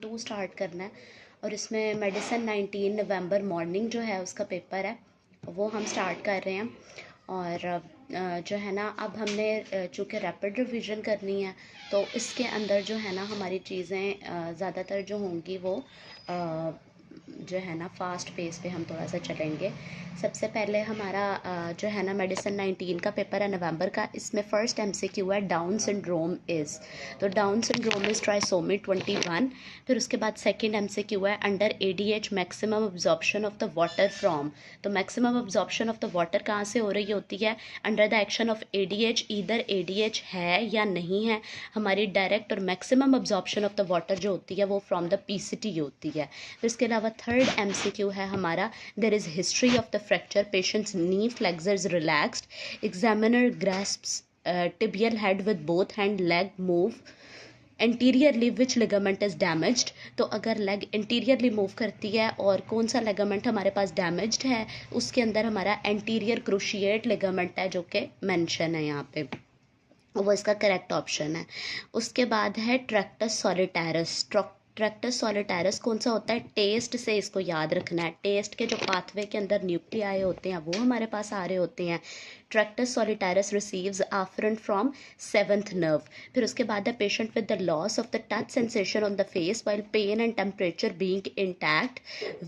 To start करना है और इसमें मेडिसिन 19 नवंबर मॉर्निंग जो है उसका पेपर है वो हम स्टार्ट कर रहे हैं। और जो है ना अब हमने चूँकि रैपिड रिवीजन करनी है तो इसके अंदर जो है ना हमारी चीज़ें ज़्यादातर जो होंगी वो जो है ना फास्ट पेस पे हम थोड़ा सा चलेंगे। सबसे पहले हमारा जो है ना मेडिसिन 19 का पेपर है नवंबर का। इसमें फ़र्स्ट एमसीक्यू है डाउन सिंड्रोम इज़। तो डाउन सिंड्रोम इज़ ट्राइसोमी 21। फिर उसके बाद सेकंड एमसीक्यू है under ADH maximum absorption of the water from. तो maximum absorption of the water कहाँ से हो रही होती है? Under the action of ADH. Either ADH है या नहीं है। हमारी डायरेक्ट और maximum absorption of the water जो होती है वो फ्रॉम द पीसीटी होती है। फिर इसके अलावा थर्ड एमसीक्यू है हमारा there is history of the fracture, patients knee flexors relaxed, examiner grasps tibial head with both hand, leg move anteriorly which ligament is damaged. तो अगर लेग इंटीरियरली मूव करती है और कौन सा लिगामेंट हमारे पास डैमेज्ड है उसके अंदर हमारा एंटीरियर क्रूशिएट लिगामेंट है जो कि मेंशन है यहाँ पे, वो इसका करेक्ट ऑप्शन है। उसके बाद है ट्रैक्टस सॉलिटैरस। ट्रैक्टस सॉलिटैरस कौन सा होता है? टेस्ट से इसको याद रखना है। टेस्ट के जो पाथवे के अंदर न्यूक्लियाई होते हैं वो हमारे पास आ रहे होते हैं। Tractus solitarius receives afferent from seventh nerve. फिर उसके बाद है patient with the loss of the touch sensation on the face while pain and temperature being intact,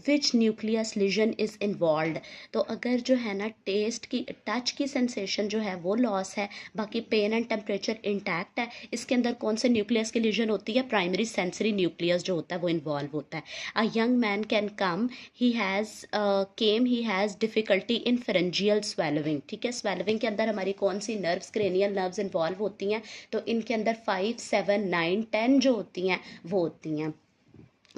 which nucleus lesion is involve. तो अगर जो है ना टेस्ट की टच की सेंसेशन जो है वो लॉस है, बाकी पेन एंड टेम्परेचर इंटैक्ट है, इसके अंदर कौन से न्यूक्लियस की लीजन होती है? प्राइमरी सेंसरी न्यूक्लियस जो होता है वो इन्वॉल्व होता है। A young man can come, he has difficulty in pharyngeal स्वेलविंग। ठीक है, स्वेलविंग के अंदर हमारी कौन सी नर्व्स, क्रेनियल नर्व्स इन्वॉल्व होती हैं? तो इनके अंदर 5, 7, 9, 10 जो होती हैं वो होती हैं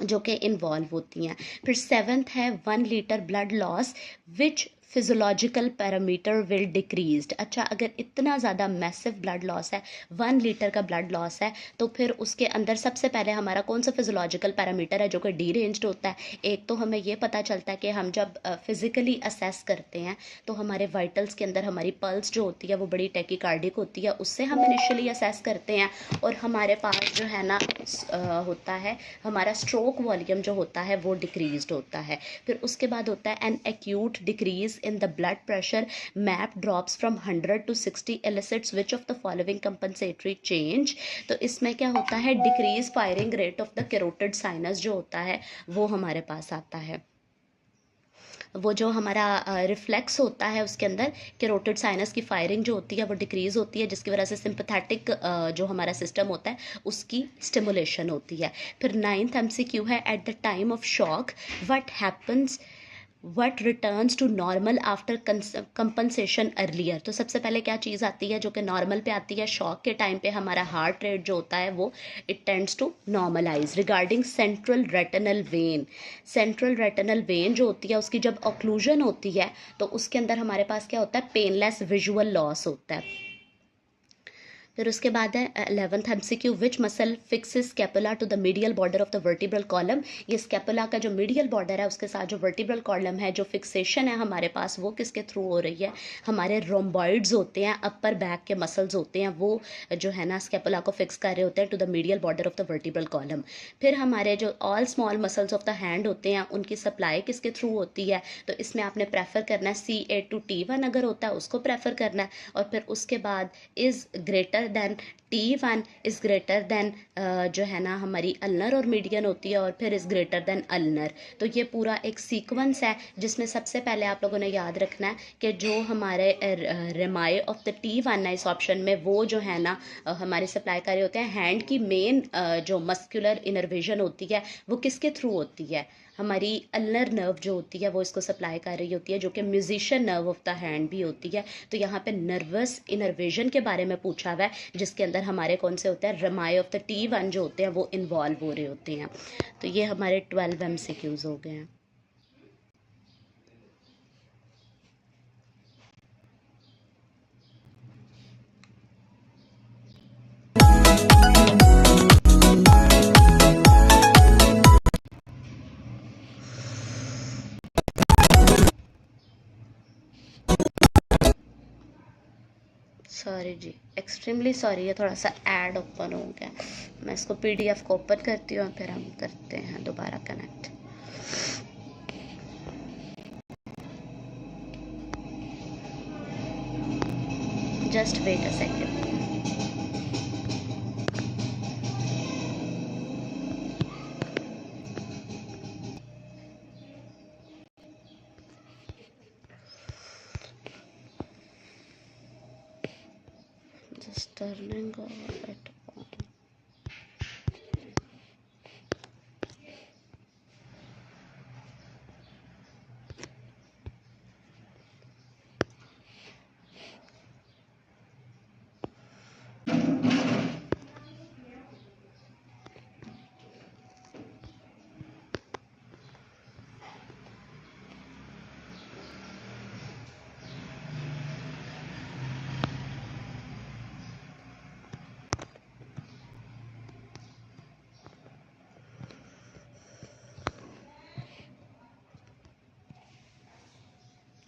जो कि इन्वॉल्व होती हैं। फिर सेवन्थ है 1 litre blood loss which physiological parameter will decreased. अच्छा, अगर इतना ज़्यादा मैसिव ब्लड लॉस है, 1 लीटर का ब्लड लॉस है, तो फिर उसके अंदर सबसे पहले हमारा कौन सा फिजोलॉजिकल पैरामीटर है जो कि डीरेंज्ड होता है? एक तो हमें ये पता चलता है कि हम जब फिज़िकली असेस करते हैं तो हमारे वाइटल्स के अंदर हमारी पल्स जो होती है वो बड़ी टैकीकार्डिक होती है, उससे हम इनिशियली असेस करते हैं। और हमारे पास जो है ना होता है हमारा स्ट्रोक वॉल्यूम जो होता है वो डिक्रीज्ड होता है। फिर उसके बाद होता है an acute decrease in the blood pressure, map drops from 100 to 60 elicits which of the following compensatory change। तो इसमें क्या होता है? Decrease firing rate of the carotid sinus जो होता है वो हमारे पास आता है। वो जो हमारा रिफ्लेक्स होता है उसके अंदर कैरोटिड साइनस की फायरिंग जो होती है वो डिक्रीज होती है, जिसकी वजह से सिंपैथेटिक जो हमारा सिस्टम होता है उसकी स्टिमुलेशन होती है। फिर 9th एमसीक्यू है at the time of shock what returns to normal after compensation earlier. तो सबसे पहले क्या चीज़ आती है जो कि नॉर्मल पे आती है? शॉक के टाइम पे हमारा हार्ट रेट जो होता है वो it tends to normalise. Regarding central retinal vein, central retinal vein जो होती है उसकी जब ऑक्लूजन होती है तो उसके अंदर हमारे पास क्या होता है? पेनलेस विजुअल लॉस होता है। फिर उसके बाद है 11th MCQ which muscle fixes scapula to the medial border of the vertebral column. ये स्कैपुला का जो मीडियल बॉर्डर है उसके साथ जो वर्टिब्रल कॉलम है, जो फिक्सेशन है हमारे पास वो किसके थ्रू हो रही है? हमारे रोम्बॉइड्स होते हैं, अपर बैक के मसल्स होते हैं, वो जो है ना स्कैपुला को फिक्स कर रहे होते हैं to the medial border of the vertebral column. फिर हमारे जो all small muscles of the hand होते हैं उनकी सप्लाई किसके थ्रू होती है? तो इसमें आपने प्रेफर करना है C8 to T1 अगर होता है उसको प्रेफर करना है। और फिर उसके बाद is greater than T1 is greater than जो है ना हमारी अल्नर और मीडियन होती है, और फिर इज़ ग्रेटर देन अल्नर। तो ये पूरा एक सीक्वेंस है जिसमें सबसे पहले आप लोगों ने याद रखना है कि जो हमारे रेमाई ऑफ द T1 है इस ऑप्शन में, वो जो है ना हमारे सप्लाई कर रहे होते हैं हैंड की मेन जो मस्कुलर इनर्वेशन होती है वो किसके थ्रू होती है? हमारी अल्नर नर्व जो होती है वो इसको सप्लाई कर रही होती है, जो कि musician nerve of the hand भी होती है। तो यहाँ पे नर्वस इनर्वेशन के बारे में पूछा हुआ है जिसके अंदर हमारे कौन से होते हैं? रेमाई ऑफ द T1 जो होते हैं वो इन्वॉल्व हो रहे होते हैं। तो ये हमारे 12 एमसीक्यूज हो गए हैं। सॉरी जी, एक्सट्रीमली सॉरी, ये थोड़ा सा ऐड ओपन हो गया। मैं इसको PDF को ओपन करती हूँ, फिर हम करते हैं दोबारा connect. Just wait a second. Just turning it on.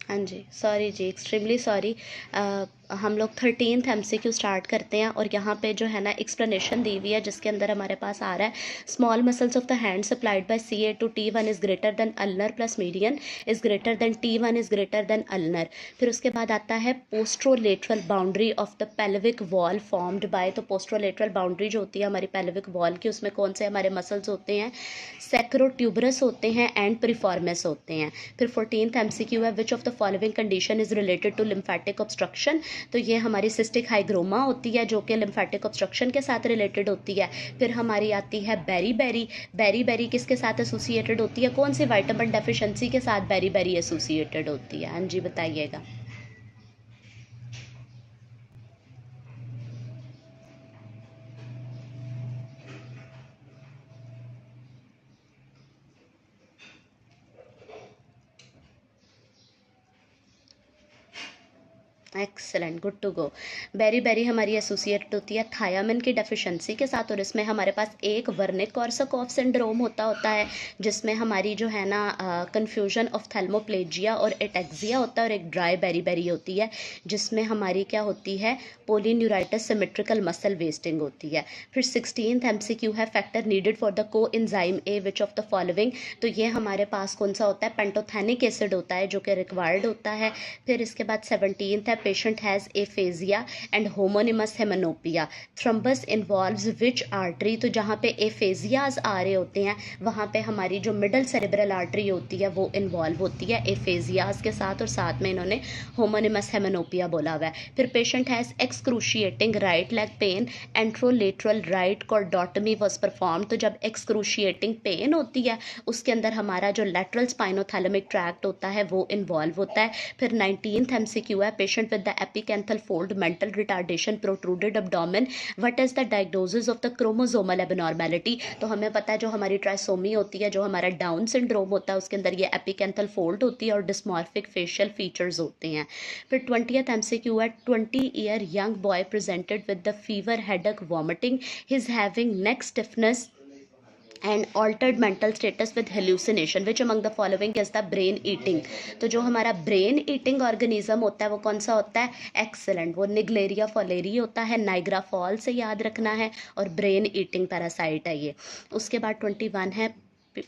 हाँ जी, सॉरी जी, एक्सट्रीमली सॉरी। हम लोग 13th MCQ स्टार्ट करते हैं और यहाँ पे जो है ना एक्सप्लेनेशन दी हुई है, जिसके अंदर हमारे पास आ रहा है small muscles of the hand supplied by CA to T1 is greater than ulnar plus median is greater than T1 is greater than ulnar. फिर उसके बाद आता है posterolateral boundary of the pelvic wall formed by. तो posterolateral boundary जो होती है हमारी पेल्विक वॉल की, उसमें कौन से हमारे मसल्स होते हैं? सैक्रोट्यूबरस होते हैं एंड प्रीफॉर्मस होते हैं। फिर 14th MCQ है, which of the following condition is related to lymphatic obstruction. तो ये हमारी सिस्टिक हाइग्रोमा होती है जो कि लिम्फेटिक ऑब्स्ट्रक्शन के साथ रिलेटेड होती है। फिर हमारी आती है बेरी बेरी। बेरी बेरी किसके साथ एसोसिएटेड होती है? कौन सी विटामिन डेफिशिएंसी के साथ बेरी बेरी एसोसिएटेड होती है? हाँ जी, बताइएगा। Excellent, good to go. Beriberi हमारी एसोसिएटेड होती है थायामिन की डेफिशिएंसी के साथ, और इसमें हमारे पास एक वर्निक कॉर्सकॉफ सिंड्रोम होता है जिसमें हमारी जो है ना कन्फ्यूजन ऑफ थैल्मोप्लेजिया और एटेक्सिया होता है, और एक ड्राई बेरी बेरी होती है जिसमें हमारी क्या होती है? पोलिन्यूराइटिस सिमेट्रिकल मसल वेस्टिंग होती है। फिर 16th MCQ है, फैक्टर नीडेड फॉर द को enzyme A which of the following. तो ये हमारे पास कौन सा होता है? पेंटोथेनिक एसिड होता है जो कि रिक्वायर्ड होता है। फिर इसके बाद 17th है, patient has aphasia and homonymous hemianopia. Thrombus involves which artery. तो जहाँ पे एफेजियाज आ रहे होते हैं वहाँ पे हमारी जो मिडल सेरेब्रल आर्टरी होती है वो इन्वॉल्व होती है एफेजियाज के साथ, और साथ में इन्होंने होमोनिमस हेमनोपिया बोला हुआ है। फिर patient has excruciating right leg pain, anterolateral right cordotomy was perform. तो जब एक्सक्रूशिएटिंग पेन होती है उसके अंदर हमारा जो लेटरल स्पाइनोथैलेमिक ट्रैक्ट होता है वो इन्वॉल्व होता है। फिर 19th MCQ है, patient with the apicanthal fold, mental retardation, protruded abdomen, what is the diagnosis of the chromosomal abnormality। तो हमें पता है जो हमारी ट्राइसोमी होती है, जो हमारा डाउन सिंड्रोम होता है, उसके अंदर ये एपिकैंथल फोल्ड होती है और डिस्मॉर्फिक फेशियल फीचर्स होते हैं। फिर 20th MCQ है, 20-year young boy presented with the fever, headache, vomiting, he is having neck stiffness and altered mental status with hallucination, which among the following is the brain eating. तो जो हमारा brain eating organism होता है वो कौन सा होता है? एक्सेलेंट, वो निग्लेरिया फॉलेरी होता है, नाइग्रा फॉल से याद रखना है, और ब्रेन ईटिंग पैरासाइट है ये। उसके बाद 21 है,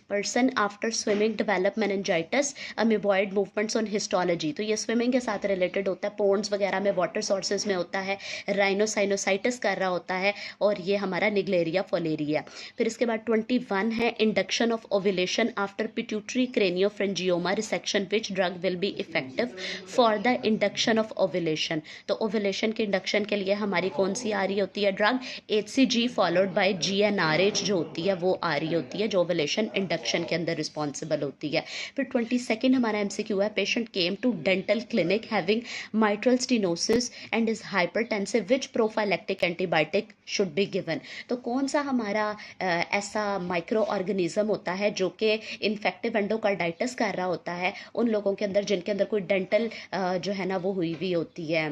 person after swimming develop meningitis, amoeboid movements on histology. तो ये स्विमिंग के साथ रिलेटेड होता है, पोन्स वगैरह में, वाटर सोर्सेज में होता है, राइनोसाइनोसाइटिस कर रहा होता है, और ये हमारा निग्लेरिया फोलेरिया। फिर इसके बाद 21 है, induction of ovulation after pituitary craniopharyngioma resection, which drug will be effective for the induction of ovulation. तो ओव्यूलेशन के इंडक्शन के लिए हमारी कौन सी आ रही होती है drug? HCG followed by GnRH जो होती है वो आ रही होती है, जो ओव्यूलेशन इंडक्शन के अंदर रिस्पॉन्सिबल होती है। फिर 22nd हमारा MCQ है, patient came to dental clinic having mitral stenosis and is hypertensive, which prophylactic antibiotic should be given. तो कौन सा हमारा ऐसा माइक्रो ऑर्गेनिज्म होता है जो कि इन्फेक्टिव एंडोकार्डाइटिस कर रहा होता है उन लोगों के अंदर जिनके अंदर कोई डेंटल जो है ना वो हुई हुई होती है,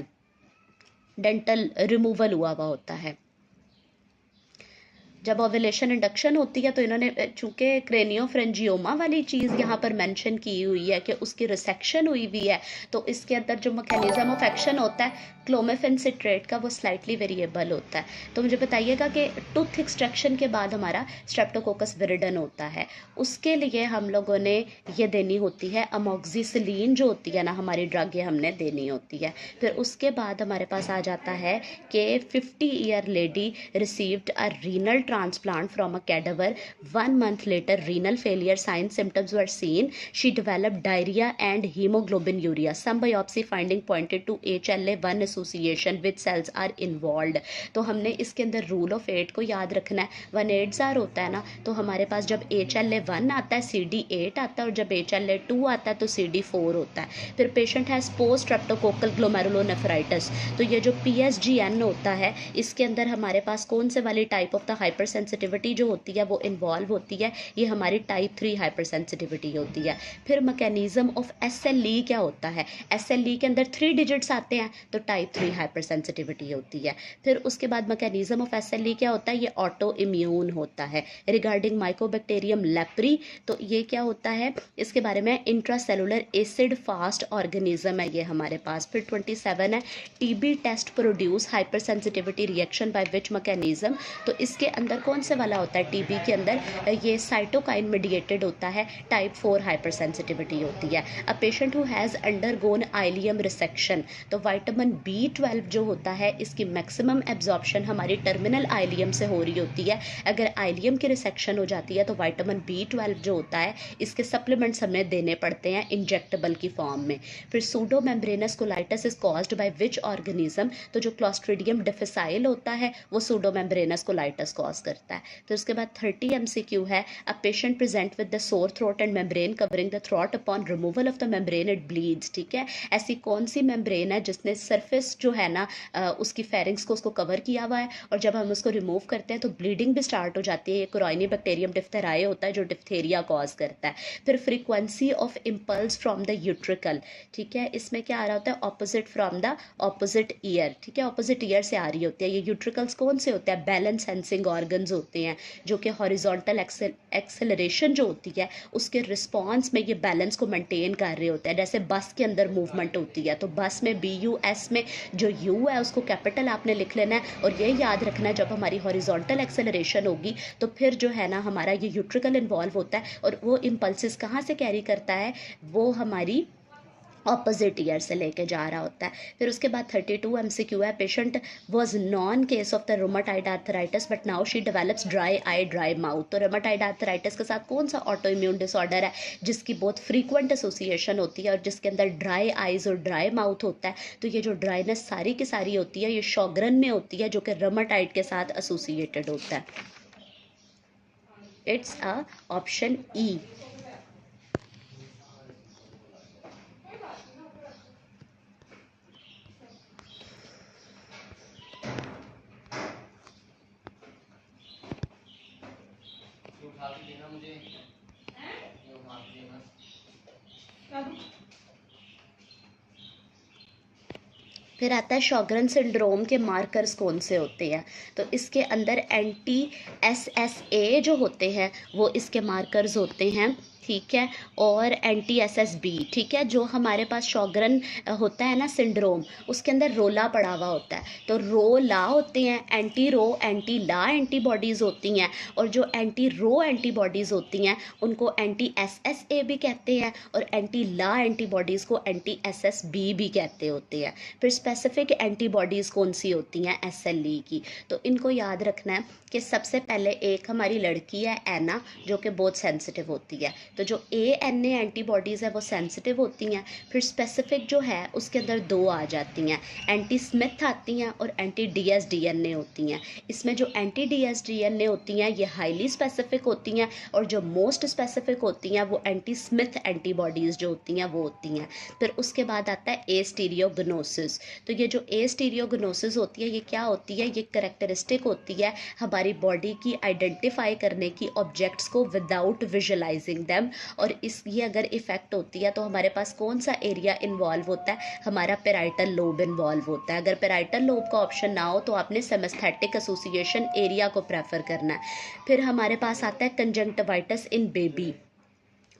डेंटल रिमूवल हुआ हुआ होता है। जब ओव्यूलेशन इंडक्शन होती है तो इन्होंने चूँकि क्रेनियोफ्रेंजियोमा वाली चीज़ यहाँ पर मेंशन की हुई है कि उसकी रिसेक्शन हुई हुई है, तो इसके अंदर जो मैकेनिज्म ऑफ एक्शन होता है क्लोमिफेन सिट्रेट का वो स्लाइटली वेरिएबल होता है। तो मुझे बताइएगा कि टूथ एक्सट्रैक्शन के बाद हमारा स्ट्रेप्टोकोकस विरिडन होता है, उसके लिए हम लोगों ने ये देनी होती है अमोक्सिसिलिन जो होती है ना हमारी ड्रग, ये हमने देनी होती है। फिर उसके बाद हमारे पास आ जाता है कि 50 year lady received a renal transplant from a cadaver, 1 month later renal failure signs symptoms were seen, she developed diarrhea and hemoglobinuria, some biopsy finding pointed to HLA1 association with cells are involved। तो हमने इसके अंदर rule of 8 को याद रखना है। 1/8 होता है ना, तो हमारे पास जब HLA1 आता है CD8 आता है, और जब HLA2 आता है तो CD4 होता है। फिर patient has post streptococcal glomerulonephritis, तो ये जो PSGN होता है इसके अंदर हमारे पास कौन से वाली type of the hyper sensitivity जो होती है वो इन्वॉल्व होती है, ये हमारी टाइप 3 हाइपर सेंसिटिविटी होती है। फिर मैकेनिज्म ऑफ SLE क्या होता है, SLE के अंदर 3 डिजिट्स आते हैं तो टाइप 3 हाइपर सेंसिटिविटी होती है। फिर उसके बाद मैकेनिज्म ऑफ SLE क्या होता है, ये ऑटो इम्यून होता है। रिगार्डिंग माइकोबैक्टीरियम लेप्री, तो ये क्या होता है, इसके बारे में इंट्रासेलुलर एसिड फास्ट ऑर्गेनिज्म है ये हमारे पास। फिर 27 है TB test produce hypersensitivity reaction by which mechanism, तो इसके अंदर कौन से वाला होता है, TB के अंदर ये साइटोकाइन मीडिएटेड होता है, टाइप 4 हाइपर सेंसिटिविटी होती है। A patient who has undergone ileum resection, तो विटामिन B12 जो होता है इसकी मैक्सिमम एब्जॉर्प्शन हमारी टर्मिनल आइलियम से हो रही होती है। अगर आइलियम की रिसेक्शन हो जाती है तो विटामिन B12 जो होता है इसके सप्लीमेंट्स हमें देने पड़ते हैं इंजेक्टेबल की फॉर्म में। फिर pseudo membranes colitis is caused by which organism, तो जो क्लॉस्ट्रीडियम डिफिसाइल होता है वो सूडो मेम्ब्रेनस कोलाइटिस कॉज करता है। तो उसके बाद 30 MCQ है, a patient present with the sore throat and membrane covering the throat upon removal of the membrane it bleeds. ठीक है, ऐसी कौन सी मेम्ब्रेन है जिसने सरफेस जो है ना उसकी फेरिंग्स को उसको कवर किया हुआ है, और जब हम उसको रिमूव करते हैं तो ब्लीडिंग भी स्टार्ट हो जाती है। ये कोरोनी बैक्टीरियम डिफ्थेराई होता है जो डिफ्थेरिया कॉज करता है। फिर frequency of impulse from the utricle, ठीक है, इसमें क्या आ रहा होता है, opposite from the opposite year. ठीक है, ऑपोजिट ईयर से आ रही होती है। ये यूट्रिकल्स कौन से होते हैं, बैलेंस सेंसिंग ऑर्गन्स होते हैं, जो कि हॉरिजॉन्टल एक्सेलरेशन जो होती है उसके रिस्पॉन्स में ये बैलेंस को मेंटेन कर रहे होते हैं। जैसे बस के अंदर मूवमेंट होती है तो बस में BUS में जो U है उसको कैपिटल आपने लिख लेना है, और ये याद रखना है जब हमारी हॉरिजॉन्टल एक्सेलरेशन होगी तो फिर जो है ना हमारा ये यूट्रिकल इन्वॉल्व होता है, और वो इम्पल्सिस कहाँ से कैरी करता है, वो हमारी ऑपोजिट ईयर से लेके जा रहा होता है। फिर उसके बाद 32 MCQ है, patient was non case of the rheumatoid arthritis but now she develops dry eye dry mouth. तो रूमेटाइड आर्थराइटिस के साथ कौन सा ऑटो इम्यून डिसऑर्डर है जिसकी बहुत फ्रीक्वेंट एसोसिएशन होती है और जिसके अंदर ड्राई आइज और ड्राई माउथ होता है। तो ये जो ड्राइनेस सारी की सारी होती है ये शॉगरन में होती है जो कि रूमेटाइड के साथ एसोसिएटेड होता है। It's a option E। फिर आता है शॉगरन सिंड्रोम के मार्कर्स कौन से होते हैं, तो इसके अंदर anti-SSA जो होते हैं वो इसके मार्कर्स होते हैं। ठीक है, और anti-SSB, ठीक है, जो हमारे पास शॉगरन होता है ना सिंड्रोम उसके अंदर रोला पड़ा हुआ होता है, तो रो ला होते हैं, एंटी रो एंटी ला एंटीबॉडीज़ होती हैं, और जो एंटी रो एंटीबॉडीज़ होती हैं उनको anti-SSA भी कहते हैं, और एंटी ला एंटीबॉडीज़ को anti-SSB भी कहते होते हैं। फिर स्पेसिफिक एंटीबॉडीज़ कौन सी होती हैं SLE की, तो इनको याद रखना है कि सबसे पहले एक हमारी लड़की है एना जो कि बहुत सेंसिटिव होती है, तो जो ANA एंटीबॉडीज़ है वो सेंसिटिव होती हैं। फिर स्पेसिफिक जो है उसके अंदर 2 आ जाती हैं, एंटी स्मिथ आती हैं और एंटी DSDNA होती हैं। इसमें जो एंटी DSDNA होती हैं ये हाईली स्पेसिफिक होती हैं, और जो मोस्ट स्पेसिफिक होती हैं वो एंटी स्मिथ एंटीबॉडीज़ जो होती हैं वो होती हैं। फिर उसके बाद आता है एस्टीरियोगनोसिस, तो ये जो एस्टीरियोगनोसिस होती है ये क्या होती है, ये करेक्टरिस्टिक होती है हमारी बॉडी की आइडेंटिफाई करने की ऑब्जेक्ट्स को विदाउट विजुअलाइजिंग दैम, सिस्टम, और इस ये अगर इफ़ेक्ट होती है तो हमारे पास कौन सा एरिया इन्वॉल्व होता है, हमारा पेराइटल लोब इन्वॉल्व होता है। अगर पेराइटल लोब का ऑप्शन ना हो तो आपने सेमेस्थेटिक एसोसिएशन एरिया को प्रेफर करना है। फिर हमारे पास आता है कंजंक्टिवाइटिस इन बेबी।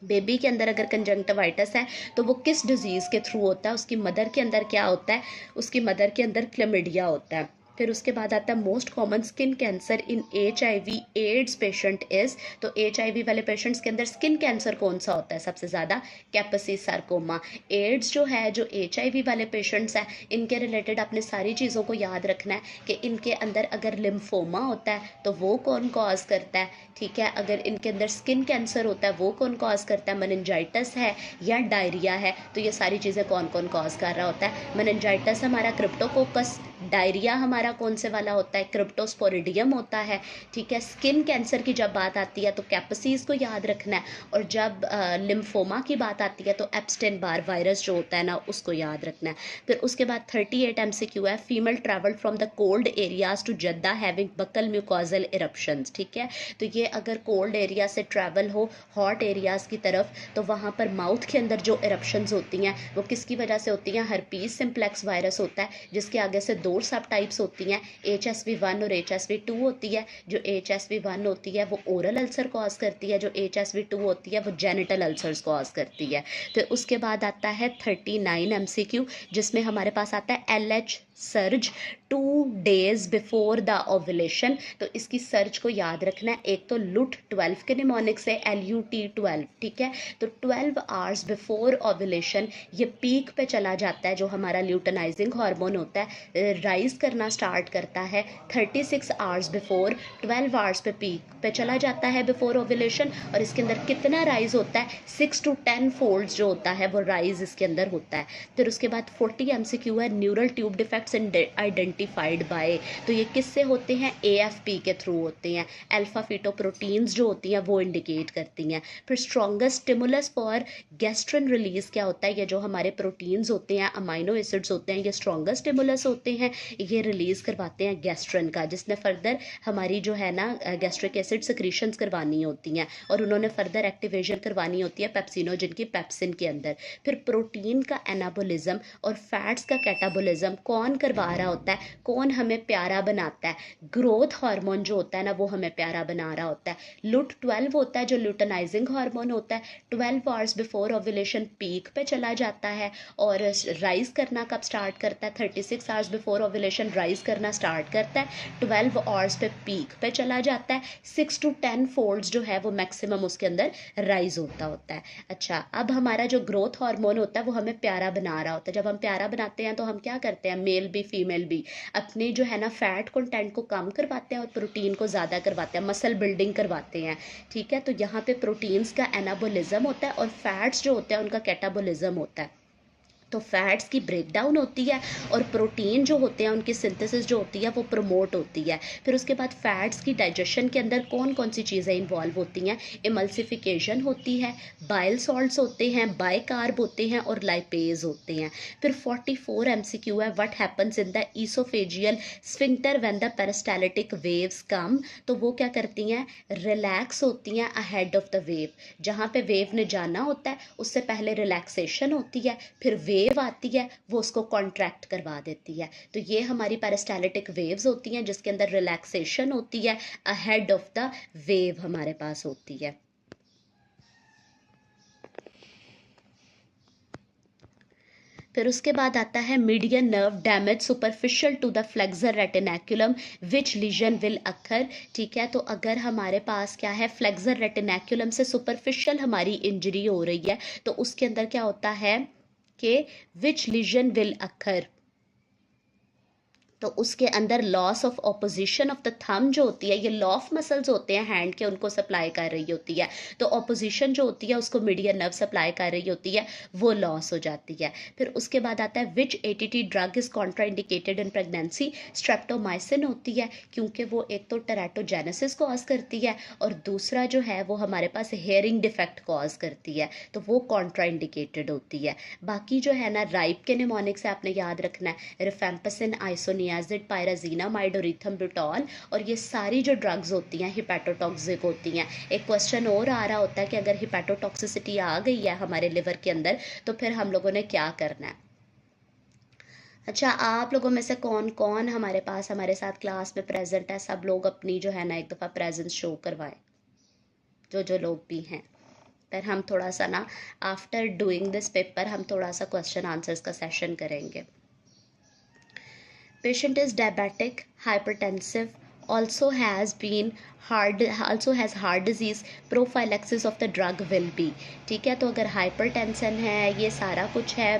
बेबी के अंदर अगर कंजंक्टिवाइटिस है तो वो किस डिजीज़ के थ्रू होता है, उसकी मदर के अंदर क्या होता है, उसकी मदर के अंदर क्लेमिडिया होता है। फिर उसके बाद आता है most common skin cancer in HIV ads patient is. तो HIV वाले पेशेंट्स के अंदर स्किन कैंसर कौन सा होता है सबसे ज़्यादा, कैपसी सार्कोमा। एड्स जो है, जो HIV वाले पेशेंट्स हैं, इनके रिलेटेड आपने सारी चीज़ों को याद रखना है कि इनके अंदर अगर लिम्फोमा होता है तो वो कौन कॉज करता है, ठीक है। अगर इनके अंदर स्किन कैंसर होता है वो कौन कॉज करता है, मेनिंजाइटिस है या डायरिया है, तो ये सारी चीज़ें कौन कौन कॉज कर रहा होता है। मेनिंजाइटिस हमारा क्रिप्टोकोकस, डायरिया हमारा कौन से वाला होता है, क्रिप्टोस्पोरिडियम होता है, ठीक है। स्किन कैंसर की जब बात आती है तो कैपसीज को याद रखना है, और जब लिम्फोमा की बात आती है तो एप्स्टेन बार वायरस जो होता है ना, उसको याद रखना है। फिर उसके बाद 38 MCQ है, female travelled from the cold areas to Jeddah having buccal mucosal eruptions, ठीक है। तो ये अगर कोल्ड एरिया से ट्रैवल हो हॉट एरियाज़ की तरफ, तो वहाँ पर माउथ के अंदर जो इरप्शंस होती हैं वो किसकी वजह से होती हैं, हर्पीस सिम्प्लेक्स वायरस होता है, जिसके आगे से दो सब टाइप्स होती हैं, HSV1 और HSV2 होती है। जो HSV1 होती है वो ओरल अल्सर कॉज करती है, जो HSV2 होती है वो जेनिटल अल्सर्स कॉज करती है। तो उसके बाद आता है 39 MCQ, जिसमें हमारे पास आता है LH surge 2 days before the ovulation. तो इसकी सर्ज को याद रखना है, एक तो लुट 12 के निमोनिक से LUT12, ठीक है। तो 12 आवर्स बिफोर ओवुलेशन ये पीक पे चला जाता है, जो हमारा ल्यूटेनाइजिंग हार्मोन होता है राइज करना स्टार्ट करता है 36 आवर्स बिफोर, 12 आवर्स पे पीक पे चला जाता है बिफोर ओवुलेशन। और इसके अंदर कितना राइज होता है, 6 to 10 फोल्ड्स जो होता है वो राइज इसके अंदर होता है। फिर उसके बाद 40 MCQ है, neural tube defects identified by. तो ये किससे होते हैं, AFP के थ्रू होते हैं। अल्फा फीटोप्रोटीन्स जो होती हैं वो इंडिकेट करती हैं। फिर strongest stimulus for gastrin release क्या होता है, ये जो हमारे प्रोटीन्स होते हैं, अमाइनो एसिड्स होते हैं, ये स्ट्रॉन्गेस्ट स्टिमुलस होते हैं, ये रिलीज करवाते हैं गैस्ट्रिन का, जिसने फर्दर हमारी जो है ना गैस्ट्रिक एसिड सिक्रीशंस करवानी होती हैं, और उन्होंने फर्दर एक्टिवेशन करवानी होती है पेप्सिनोजन की पेप्सिन के अंदर। फिर प्रोटीन का एनाबोलिज्म और फैट्स का कैटाबोलिज्म कौन करवा रहा होता है, कौन हमें प्यारा बनाता है, ग्रोथ हार्मोन जो होता है ना वो हमें प्यारा बना रहा होता है। लुट 12 होता है जो ल्यूटेनाइजिंग हार्मोन होता है, 12 आवर्स बिफोर ओवुलेशन पीक पे चला जाता है, और राइज करना कब स्टार्ट करता है, 36 आवर्स बिफोर ओवुलेशन राइज करना स्टार्ट करता है, 12 आवर्स पे पीक पे चला जाता है, 6 to 10 फोल्ड्स जो है वो मैक्सिमम उसके अंदर राइज होता है। अच्छा, अब हमारा जो ग्रोथ हार्मोन होता है वो हमें प्यारा बना रहा होता है। जब हम प्यारा बनाते हैं तो हम क्या करते हैं, मेल भी फीमेल भी अपने जो है ना फैट कंटेंट को कम करवाते हैं और प्रोटीन को ज़्यादा करवाते हैं, मसल बिल्डिंग करवाते हैं, ठीक है। तो यहाँ पे प्रोटीन्स का एनाबोलिज्म होता है और फैट्स जो होते हैं उनका कैटाबोलिज्म होता है। तो फैट्स की ब्रेकडाउन होती है और प्रोटीन जो होते हैं उनकी सिंथेसिस जो होती है वो प्रमोट होती है। फिर उसके बाद फैट्स की डाइजेशन के अंदर कौन कौन सी चीज़ें इन्वॉल्व होती हैं, इमल्सिफिकेशन होती है, बाइल सॉल्ट्स होते हैं, बाइकार्ब होते हैं और लाइपेज होते हैं। फिर 44 MCQ है, what happens in the oesophageal sphincter when the peristaltic waves come. तो वो क्या करती हैं, रिलैक्स होती हैं अहेड ऑफ द वेव। जहाँ पे वेव ने जाना होता है उससे पहले रिलैक्सेशन होती है, फिर वेव आती है वो उसको कॉन्ट्रैक्ट करवा देती है। तो ये हमारी पेरिस्टाल्टिक वेव्स होती हैं जिसके अंदर रिलैक्सेशन होती है, अहेड ऑफ द वेव हमारे पास होती है। फिर उसके बाद आता है median nerve damage superficial to the flexor retinaculum which lesion will occur, ठीक है। तो अगर हमारे पास क्या है, फ्लेक्सर रेटिनैकुलम से सुपरफिशियल हमारी इंजरी हो रही है तो उसके अंदर क्या होता है कि विच लीजन विल अकर, तो उसके अंदर loss of opposition of the thumb जो होती है, ये लॉफ मसल्स होते हैं हैंड के, उनको सप्लाई कर रही होती है। तो ऑपोजिशन जो होती है उसको मीडियन नर्व सप्लाई कर रही होती है, वो लॉस हो जाती है। फिर उसके बाद आता है विच ATT drug is contraindicated in pregnancy, streptomycin होती है, क्योंकि वो एक तो टेराटोजेनेसिस कॉज करती है और दूसरा जो है वो हमारे पास हेयरिंग डिफेक्ट कॉज करती है, तो वो कॉन्ट्राइंडिकेटेड होती है। बाकी जो है ना राइप के निमोनिक से आपने याद रखना है, रिफेम्पसिन, आइसोनियम आइसोनियाजिड, पायराजीनामाइड और इथम्बुटॉल, और ये सारी जो ड्रग्स होती हैं हिपैटोटॉक्सिक होती हैं। एक क्वेश्चन और आ रहा होता है कि अगर हिपैटोटॉक्सिसिटी आ गई है हमारे लिवर के अंदर तो फिर हम लोगों ने क्या करना है। अच्छा, आप लोगों में से कौन कौन हमारे पास हमारे साथ क्लास में प्रेजेंट है? सब लोग अपनी जो है ना एक दफ़ा प्रेजेंस शो करवाएं, जो लोग भी हैं। फिर हम थोड़ा सा ना आफ्टर डूइंग दिस पेपर हम थोड़ा सा क्वेश्चन आंसर्स का सेशन करेंगे। Patient is diabetic, hypertensive, also has been also has heart disease, prophylaxis of the drug will be। ठीक है, तो अगर हाइपरटेंशन है, ये सारा कुछ है,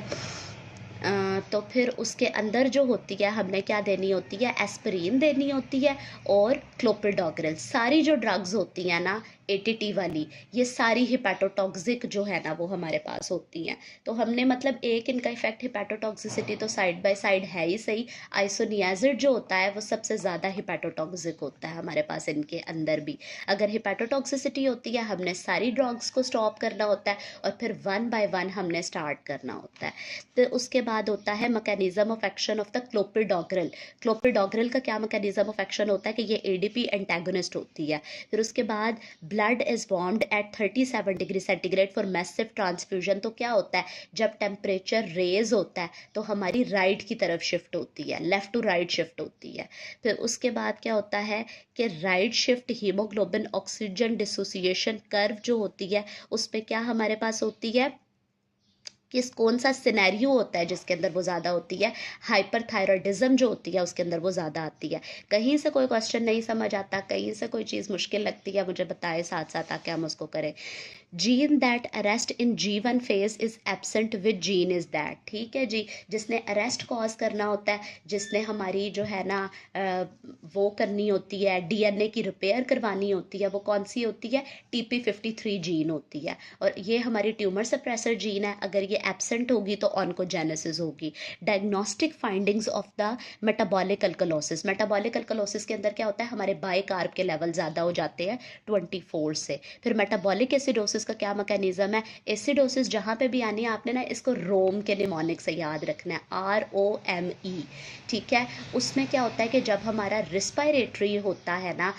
तो फिर उसके अंदर जो होती है हमने क्या देनी होती है, एस्पिरिन देनी होती है और क्लोपिडोग्रिल। सारी जो ड्रग्स होती हैं ना एटीटी वाली, ये सारी हिपैटोटॉक्सिक जो है ना वो हमारे पास होती हैं। तो हमने मतलब एक इनका इफेक्ट हिपैटोटॉक्सिसिटी तो साइड बाय साइड है ही सही। आइसोनियाजिड जो होता है वो सबसे ज़्यादा हिपैटोटॉक्सिक होता है हमारे पास इनके अंदर भी। अगर हिपैटोटॉक्सिसिटी होती है हमने सारी ड्रग्स को स्टॉप करना होता है और फिर वन बाय वन हमने स्टार्ट करना होता है। तो उसके बाद होता है mechanism of action of the clopidogrel. Clopidogrel का क्या मैकेनिज्म ऑफ एक्शन होता है कि ये एडीपी एंटागोनिस्ट होती है। फिर उसके बाद blood is warmed at 37 degree centigrade for massive transfusion. तो क्या होता है, जब टेम्परेचर रेज होता है तो हमारी राइट की तरफ शिफ्ट होती है, लेफ्ट टू राइट शिफ्ट होती है। फिर उसके बाद क्या होता है कि right shift haemoglobin oxygen dissociation curve जो होती है उस पर क्या हमारे पास होती है, किस कौन सा सिनेरियो होता है जिसके अंदर वो ज़्यादा होती है, हाइपरथायरॉयडिज्म जो होती है उसके अंदर वो ज़्यादा आती है। कहीं से कोई क्वेश्चन नहीं समझ आता, कहीं से कोई चीज़ मुश्किल लगती है, मुझे बताए साथ साथ ताकि हम उसको करें। Gene that arrest in G1 phase is absent with gene is that. ठीक है जी, जिसने अरेस्ट कॉज करना होता है, जिसने हमारी जो है ना वो करनी होती है, डीएनए की रिपेयर करवानी होती है, वो कौन सी होती है, TP53 जीन होती है। और ये हमारी ट्यूमर सप्रेसर जीन है। अगर ये एब्सेंट होगी तो ऑन्कोजेनेसिस होगी। Diagnostic findings of the metabolic alkalosis. Metabolic alkalosis के अंदर क्या होता है, हमारे बाइकार्ब के लेवल ज़्यादा हो जाते हैं 24 से। फिर मेटाबॉलिक एसिडोसिस का क्या मैकेनिज्म है, एसिडोसिस जहाँ पे भी आनी है आपने ना इसको रोम के निमोनिक से याद रखना है, ROME। ठीक है, उसमें क्या होता है कि जब हमारा रिस्पायरेटरी होता है ना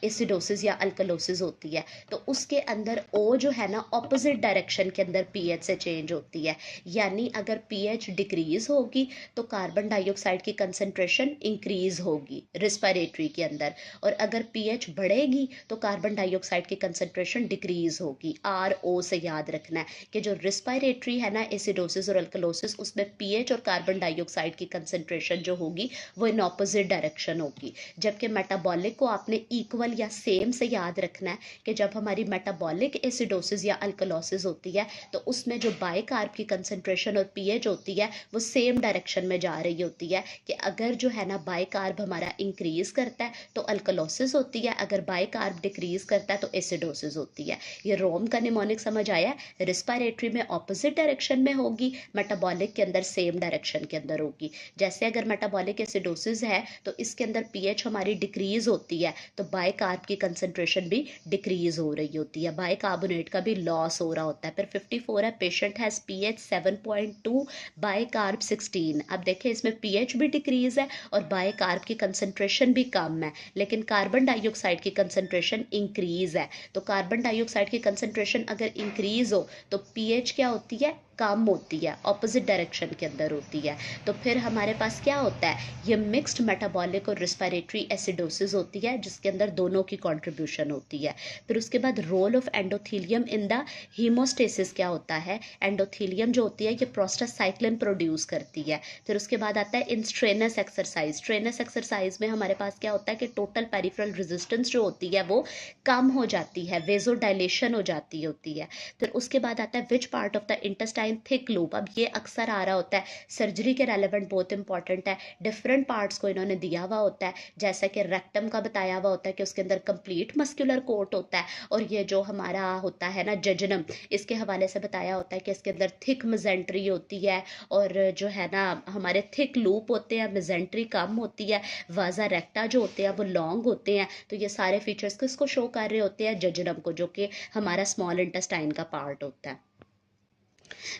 एसिडोसिस या अल्कलोसिस होती है तो उसके अंदर ओ जो है ना ऑपोजिट डायरेक्शन के अंदर पीएच से चेंज होती है। यानी अगर पीएच डिक्रीज होगी तो कार्बन डाइऑक्साइड की कंसंट्रेशन इंक्रीज होगी रिस्पायरेटरी के अंदर, और अगर पीएच बढ़ेगी तो कार्बन डाइऑक्साइड की कंसंट्रेशन डिक्रीज होगी। RO से याद रखना है कि जो रिस्पायरेटरी है ना एसिडोसिस और अल्कलोसिस उसमें पीएच और कार्बन डाइऑक्साइड की कंसंट्रेशन जो होगी वो इन ऑपोजिट डायरेक्शन होगी। जबकि मेटाबॉलिक को आपने इक्वल या सेम से याद रखना है कि जब हमारी मेटाबॉलिक एसिडोसिस या अल्कलोसिस होती है तो उसमें जो बाइकार्ब की कंसंट्रेशन और पीएच होती है वो सेम डायरेक्शन में जा रही होती है कि अगर जो है ना बाइकार्ब हमारा इंक्रीज करता है तो अल्कलोसिस होती है, अगर बाइकार्ब डिक्रीज करता है तो एसिडोसिस होती है। ये रोम का निमोनिक समझ आया, रिस्पायरेटरी में ऑपोजिट डायरेक्शन में होगी, मेटाबॉलिक के अंदर सेम डायरेक्शन के अंदर होगी। जैसे अगर मेटाबॉलिक एसिडोसिस है तो इसके अंदर पीएच हमारी डिक्रीज होती है तो बाइकार्ब की कंसंट्रेशन भी डिक्रीज हो रही होती है, बाइकार्बोनेट का भी लॉस हो रहा होता है। फिर 54 है, पेशेंट हैज पीएच 7.2, बाइकार्ब 16। अब देखें इसमें पीएच भी डिक्रीज है और बाइकार्ब की कंसंट्रेशन भी कम है, लेकिन कार्बन डाइऑक्साइड की कंसंट्रेशन इंक्रीज है। तो कार्बन डाइऑक्साइड की कंसंट्रेशन अगर इंक्रीज हो तो पीएच क्या होती है, कम होती है, ऑपोजिट डायरेक्शन के अंदर होती है। तो फिर हमारे पास क्या होता है, ये मिक्स्ड मेटाबॉलिक और रिस्पायरेटरी एसिडोसिस होती है जिसके अंदर दोनों की कंट्रीब्यूशन होती है। फिर उसके बाद role of endothelium in the haemostasis क्या होता है, एंडोथीलियम जो होती है ये प्रोस्टासाइक्लिन प्रोड्यूस करती है। फिर उसके बाद आता है इन स्ट्रेनस एक्सरसाइज। स्ट्रेनस एक्सरसाइज में हमारे पास क्या होता है कि टोटल पेरिफेरल रेजिस्टेंस जो होती है वो कम हो जाती है, वेजोडाइलेशन हो जाती होती है। फिर उसके बाद आता है विच part of the intestine thick loop. अब ये अक्सर आ रहा होता है, सर्जरी के रेलेवेंट बहुत इंपॉर्टेंट है, डिफरेंट पार्ट्स को इन्होंने दिया हुआ होता है। जैसा कि रेक्टम का बताया हुआ होता है कि उसके अंदर कंप्लीट मस्कुलर कोट होता है, और ये जो हमारा होता है ना जजनम, इसके हवाले से बताया होता है कि इसके अंदर थिक मेजेंट्री होती है, और जो है ना हमारे थिक लूप होते हैं, मेजेंट्री कम होती है, वाजा रेक्टा जो होते हैं वो लॉन्ग होते हैं। तो ये सारे फीचर्स किसको शो कर रहे होते हैं, जजनम को, जो कि हमारा स्मॉल इंटेस्टाइन का पार्ट होता है।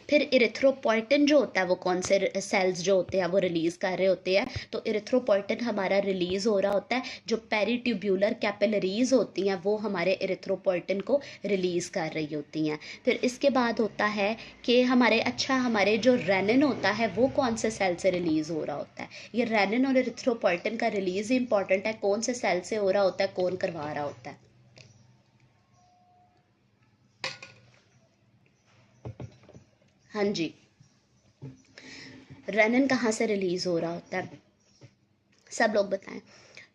फिर इरिथ्रोपोइटिन जो होता है वो कौन से सेल्स जो होते हैं वो रिलीज़ कर रहे होते हैं, तो इरिथ्रोपोइटिन हमारा रिलीज़ हो रहा होता है, जो पेरीट्यूब्यूलर कैपिलरीज होती हैं वो हमारे इरिथ्रोपोइटिन को रिलीज़ कर रही होती हैं। फिर इसके बाद होता है कि हमारे जो रेनिन होता है वो कौन से सेल से रिलीज़ हो रहा होता है। ये रेनिन और इरिथ्रोपोइटिन का रिलीज़ ही इंपॉर्टेंट है, कौन से सेल से हो रहा होता है, कौन करवा रहा होता है। हाँ जी, रेनिन कहाँ से रिलीज़ हो रहा होता है, सब लोग बताएं।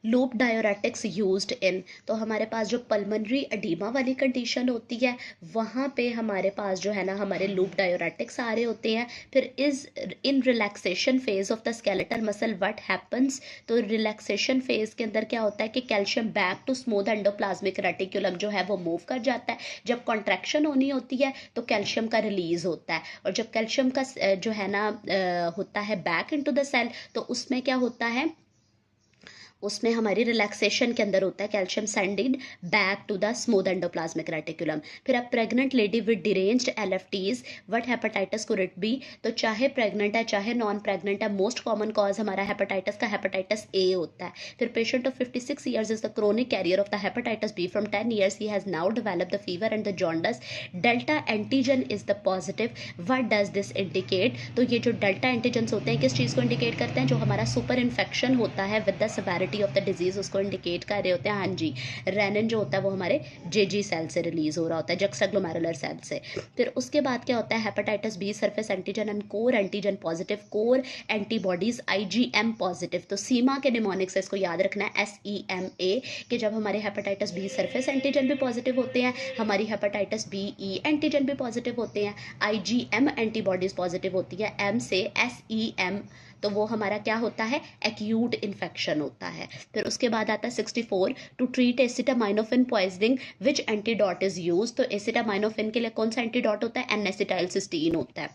लूप डायोरेटिक्स यूज्ड इन, तो हमारे पास जो पल्मोनरी एडीमा वाली कंडीशन होती है वहाँ पे हमारे पास जो है ना हमारे लूप डायोरेटिक्स आ रहे होते हैं। फिर is in relaxation phase of the skeletal muscle what happens, तो रिलैक्सेशन फेज के अंदर क्या होता है कि calcium back to smooth endoplasmic reticulum जो है वो मूव कर जाता है। जब कॉन्ट्रैक्शन होनी होती है तो कैल्शियम का रिलीज होता है, और जब कैल्शियम का जो है ना होता है बैक इनटू द सेल, तो उसमें क्या होता है, उसमें हमारी रिलैक्सेशन के अंदर होता है calcium sending back to the smooth endoplasmic reticulum. फिर अब pregnant lady with deranged LFTs what hepatitis could it be, तो चाहे प्रेग्नेंट है चाहे नॉन प्रेग्नेंट है, मोस्ट कॉमन कॉज हमारा हेपेटाइटिस का हेपेटाइटिस ए होता है। फिर patient of 56 years is the chronic carrier of the hepatitis B from 10 years, he has now developed the fever and the jaundice, delta antigen is the positive, what does this indicate, तो ये जो delta antigen होते हैं किस चीज़ को indicate करते हैं, जो हमारा सुपर इन्फेक्शन होता है with the severity of the disease उसको इंडिकेट कर रहे होते हैं। हाँ जी, रेनिन जो होता है वो हमारे जेजी सेल से रिलीज हो रहा होता है, जक्साग्लोमेरुलर सेल से। फिर उसके बाद क्या होता है, hepatitis B surface antigen and core antigen positive, core antibodies IgM positive, तो सीमा के निमोनिक से इसको याद रखना है SEMA, कि जब हमारे हेपेटाइटिस बी सरफेस एंटीजन भी पॉजिटिव होते हैं, हमारी हेपेटाइटिस बी ई एंटीजन भी पॉजिटिव होते हैं, IgM एंटीबॉडीज पॉजिटिव होती है, M से SEM, तो वो हमारा क्या होता है, एक्यूट इन्फेक्शन होता है। फिर उसके बाद आता है 64, to treat acetaminophen poisoning which antidote is use, तो एसिटामाइनोफिन के लिए कौन सा एंटीडॉट होता है, N-एसिटाइलसिस्टीन होता है।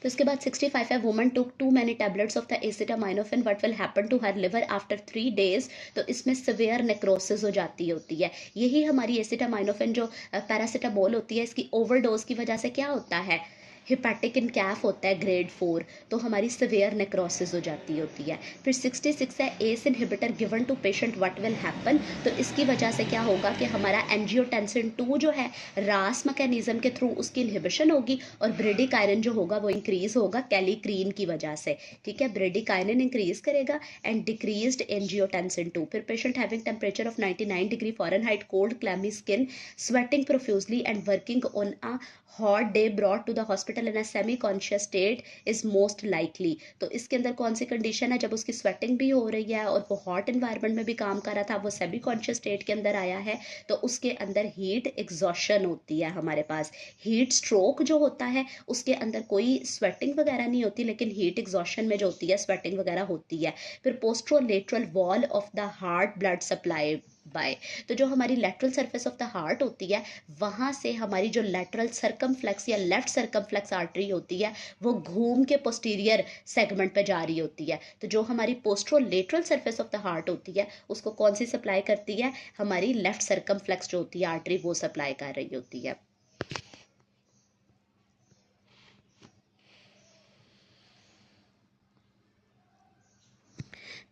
तो इसके बाद 65 है, woman took too many tablets of the acetaminophen what will happen to her liver after 3 days, तो इसमें सिवियर नेक्रोसिस हो जाती होती है। यही हमारी एसिटामाइनोफिन जो पैरासिटामोल होती है, इसकी ओवरडोज की वजह से क्या होता है, हिपैटिक इनकैफ होता है ग्रेड 4, तो हमारी सिवियर नेक्रोसिस हो जाती होती है। फिर 66 है, ACE inhibitor given to patient what will happen, तो इसकी वजह से क्या होगा कि हमारा एंजियोटेंसिन 2 जो है रास मैकेनिज्म के थ्रू उसकी इनहिबिशन होगी, और ब्रेडिकाइनिन जो होगा वो इंक्रीज होगा कैलिक्रीन की वजह से, ठीक है, ब्रेडिकाइनिन इंक्रीज करेगा एंड डिक्रीज्ड एंजियोटेंसिन 2। फिर patient having temperature of 99 degree Fahrenheit, cold clammy skin, sweating profusely and working on a hot day brought to the hospital in a semiconscious state is most likely, तो इसके अंदर कौन सी condition है, जब उसकी sweating भी हो रही है और वो हॉट इन्वायरमेंट में भी काम कर रहा था, वो सेमी कॉन्शियस स्टेट के अंदर आया है, तो उसके अंदर हीट एग्जॉशन होती है हमारे पास। हीट स्ट्रोक जो होता है उसके अंदर कोई स्वेटिंग वगैरह नहीं होती, लेकिन हीट एग्जॉशन में जो होती है स्वेटिंग वगैरह होती है। फिर posterolateral wall of the heart blood supply by, तो जो हमारी lateral surface of the heart होती है वहाँ से हमारी जो लेटरल सर्कमफ्लेक्स या लेफ्ट सर्कमफ्लेक्स आर्टरी होती है वो घूम के पोस्टीरियर सेगमेंट पे जा रही होती है, तो जो हमारी पोस्ट्रोलेटरल सरफेस ऑफ द हार्ट होती है उसको कौन सी सप्लाई करती है, हमारी लेफ्ट सर्कमफ्लेक्स जो होती है आर्टरी वो सप्लाई कर रही होती है।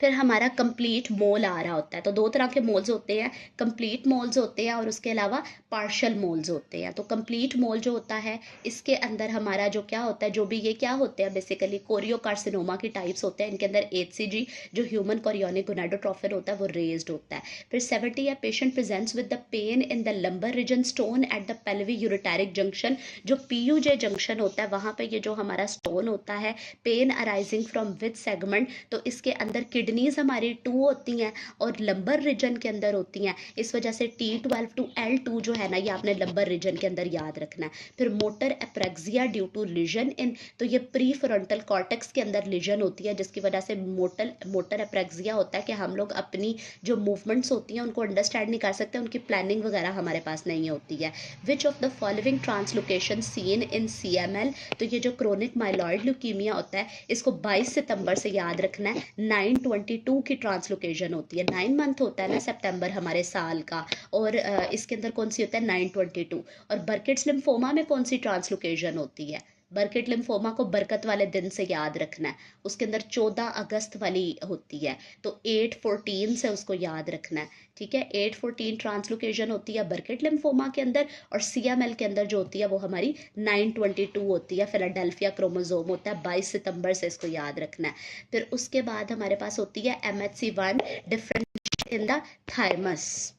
फिर हमारा कंप्लीट मोल आ रहा होता है, तो दो तरह के मोल्स होते हैं, कंप्लीट मोल्स होते हैं और उसके अलावा पार्शियल मोल्स होते हैं। तो कंप्लीट मोल जो होता है इसके अंदर हमारा जो क्या होता है, जो भी ये क्या होते हैं बेसिकली कोरियोकार्सिनोमा की टाइप्स होते हैं, इनके अंदर HCG जो ह्यूमन कोरियोनिक गोनाडोट्रोफिन होता है वो रेज्ड होता है। फिर 70 है, patient presents with the pain in the lumbar region stone at the pelvi ureteric junction, जो PUJ जंक्शन होता है वहाँ पे ये जो हमारा स्टोन होता है, pain arising from with segment, तो इसके अंदर किडनीज हमारी 2 होती हैं और लंबर रीजन के अंदर होती हैं, इस वजह से T12 टू L2 जो है ना ये आपने लंबर रीजन के अंदर याद रखना है। फिर motor apraxia due to lesion in, तो ये प्री फ्रंटल कॉर्टेक्स के अंदर लीजन होती है जिसकी वजह से मोटर एप्रेक्सिया होता है कि हम लोग अपनी जो मूवमेंट्स होती हैं उनको अंडरस्टैंड नहीं कर सकते, उनकी प्लानिंग वगैरह हमारे पास नहीं होती है। Which of the following translocation seen in CML, तो ये जो क्रोनिक माइलॉइड ल्यूकीमिया होता है इसको 22 सितंबर से याद रखना है 9 922 की ट्रांसलोकेशन होती है। 9 मंथ होता है ना सितंबर हमारे साल का, और इसके अंदर कौन सी होता है 922। और बर्किट्स लिम्फोमा में कौन सी ट्रांसलोकेशन होती है? बर्किट लिम्फोमा को बरकत वाले दिन से याद रखना है, उसके अंदर 14 अगस्त वाली होती है, तो 8/14 से उसको याद रखना है। ठीक है, 8/14 ट्रांसलोकेशन होती है बर्किट लिम्फोमा के अंदर, और CML के अंदर जो होती है वो हमारी 922 होती है। फिलाडेल्फिया क्रोमोसोम होता है, 22 सितंबर से इसको याद रखना है। फिर उसके बाद हमारे पास होती है MHC1 different in the thymus.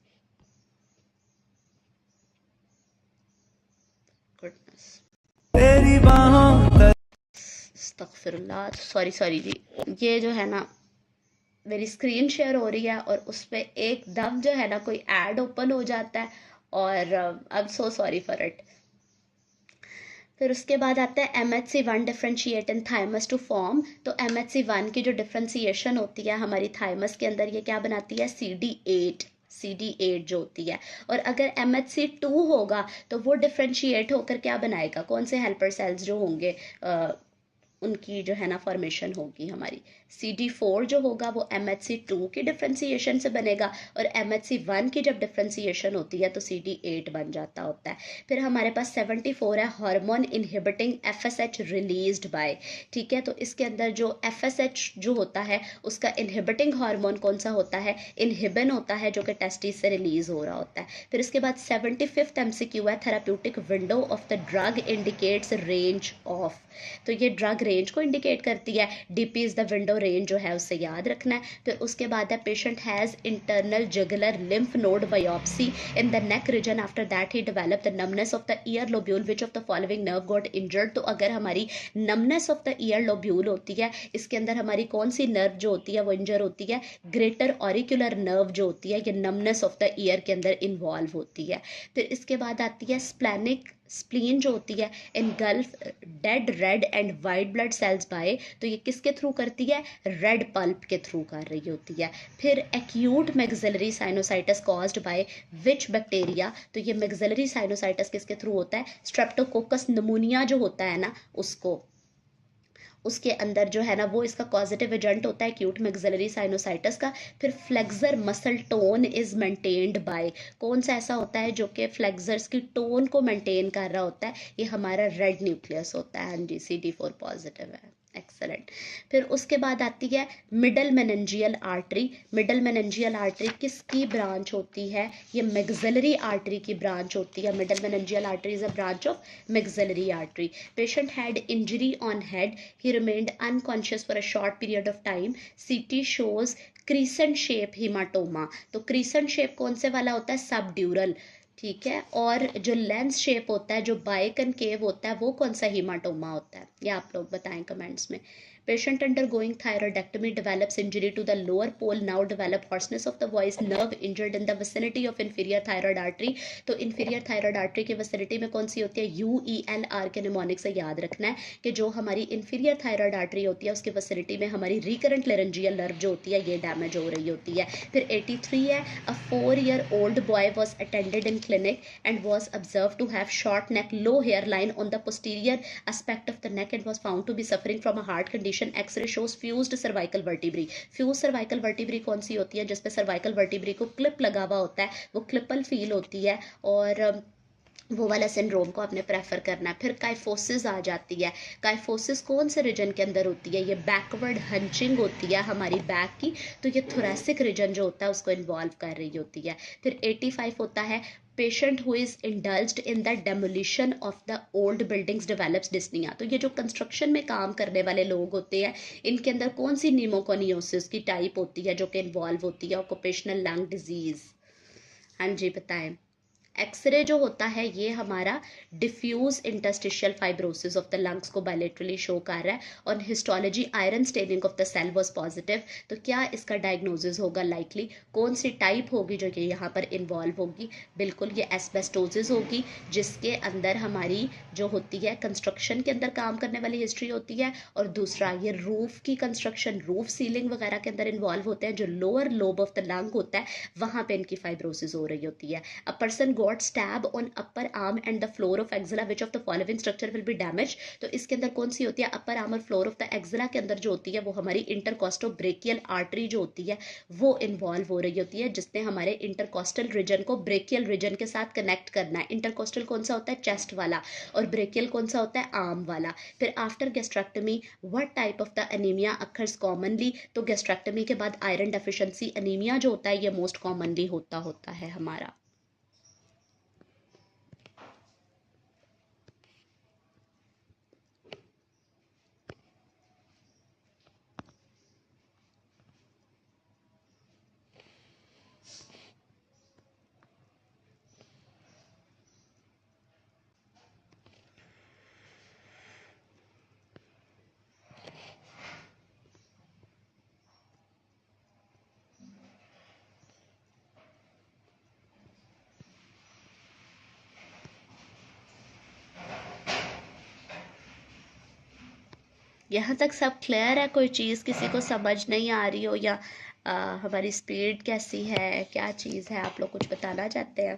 अस्तगफिरुल्लाह, सॉरी जी, ये जो है ना मेरी स्क्रीन शेयर हो रही है और उस पर एकदम जो है ना कोई ऐड ओपन हो जाता है, और I am so sorry for it. फिर उसके बाद आता है MHC1 differentiate in thymus to form. तो MHC1 की जो डिफ्रेंशिएशन होती है हमारी थाइमस के अंदर, ये क्या बनाती है CD8 जो होती है। और अगर MHC2 होगा तो वो डिफ्रेंशिएट होकर क्या बनाएगा, कौन से हेल्पर सेल्स जो होंगे उनकी जो है ना फॉर्मेशन होगी हमारी। CD4 जो होगा वो MHC2 की डिफ्रेंसिएशन से बनेगा, और MHC1 की जब डिफ्रेंसिएशन होती है तो CD8 बन जाता होता है। फिर हमारे पास 74 है hormone inhibiting FSH released by. ठीक है, तो इसके अंदर जो FSH जो होता है उसका इनहिबिटिंग हार्मोन कौन सा होता है, इनहिबिन होता है, जो कि टेस्टिस से रिलीज हो रहा होता है। फिर इसके बाद 75th MCQ है therapeutic window of the drug indicates range of. तो ये ड्रग रेंज को इंडिकेट करती है, DP is the window range जो है उससे याद रखना है। फिर उसके बाद है patient has internal jugular lymph node biopsy in the neck region, after that he develop the numbness of the year lobule, which of the following nerve got injured. तो अगर हमारी numbness of the year lobule होती है, इसके अंदर हमारी कौन सी nerve जो होती है वो इंजर होती है, ग्रेटर ऑरिकुलर नर्व जो होती है, ये नमनेस ऑफ द ईयर के अंदर इन्वॉल्व होती है। फिर इसके बाद आती है स्प्लीन जो होती है engulf dead red and white blood cells by. तो ये किसके थ्रू करती है, रेड पल्प के थ्रू कर रही होती है। फिर acute maxillary sinusitis caused by which bacteria. तो ये मैक्सिलरी साइनोसाइटिस किसके थ्रू होता है, स्ट्रेप्टोकोकस नमूनिया जो होता है ना उसके अंदर जो है ना वो इसका कॉजेटिव एजेंट होता है एक्यूट मैक्सिलरी साइनोसाइटिस का। फिर flexor muscle tone is maintained by. कौन सा ऐसा होता है जो कि फ्लेक्सर्स की टोन को मेंटेन कर रहा होता है, ये हमारा रेड न्यूक्लियस होता है। हाँ जी, CD4 पॉजिटिव है, एक्सेलेंट। फिर उसके बाद आती है middle meningeal artery. Middle meningeal artery किसकी ब्रांच होती है, ये मैक्सिलरी आर्टरी की ब्रांच होती है। Middle meningeal artery is a branch of maxillary artery. Patient had injury on head, he remained unconscious for a short period of time. CT shows crescent shape hematoma। तो crescent shape कौन से वाला होता है, subdural. ठीक है, और जो लेंस शेप होता है, जो बाइकनकेव होता है, वो कौन सा हीमाटोमा होता है, ये आप लोग बताएं कमेंट्स में। Patient undergoing thyroidectomy develops injury to the lower pole, now develop hoarseness of the voice, nerve injured in the vicinity of inferior thyroid artery। तो inferior thyroid artery की vicinity में कौन सी होती है, UELR के निमोनिक से याद रखना है कि जो हमारी inferior thyroid artery होती है उसकी vicinity में हमारी recurrent laryngeal nerve जो होती है ये डैमेज हो रही होती है। फिर 83 है a 4-year-old boy was attended in clinic and was observed to have short neck, low hairline on the posterior aspect of the neck and was found to be suffering from a heart condition। X-ray shows fused cervical vertebrae. Fuse cervical vertebrae कौन सी होती है, जिसपे cervical vertebrae को clip लगा हुआ होता है, वो क्लिपल फील होती है, और वो वाला सिंड्रोम को आपने प्रेफर करना है। फिर काइफोसिस आ जाती है। काइफोसिस कौन से रीजन के अंदर होती है, ये बैकवर्ड हंचिंग होती है हमारी बैक की, तो ये थोरेसिक रीजन जो होता है उसको इन्वॉल्व कर रही होती है। फिर 85 होता है patient who is indulged in the demolition of the old buildings develops dyspnoea. तो ये जो कंस्ट्रक्शन में काम करने वाले लोग होते हैं इनके अंदर कौन सी निमोकोनियोसिस की टाइप होती है जो कि इन्वॉल्व होती है, ऑक्यूपेशनल लंग डिजीज। हाँ जी बताएं। एक्सरे जो होता है ये हमारा diffuse interstitial fibrosis of the lungs को बायलेटरली शो कर रहा है। और histology iron staining of the cell was positive. तो क्या इसका डायग्नोसिस होगा, लाइकली कौन सी टाइप होगी जो कि यहाँ पर इन्वॉल्व होगी, बिल्कुल ये एस्बेस्टोसिस होगी, जिसके अंदर हमारी जो होती है कंस्ट्रक्शन के अंदर काम करने वाली हिस्ट्री होती है। और दूसरा ये रूफ की कंस्ट्रक्शन, रूफ सीलिंग वगैरह के अंदर इन्वॉल्व होते हैं, जो lower lobe of the lung होता है वहाँ पे इनकी फाइब्रोसिस हो रही होती है। A person got stab on upper arm and the floor of axilla, which of the following structure will be damage. तो इसके अंदर कौन सी होती है, अपर आर्म और फ्लोर ऑफ द एक्जिला के अंदर जो होती है वो हमारी इंटरकॉस्टोब्रेकियल आर्टरी जो होती है वो इन्वॉल्व हो रही होती है, जिसने हमारे इंटरकॉस्टल रीजन को ब्रेकियल रीजन के साथ कनेक्ट करना है। इंटरकॉस्टल कौन सा होता है, चेस्ट वाला, और ब्रेकियल कौन सा होता है, आर्म वाला। फिर after gastrectomy what type of the anaemia occurs commonly, तो गैस्ट्रेक्टमी के बाद आयरन डेफिशिएंसी एनीमिया जो होता है ये मोस्ट कॉमनली होता है हमारा। यहाँ तक सब क्लियर है, कोई चीज़ किसी को समझ नहीं आ रही हो, या हमारी स्पीड कैसी है, क्या चीज़ है, आप लोग कुछ बताना चाहते हैं?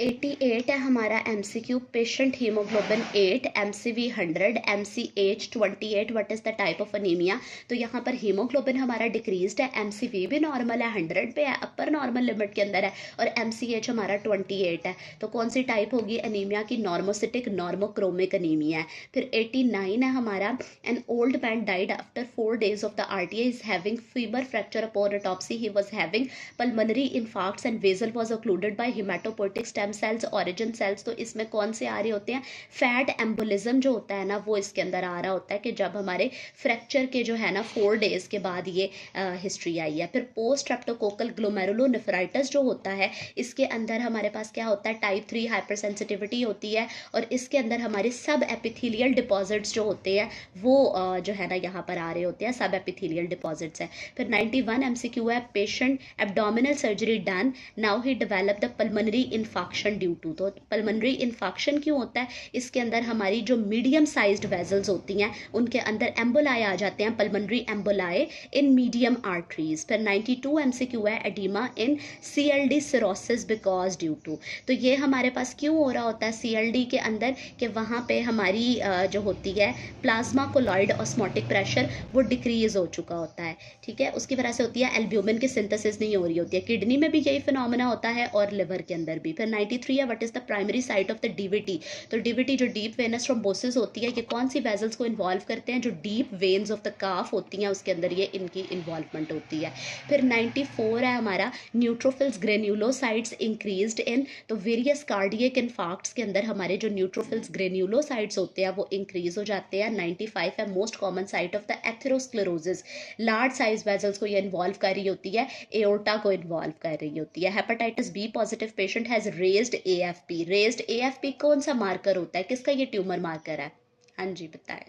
एटी एट है हमारा MCQ, patient haemoglobin 8, MCV 100, MCH 28, what is the type of anaemia. तो यहाँ पर हीमोग्लोबिन हमारा डिक्रीज्ड है, MCV भी नॉर्मल है, 100 पे है, अपर नॉर्मल लिमिट के अंदर है, और MCH हमारा 28 है। तो कौन सी टाइप होगी अनीमिया की, नॉर्मोसिटिक नॉर्मोक्रोमिक अनीमिया है। फिर 89 है हमारा, an old man died after 4 days of the RTA, is having fibre fracture upon autopsy, he was having pulmonary infarcts and vessel was occluded by haematopoietic stem cells, origin cells. तो इसमें कौन से आ रहे होते हैं, फैट एम्बोलिज्म जो होता है ना वो इसके अंदर आ रहा होता है, कि जब हमारे फ्रैक्चर के जो है ना 4 days के बाद ये हिस्ट्री आई है। फिर पोस्ट स्ट्रेप्टोकोकल ग्लोमेरुलोनेफ्राइटिस जो होता है, इसके अंदर हमारे पास क्या होता है, टाइप 3 हाइपर सेंसिटिविटी होती है, और इसके अंदर हमारे सब एपिथेलियल डिपॉजिट्स जो होते हैं वो जो है ना यहाँ पर आ रहे होते हैं, सब एपिथेलियल डिपॉजिट्स है। फिर 91 MCQ है, patient abdominal surgery done, now he develop the pulmonary infection due to. तो पल्मोनरी इन्फेक्शन क्यों होता है, इसके अंदर हमारी जो मीडियम साइज्ड वेजल्स होती हैं उनके अंदर एम्बोलाई आ जाते हैं, pulmonary emboli in medium arteries. फिर 92 MCQ है, oedema in CLD cirrhosis because due to. तो ये हमारे पास क्यों हो रहा होता है CLD के अंदर, कि वहाँ पे हमारी जो होती है प्लाज्मा कोलॉइड ऑस्मोटिक प्रेशर वो डिक्रीज हो चुका होता है, ठीक है, उसकी वजह से होती है, एल्ब्यूमिन की सिंथेसिस नहीं हो रही होती है। किडनी में भी यही फिनोमेना होता है और लिवर के अंदर भी। फिर 93 है, what is the primary site of the DVT। तो DVT जो डीप वेनस थ्रोम्बोसिस होती है, ये कौन सी वेजल्स को इन्वॉल्व करते हैं, जो डीप वेन्स ऑफ द काफ होती हैं उसके अंदर ये इनकी इन्वॉल्वमेंट होती है। फिर 94 है हमारा, न्यूट्रोफिल्स ग्रेन्यूलोसाइट्स इंक्रीज्ड इन। तो वेरियस कार्डियक इन्फार्क्ट्स के अंदर हमारे जो न्यूट्रोफिल्स ग्रेन्यूलोसाइट्स होते हैं वो इंक्रीज हो जाते हैं। 95 है, most common site of the atherosclerosis, large size vessels को ये इन्वॉल्व कर रही होती है, एओर्टा को इन्वॉल्व कर रही होती है। Hepatitis B positive patient has raised AFP। Raised AFP कौन सा मार्कर होता है, किसका ये ट्यूमर मार्कर है, हाँ जी बताएं।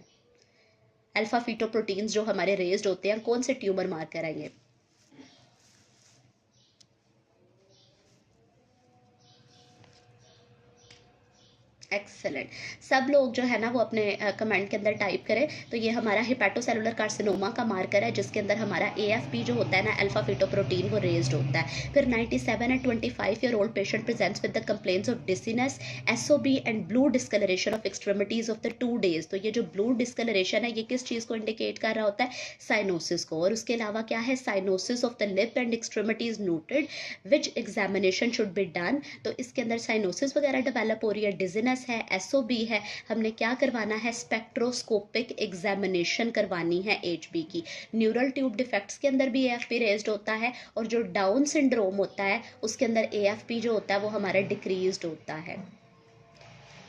अल्फा फीटोप्रोटीन्स जो हमारे रेज्ड होते हैं कौन से ट्यूमर मार्कर है ये। एक्सेलेंट, सब लोग जो है ना वो अपने कमेंट के अंदर टाइप करें। तो ये हमारा हिपैटोसेलुलर कार्सिनोमा का मार्कर है, जिसके अंदर हमारा AFP जो होता है ना, अल्फा फीटोप्रोटीन, वो रेज्ड होता है। फिर 97 and 25 year old patient presents with the complaints of dizziness, SOB and blue discolouration of extremities of the 2 days। तो ये जो ब्लू डिस्कलरेशन है ये किस चीज़ को इंडिकेट कर रहा होता है, साइनोसिस को। और उसके अलावा क्या है, cyanosis of the lip and extremities noted, which examination should be done. तो इसके अंदर साइनोसिस वगैरह डेवलप हो रही है, डिजीनेस है, SOB है, हमने क्या करवाना है, स्पेक्ट्रोस्कोपिक एग्जामिनेशन करवानी है HB की। न्यूरल ट्यूब डिफेक्ट्स के अंदर भी AFP रेज्ड होता है, और जो डाउन सिंड्रोम होता है उसके अंदर AFP जो होता है वो हमारा डिक्रीज्ड होता है।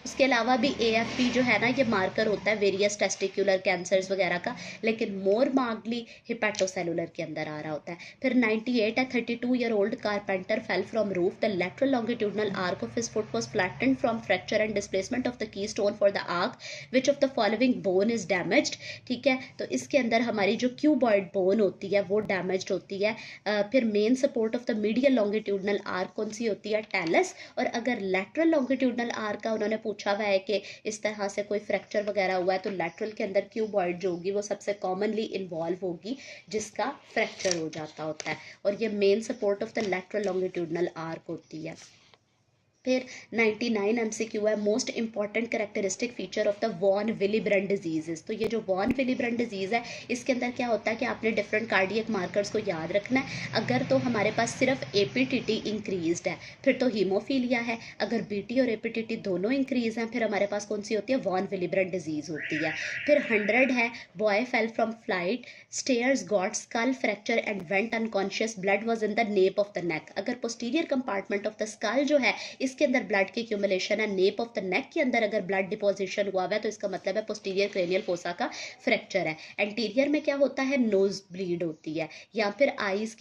उसके अलावा भी AFP जो है ना ये मार्कर होता है वेरियस टेस्टिकुलर कैंसर्स वगैरह का, लेकिन मोर मार्कली हिपैटोसेलुलर के अंदर आ रहा होता है। फिर 98 है 32-year-old carpenter fell from roof, the lateral longitudinal arc of his foot was flattened from fracture and displacement of the key stone for the arc, which of the following bone is damaged. ठीक है, तो इसके अंदर हमारी जो cuboid bone होती है वो डैमेज्ड होती है। फिर main support of the medial longitudinal arc कौन सी होती है, टेलस। और अगर लेटरल लॉन्गिट्यूडनल आर्क का उन्होंने पूछा हुआ है कि इस तरह से कोई फ्रैक्चर वगैरह हुआ है, तो लेटरल के अंदर क्यूबॉइड जो होगी वो सबसे कॉमनली इन्वॉल्व होगी जिसका फ्रैक्चर हो जाता होता है, और ये main support of the lateral longitudinal arch होती है। फिर 99 MCQ है, most important characteristic feature of the von Willebrand diseases. तो ये जो वॉन विलीब्रेंड डिजीज है इसके अंदर क्या होता है कि आपने डिफरेंट कार्डियक मार्कर्स को याद रखना है। अगर तो हमारे पास सिर्फ APTT इंक्रीज्ड है फिर तो हीमोफीलिया है, अगर BT और APTT दोनों इंक्रीज हैं फिर हमारे पास कौन सी होती है, वॉन विलीब्रेंड डिजीज होती है। फिर 100 है, boy fell from flight, stairs got skull fracture and went unconscious, blood was in the nape of the neck. अगर posterior compartment of the skull जो है इसके अंदर ब्लड की एक्यूमुलेशन है, नेप ऑफ द नेक के अंदर अगर ब्लड डिपोजिशन हुआ है तो इसका मतलब है पोस्टीरियर क्रेनियल फोसा का फ्रैक्चर है। एंटीरियर में क्या होता है, नोज ब्लीड होती है, या फिर आईज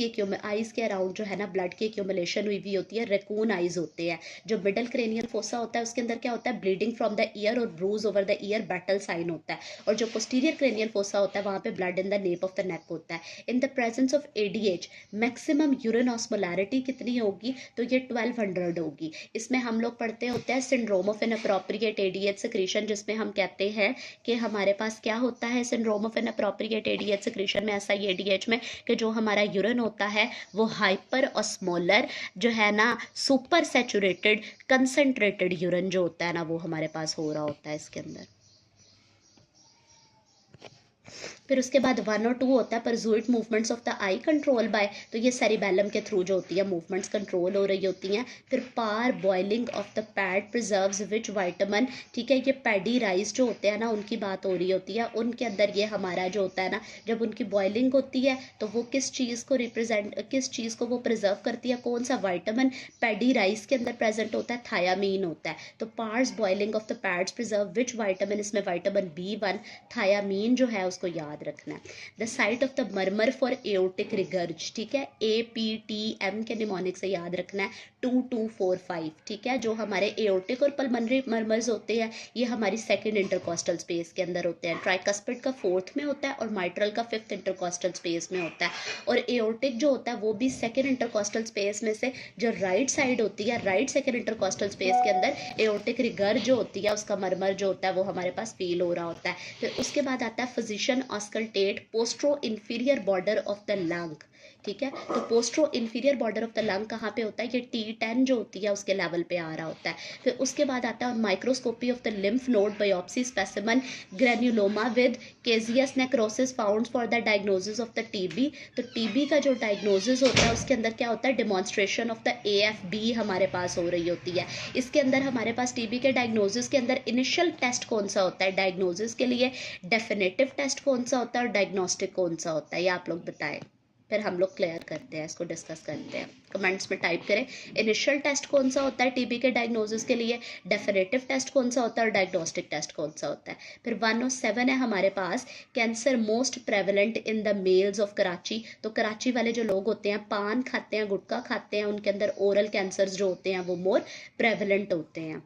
के अराउंड जो है ना ब्लड की एक्यूमुलेशन हुई भी होती है, रेकून आईज होते हैं। जो मिडल क्रेनियल फोसा होता है उसके अंदर क्या होता है, ब्लीडिंग फ्रॉम द ईयर और bruise over the ear battle sign होता है। और जो पोस्टीरियर क्रेनियल फोसा होता है वहां पे blood in the nape of the नेक होता है। In the presence of ADH maximum urine osmolarity कितनी होगी, तो ये 1200 होगी। इसमें हम लोग पढ़ते होते हैं syndrome of inappropriate ADH secretion, जिसमें हम कहते हैं कि हमारे पास क्या होता है syndrome of inappropriate ADH secretion में, ऐसा ADH में कि जो हमारा यूरिन होता है वो हाइपर ऑस्मोलर जो है ना सुपर सैचुरेटेड कंसंट्रेटेड यूरिन जो होता है ना वो हमारे पास हो रहा होता है इसके अंदर। फिर उसके बाद 1 और 2 होता है pursuit movements of the eye control by, तो ये सेरिबेलम के थ्रू जो होती है मूवमेंट्स कंट्रोल हो रही होती हैं। फिर parboiling of the pad preserves which vitamin, ठीक है, ये पैडी राइस जो होते हैं ना उनकी बात हो रही होती है, उनके अंदर ये हमारा जो होता है ना जब उनकी बॉइलिंग होती है तो वो किस चीज़ को वो प्रिजर्व करती है, कौन सा वाइटामिन पैडी राइस के अंदर प्रेजेंट होता है, थायामीन होता है। तो parboiling of the pads preserve which vitamin, इसमें वाइटामिन B1 थायामीन जो है उसको याद रखना है। The site of the murmur for aortic regurge, ठीक है, APTM के निमोनिक से याद रखना है 2245, ठीक है। जो हमारे एओर्टिक और पल्मोनरी मर्मर्स होते हैं ये हमारी सेकंड इंटरकोस्टल स्पेस के अंदर होते हैं, ट्राइकस्पिड का 4th में होता है और माइट्रल का 5th इंटरकोस्टल स्पेस में होता है। और एओर्टिक जो होता है वो भी सेकंड इंटरकोस्टल स्पेस में से जो राइट साइड होती है, राइट सेकंड इंटरकोस्टल स्पेस के अंदर एओर्टिक रिगर जो होती है उसका मर्मर जो होता है वो हमारे पास फील हो रहा होता है। फिर उसके बाद आता है physician auscultate postero inferior border of the lung, ठीक है। तो postero inferior border of the lung कहाँ पे होता है, ये T10 जो होती है उसके लेवल पे आ रहा होता है। फिर उसके बाद आता है microscopy of the lymph node biopsy specimen granuloma with caseous necrosis found for the diagnosis of the TB। तो TB का जो डायग्नोसिस होता है उसके अंदर क्या होता है, डिमॉन्स्ट्रेशन ऑफ द AFB हमारे पास हो रही होती है। इसके अंदर हमारे पास TB के डायग्नोसिस के अंदर इनिशियल टेस्ट कौन सा होता है, डायग्नोसिस के लिए डेफिनेटिव टेस्ट कौन सा होता है और डायग्नोस्टिक कौन सा होता है, ये आप लोग बताएं। फिर हम लोग क्लियर करते हैं, इसको डिस्कस करते हैं। कमेंट्स में टाइप करें इनिशियल टेस्ट कौन सा होता है TB के डायग्नोसिस के लिए, डेफिनेटिव टेस्ट कौन सा होता है और डायग्नोस्टिक टेस्ट कौन सा होता है। फिर 107 है हमारे पास cancer most prevalent in the males of Karachi. तो कराची वाले जो लोग होते हैं पान खाते हैं, गुटखा खाते हैं, उनके अंदर ओरल कैंसर जो होते हैं वो मोर प्रेवलेंट होते हैं।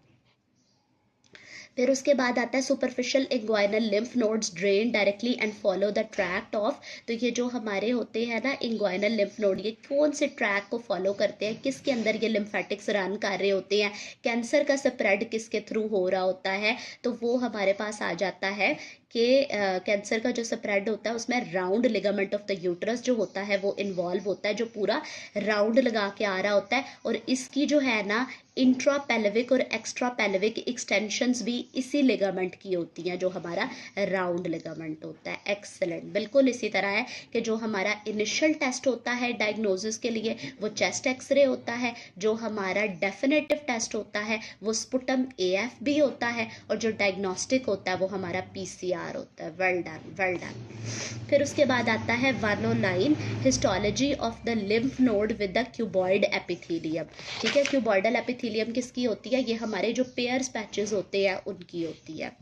फिर उसके बाद आता है superficial inguinal lymph nodes drain directly and follow the tract of. तो ये जो हमारे होते हैं ना इंग्वाइनल लिम्फ नोड, ये कौन से ट्रैक को फॉलो करते हैं, किसके अंदर ये लिम्फेटिक्स रन कर रहे होते हैं, कैंसर का स्प्रेड किसके थ्रू हो रहा होता है, तो वो हमारे पास आ जाता है कि कैंसर का जो स्प्रेड होता है उसमें round ligament of the uterus जो होता है वो इन्वॉल्व होता है, जो पूरा राउंड लगा के आ रहा होता है। और इसकी जो है ना इंट्रा पेल्विक और एक्स्ट्रा पेल्विक एक्सटेंशंस भी इसी लिगामेंट की होती हैं, जो हमारा राउंड लिगामेंट होता है। एक्सेलेंट, बिल्कुल इसी तरह है कि जो हमारा इनिशियल टेस्ट होता है डायग्नोसिस के लिए वो चेस्ट एक्सरे होता है, जो हमारा डेफिनेटिव टेस्ट होता है वो स्पुटम AFB होता है, और जो डायग्नोस्टिक होता है वो हमारा PCR तैयार होता है। Well done, well done. फिर उसके बाद आता है 109, histology of the lymph node with the cuboid epithelium. ठीक है, क्यूबॉइडल एपिथेलियम किसकी होती है? ये हमारे जो पेयर्स पैचेस होते हैं उनकी होती है।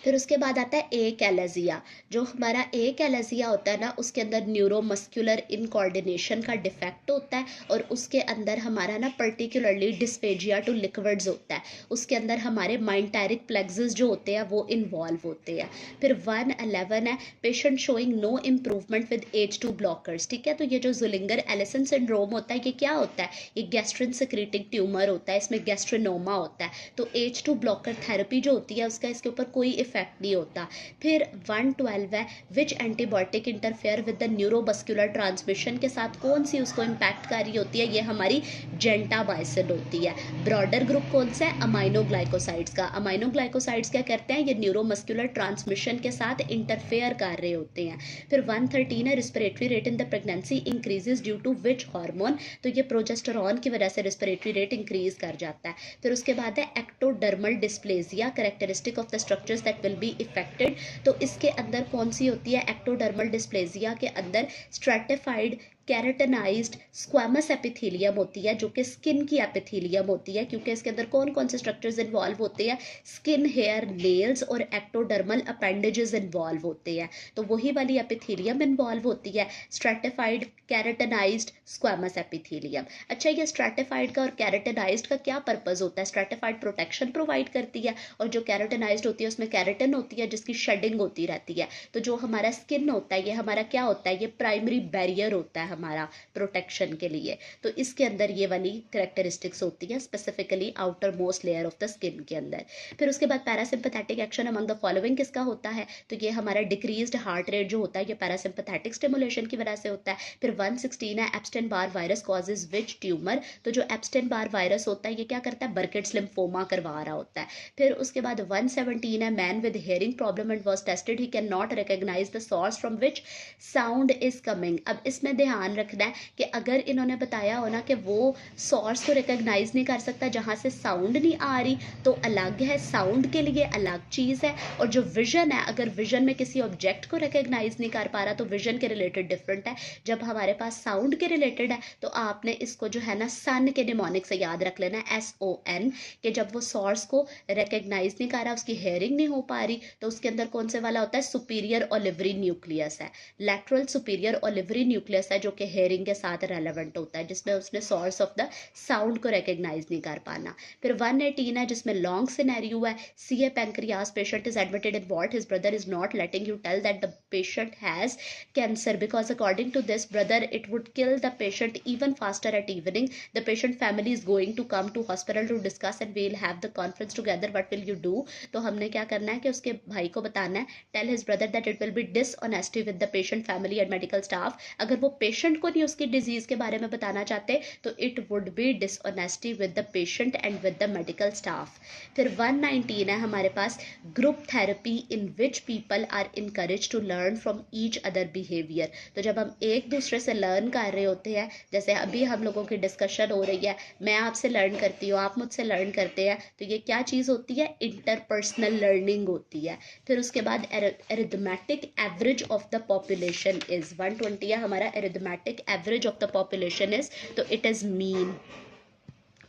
फिर उसके बाद आता है एकैलेजिया। जो हमारा एकैलेजिया होता है ना, उसके अंदर न्यूरोमस्कुलर इनकोऑर्डिनेशन का डिफेक्ट होता है और उसके अंदर हमारा ना पर्टिकुलरली डिस्फेजिया टू लिक्विड्स होता है। उसके अंदर हमारे माइंटेरिक प्लेक्सेस जो होते हैं वो इन्वॉल्व होते हैं। फिर 111 है, patient showing no improvement with H2 blockers. ठीक है, तो ये जो ज़ुलिंगर एलिसन सिंड्रोम होता है ये क्या होता है? ये गैस्ट्रिन सिक्रीटिंग ट्यूमर होता है, इसमें गैस्ट्रिनोमा होता है। तो H2 ब्लॉकर थेरेपी जो होती है उसका इसके ऊपर कोई इफेक्ट नहीं होता। फिर 112 है, which antibiotic interfere with the neuromuscular transmission के साथ कौन सी उसको इम्पैक्ट कर रही होती है? ये हमारी जेंटामाइसिन होती है। ब्रॉडर ग्रुप कौन सा है? अमाइनोग्लाइकोसाइड्स का। अमाइनोग्लाइकोसाइड्स क्या करते हैं? ये न्यूरोमस्कुलर ट्रांसमिशन के साथ इंटरफेयर कर रहे होते हैं। फिर 113 है, respiratory rate in the pregnancy increases due to which hormone? तो ये प्रोजेस्टेरॉन की वजह से रिस्पिरेटरी रेट इंक्रीज कर जाता है। फिर उसके बाद है ectodermal dysplasia, characteristic of the structures that will be affected. तो इसके अंदर कौन सी होती है? एक्टोडर्मल डिस्प्लेजिया के अंदर स्ट्रैटिफाइड कैरेटनाइज्ड स्क्वामस एपिथेलियम होती है, जो कि स्किन की एपिथेलियम होती है, क्योंकि इसके अंदर कौन कौन से स्ट्रक्चर्स इन्वॉल्व होते हैं? स्किन, हेयर, नेल्स और एक्टोडर्मल अपेंडेजेस इन्वॉल्व होते हैं। तो वही वाली एपिथेलियम इन्वॉल्व होती है, स्ट्रैटिफाइड कैरेटनाइज्ड स्क्वामस एपिथेलियम। अच्छा, ये स्ट्रैटिफाइड का और कैरेटनाइज्ड का क्या पर्पस होता है? स्ट्रैटिफाइड प्रोटेक्शन प्रोवाइड करती है और जो कैरेटनाइज्ड होती है उसमें कैरेटिन होती है जिसकी शेडिंग होती रहती है। तो जो हमारा स्किन होता है ये हमारा क्या होता है? ये प्राइमरी बैरियर होता है हमारा प्रोटेक्शन के लिए। तो इसके अंदर ये वाली कैरेक्टरिस्टिक्स होती है, specifically outer most layer of the skin के अंदर। फिर उसके बाद parasympathetic action among the following किसका होता है? तो ये हमारा डिक्रीज्ड हार्ट रेट जो होता है ये पैरासिम्पैथेटिक स्टिमुलेशन की वजह से होता है। फिर 116 है, एप्स्टेन बार वायरस कॉजेज विच ट्यूमर? तो जो एप्स्टेन बार वायरस होता है ये क्या करता है? बर्किट्स लिम्फोमा करवा रहा होता है। फिर उसके बाद 117 है, man with hearing problem and was tested, he can not recognise the source from which sound is coming. अब इसमें ध्यान रखना है कि अगर इन्होंने बताया हो ना कि वो सोर्स को रिकॉग्नाइज नहीं कर सकता जहां से साउंड नहीं आ रही, तो अलग है, साउंड के लिए अलग चीज है। और जो विजन है, अगर विजन में किसी ऑब्जेक्ट को रिकॉग्नाइज नहीं कर पा रहा तो विजन के रिलेटेड डिफरेंट है। जब हमारे पास साउंड के रिलेटेड है तो आपने इसको जो है ना सन के निमोनिक से याद रख लेना है, SON, कि जब वो सोर्स को रिकॉग्नाइज नहीं कर रहा, उसकी हेयरिंग नहीं हो पा रही, तो उसके अंदर कौन से वाला होता है? सुपीरियर ओलिवरी न्यूक्लियस है। लैटरल सुपीरियर ओलिवरी न्यूक्लियस है जो कि हेयरिंग के साथ रेलेवेंट होता है, जिसमें उसने सोर्स ऑफ द साउंड को रिकॉग्नाइज नहीं कर पाना। फिर 118 है जिसमें लॉन्ग सिनेरियो है, CA pancreas patient is admitted in ward, his brother is not letting you tell that the patient has cancer because according to this brother it would kill the patient even faster at evening. The patient family is going to come to hospital to discuss and we will have the conference together, what will you do? तो हमने क्या करना है कि उसके भाई को बताना है, tell his brother that it will be dishonesty with the patient family and medical staff. अगर वो पेशेंट को नहीं उसकी डिजीज के बारे में बताना चाहते तो it would be dishonesty with the patient and with the medical staff. फिर 119 है हमारे पास, group therapy in which people are encourage to learn from each other behaviour. तो जब हम एक दूसरे से लर्न कर रहे होते हैं, जैसे अभी हम लोगों की डिस्कशन हो रही है, मैं आपसे लर्न करती हूँ, आप मुझसे लर्न करते हैं, तो ये क्या चीज़ होती है? इंटरपर्सनल लर्निंग होती है। फिर उसके बाद arithmetic average of the population is 120 है हमारा, arithmetic average of the population is, तो इट इज मीन।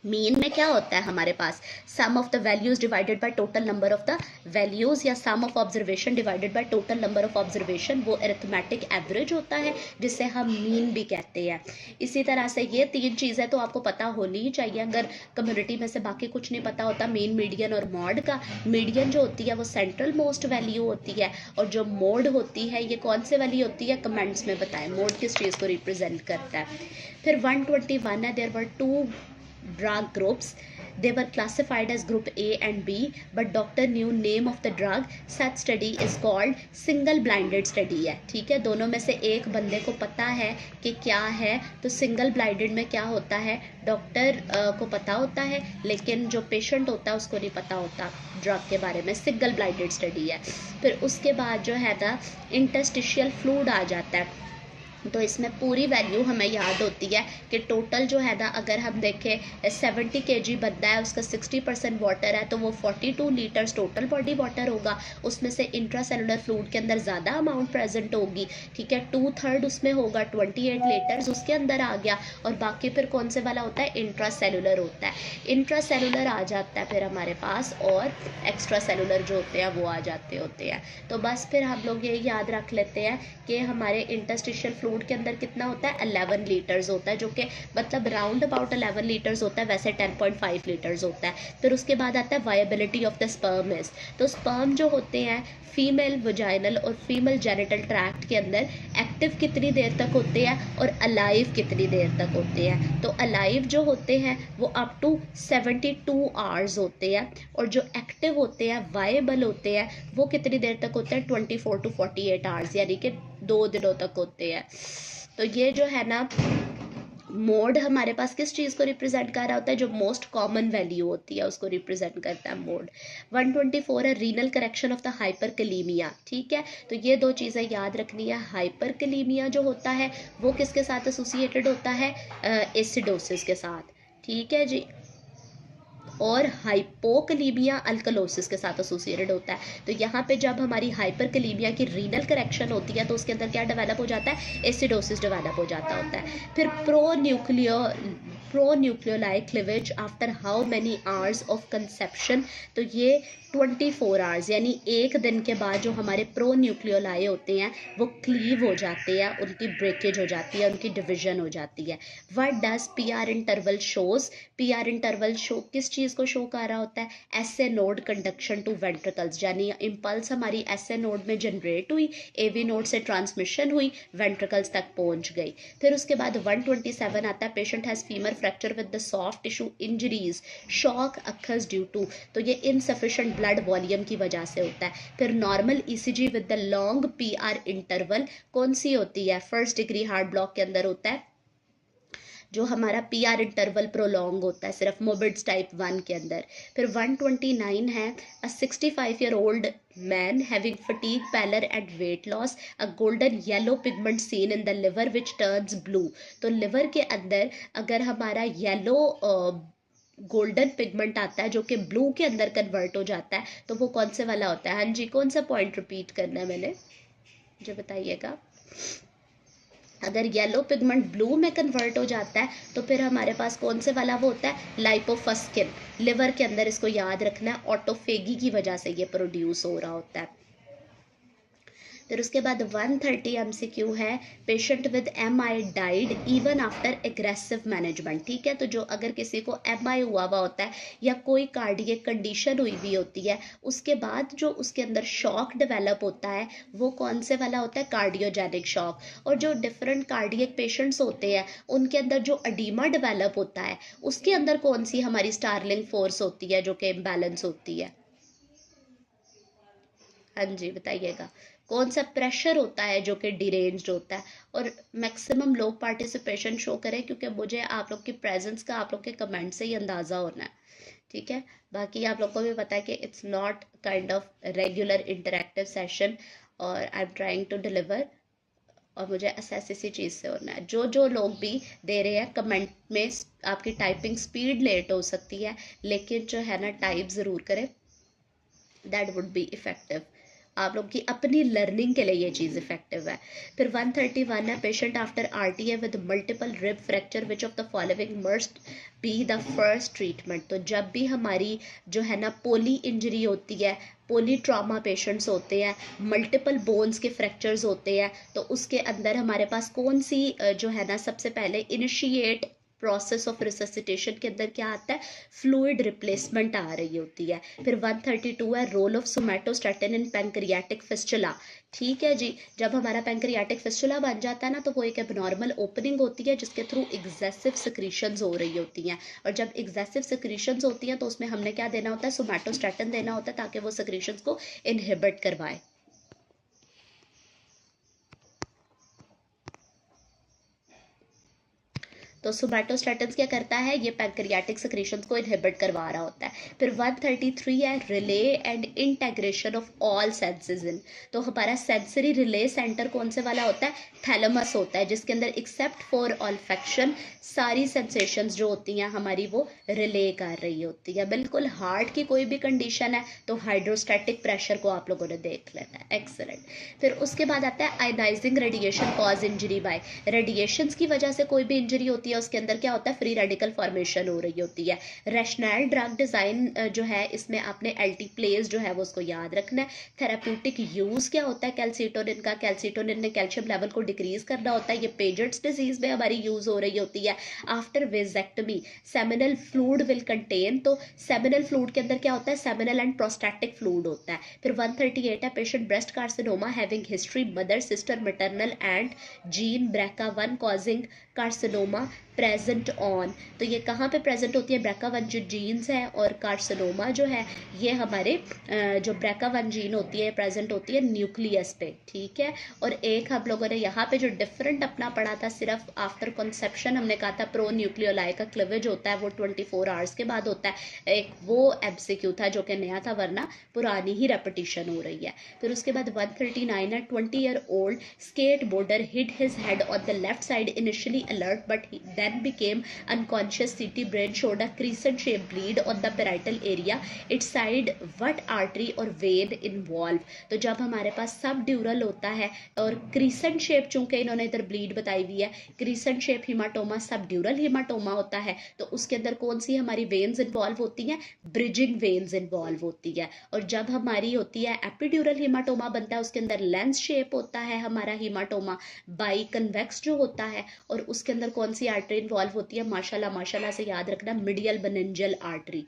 मीन में क्या होता है हमारे पास? Sum of the values divided by total number of the values, या sum of observation divided by total number of observation, वो अरिथमेटिक एवरेज होता है जिसे हम मीन भी कहते हैं। इसी तरह से ये तीन चीज़ें तो आपको पता होनी ही चाहिए, अगर कम्युनिटी में से बाकी कुछ नहीं पता होता। मीन, मीडियन और मॉड का। मीडियन जो होती है वो सेंट्रल मोस्ट वैल्यू होती है, और जो मोड होती है ये कौन से वाली होती है? कमेंट्स में बताएं मोड किस चीज़ को रिप्रेजेंट करता है। फिर 121 है, there were 2 drug groups, they were classified as group A and B, but doctor knew name of the drug. Such study is called single blinded study है। ठीक है, दोनों में से एक बंदे को पता है कि क्या है, तो सिंगल ब्लाइंडेड में क्या होता है? डॉक्टर को पता होता है लेकिन जो पेशेंट होता है उसको नहीं पता होता ड्रग के बारे में। सिंगल ब्लाइंडेड स्टडी है। फिर उसके बाद जो है ना इंटरस्टिशियल फ्लूइड आ जाता है। तो इसमें पूरी वैल्यू हमें याद होती है कि टोटल जो है ना, अगर हम देखें 70 kg बंदा है, उसका 60% वाटर है, तो वो 42 लीटर्स टोटल बॉडी वाटर होगा। उसमें से इंट्रासेलुलर फ्लूइड के अंदर ज़्यादा अमाउंट प्रेजेंट होगी, ठीक है, 2/3 उसमें होगा, 28 लीटर्स उसके अंदर आ गया। और बाकी फिर कौन से वाला होता है, इंट्रासेलुलर होता है। इंट्रासेलुलर आ जाता है फिर हमारे पास, और एक्स्ट्रा सेलुलर जो होते हैं वो आ जाते होते हैं। तो बस फिर हम लोग ये याद रख लेते हैं कि हमारे इंटरस्टिशियल फ्लूइड के अंदर कितना होता है, 11 लीटर्स होता है, जो कि मतलब राउंड अबाउट 11 लीटर्स होता है, वैसे 10.5 लीटर्स होता है। फिर उसके बाद आता है viability of the sperm is, तो स्पर्म जो होते हैं फीमेल वजाइनल और फीमेल जेनिटल ट्रैक्ट के अंदर एक्टिव कितनी देर तक होते हैं और अलाइव कितनी देर तक होते हैं। तो अलाइव जो होते हैं वो अप टू 72 आवर्स होते हैं, और जो एक्टिव होते हैं वायबल होते हैं वो कितनी देर तक होते हैं, 24 to 48 आवर्स, यानी कि 2 दिनों तक होते हैं। तो ये जो है ना मोड हमारे पास किस चीज़ को रिप्रेजेंट कर रहा होता है, जो मोस्ट कॉमन वैल्यू होती है उसको रिप्रेजेंट करता है मोड। 124 है रीनल करेक्शन ऑफ द हाइपरकलीमिया, ठीक है। तो ये दो चीज़ें याद रखनी है। हाइपरकलीमिया जो होता है वो किसके साथ एसोसिएटेड होता है, एसिडोसिस के साथ, ठीक है जी। और हाइपोकलीमिया अल्कलोसिस के साथ एसोसिएटेड होता है। तो यहाँ पे जब हमारी हाइपरकलीमिया की रीनल करेक्शन होती है तो उसके अंदर क्या डेवलप हो जाता है, एसिडोसिस डेवलप हो जाता होता है। फिर pronucleoli cleavage after how many hours of conception, तो ये 24 आवर्स यानी एक दिन के बाद जो हमारे प्रोन्यूक्लियोलाई होते हैं वो क्लीव हो जाते हैं, उनकी ब्रेकेज हो जाती है, उनकी डिविजन हो जाती है। What does PR interval shows, PR interval show किस चीज़ को शो कर रहा होता है, SA node conduction to ventricles, यानी इम्पल्स हमारी एसए नोड में जनरेट हुई, एवी नोड से ट्रांसमिशन हुई, वेंट्रिकल्स तक पहुंच गई। फिर उसके बाद 127 आता है, patient has femur fracture with the soft tissue injuries, shock occurs due to, तो ये इनसफिशिएंट ब्लड वॉल्यूम की वजह से होता है। फिर normal ECG with the long PR interval कौन सी होती है, फर्स्ट डिग्री हार्ट ब्लॉक के अंदर होता है, जो हमारा पीआर इंटरवल प्रोलॉन्ग होता है सिर्फ मोबिड्स टाइप 1 के अंदर। फिर 129 है, a 65-year-old man having fatigue, pallor and weight loss, a golden yellow pigment seen in the liver which turns blue, तो लिवर के अंदर अगर हमारा येलो गोल्डन पिगमेंट आता है जो कि ब्लू के अंदर कन्वर्ट हो जाता है, तो वो कौन से वाला होता है। हाँ जी, कौन सा पॉइंट रिपीट करना है मैंने, मुझे बताइएगा। अगर येलो पिगमेंट ब्लू में कन्वर्ट हो जाता है तो फिर हमारे पास कौन से वाला वो होता है, लाइपोफस्किन, लिवर के अंदर, इसको याद रखना है, ऑटोफेगी की वजह से ये प्रोड्यूस हो रहा होता है। फिर उसके बाद 130 MCQ है, patient with MI died even after aggressive management, ठीक है। तो जो अगर किसी को MI हुआ हुआ होता है या कोई कार्डियक कंडीशन हुई हुई होती है, उसके बाद जो उसके अंदर शॉक डेवलप होता है वो कौन से वाला होता है, कार्डियोजेनिक शॉक। और जो डिफरेंट कार्डियक पेशेंट्स होते हैं उनके अंदर जो अडीमा डेवलप होता है उसके अंदर कौन सी हमारी स्टार्लिंग फोर्स होती है जो कि इम्बैलेंस होती है। हाँ जी, बताइएगा कौन सा प्रेशर होता है जो कि डिरेंज्ड होता है। और मैक्सिमम लोग पार्टिसिपेशन शो करें, क्योंकि मुझे आप लोग की प्रेजेंस का, आप लोग के कमेंट से ही अंदाज़ा होना है, ठीक है। बाकी आप लोग को भी पता है कि it's not kind of regular interactive session, और I am trying to deliver, और मुझे असेस इसी चीज़ से होना है। जो जो लोग भी दे रहे हैं कमेंट में, आपकी टाइपिंग स्पीड लेट हो सकती है, लेकिन जो है ना टाइप ज़रूर करें, दैट वुड बी इफेक्टिव। आप लोग की अपनी लर्निंग के लिए ये चीज़ इफेक्टिव है। फिर 131 है, patient after RTA with multiple rib fracture which of the following must be the first treatment, तो जब भी हमारी जो है ना पोली इंजरी होती है, पोली ट्रॉमा पेशेंट्स होते हैं, मल्टीपल बोन्स के फ्रैक्चर्स होते हैं, तो उसके अंदर हमारे पास कौन सी जो है ना सबसे पहले इनिशिएट प्रोसेस ऑफ रिससिटेशन के अंदर क्या आता है, फ्लूइड रिप्लेसमेंट आ रही होती है। फिर 132 है, role of somatostatin in pancreatic fistula, ठीक है जी। जब हमारा पैंक्रियाटिक फिस्टुला बन जाता है ना, तो वो एक एबनॉर्मल ओपनिंग होती है जिसके थ्रू एग्जेसिव सिक्रीशंस हो रही होती हैं, और जब एग्जेसिव सिक्रीशंस होती हैं तो उसमें हमने क्या देना होता है, सोमैटोस्टैटिन देना होता है, ताकि वो सिक्रीशंस को इनहिबिट करवाए। तो सोमैटोस्टैटिन्स क्या करता है, ये पैंक्रियाटिक सेक्रेशंस को इनहिबिट करवा रहा होता है। फिर 133 है relay and integration of all senses in. तो हमारा सेंसरी रिले सेंटर कौन से वाला होता है, थैलेमस होता है, जिसके अंदर एक्सेप्ट फॉर ऑल्फैक्शन सारी सेंसेशंस जो होती हैं हमारी वो रिले कर रही होती है। बिल्कुल हार्ट की कोई भी कंडीशन है तो हाइड्रोस्टैटिक प्रेशर को आप लोगों ने देख लेना है। एक्सेलेंट। फिर उसके बाद आता है ionising radiation cause injury by. Radiations की वजह से कोई भी इंजरी होती है उसके अंदर क्या होता है, फ्री रेडिकल फॉर्मेशन हो रही होती है। रैशनल ड्रग डिजाइन जो है इसमें आपने एल्टीप्लेज जो है वो उसको याद रखना है। थेराप्यूटिक यूज क्या होता है कैल्सीटोनिन का, कैल्सीटोनिन ने कैल्शियम लेवल को डिक्रीज करना होता है, ये पेजेंट्स डिजीज में हमारी यूज हो रही होती है। After vasectomy seminal fluid will contain, तो सेमिनल फ्लूइड के अंदर क्या होता है, सेमिनल एंड प्रोस्टैटिक फ्लूइड होता है। फिर 138 है patient breast carcinoma having history mother sister maternal and gene BRCA1 causing carcinoma present on. तो ये कहाँ पे प्रेजेंट होती है, BRCA1 जो जीन्स है, और कार्सिनोमा जो है ये हमारे जो BRCA1 जीन होती है प्रेजेंट होती है न्यूक्लियस पे, ठीक है। और एक हम लोगों ने यहाँ पे जो डिफरेंट अपना पढ़ा था सिर्फ आफ्टर कंसेप्शन, हमने कहा था प्रो न्यूक्लियोलाई का क्लिवेज होता है वो 24 आवर्स के बाद होता है, एक वो MCQ था जो कि नया था वरना पुरानी ही रेपिटिशन हो रही है। फिर उसके बाद 139 है 20-year-old skateboarder hit his head on the left side, initially alert but he then became unconscious. CT brain showed a crescent shaped bleed on the parietal area. Its side what artery or vein involved। तो जब हमारे पास सब ड्यूरल होता है और crescent shape, चूंकि इन्होंने इधर ब्लीड बताई हुई है, क्रीसेंट शेप हिमाटोमा सब ड्यूरल हिमाटोमा होता है, तो उसके अंदर कौन सी हमारी वेन्स इन्वॉल्व होती हैं, ब्रिजिंग वेन्स इन्वॉल्व होती है। और जब हमारी होती है एपिड्यूरल हिमाटोमा बनता है उसके अंदर लेंस शेप होता है हमारा हिमाटोमा, बाई कन्वेक्स जो होता है, और उसके अंदर कौन सी आर्टरी इन्वॉल्व होती है, माशाल्लाह से याद रखना, मीडियल मेनिंजियल आर्टरी।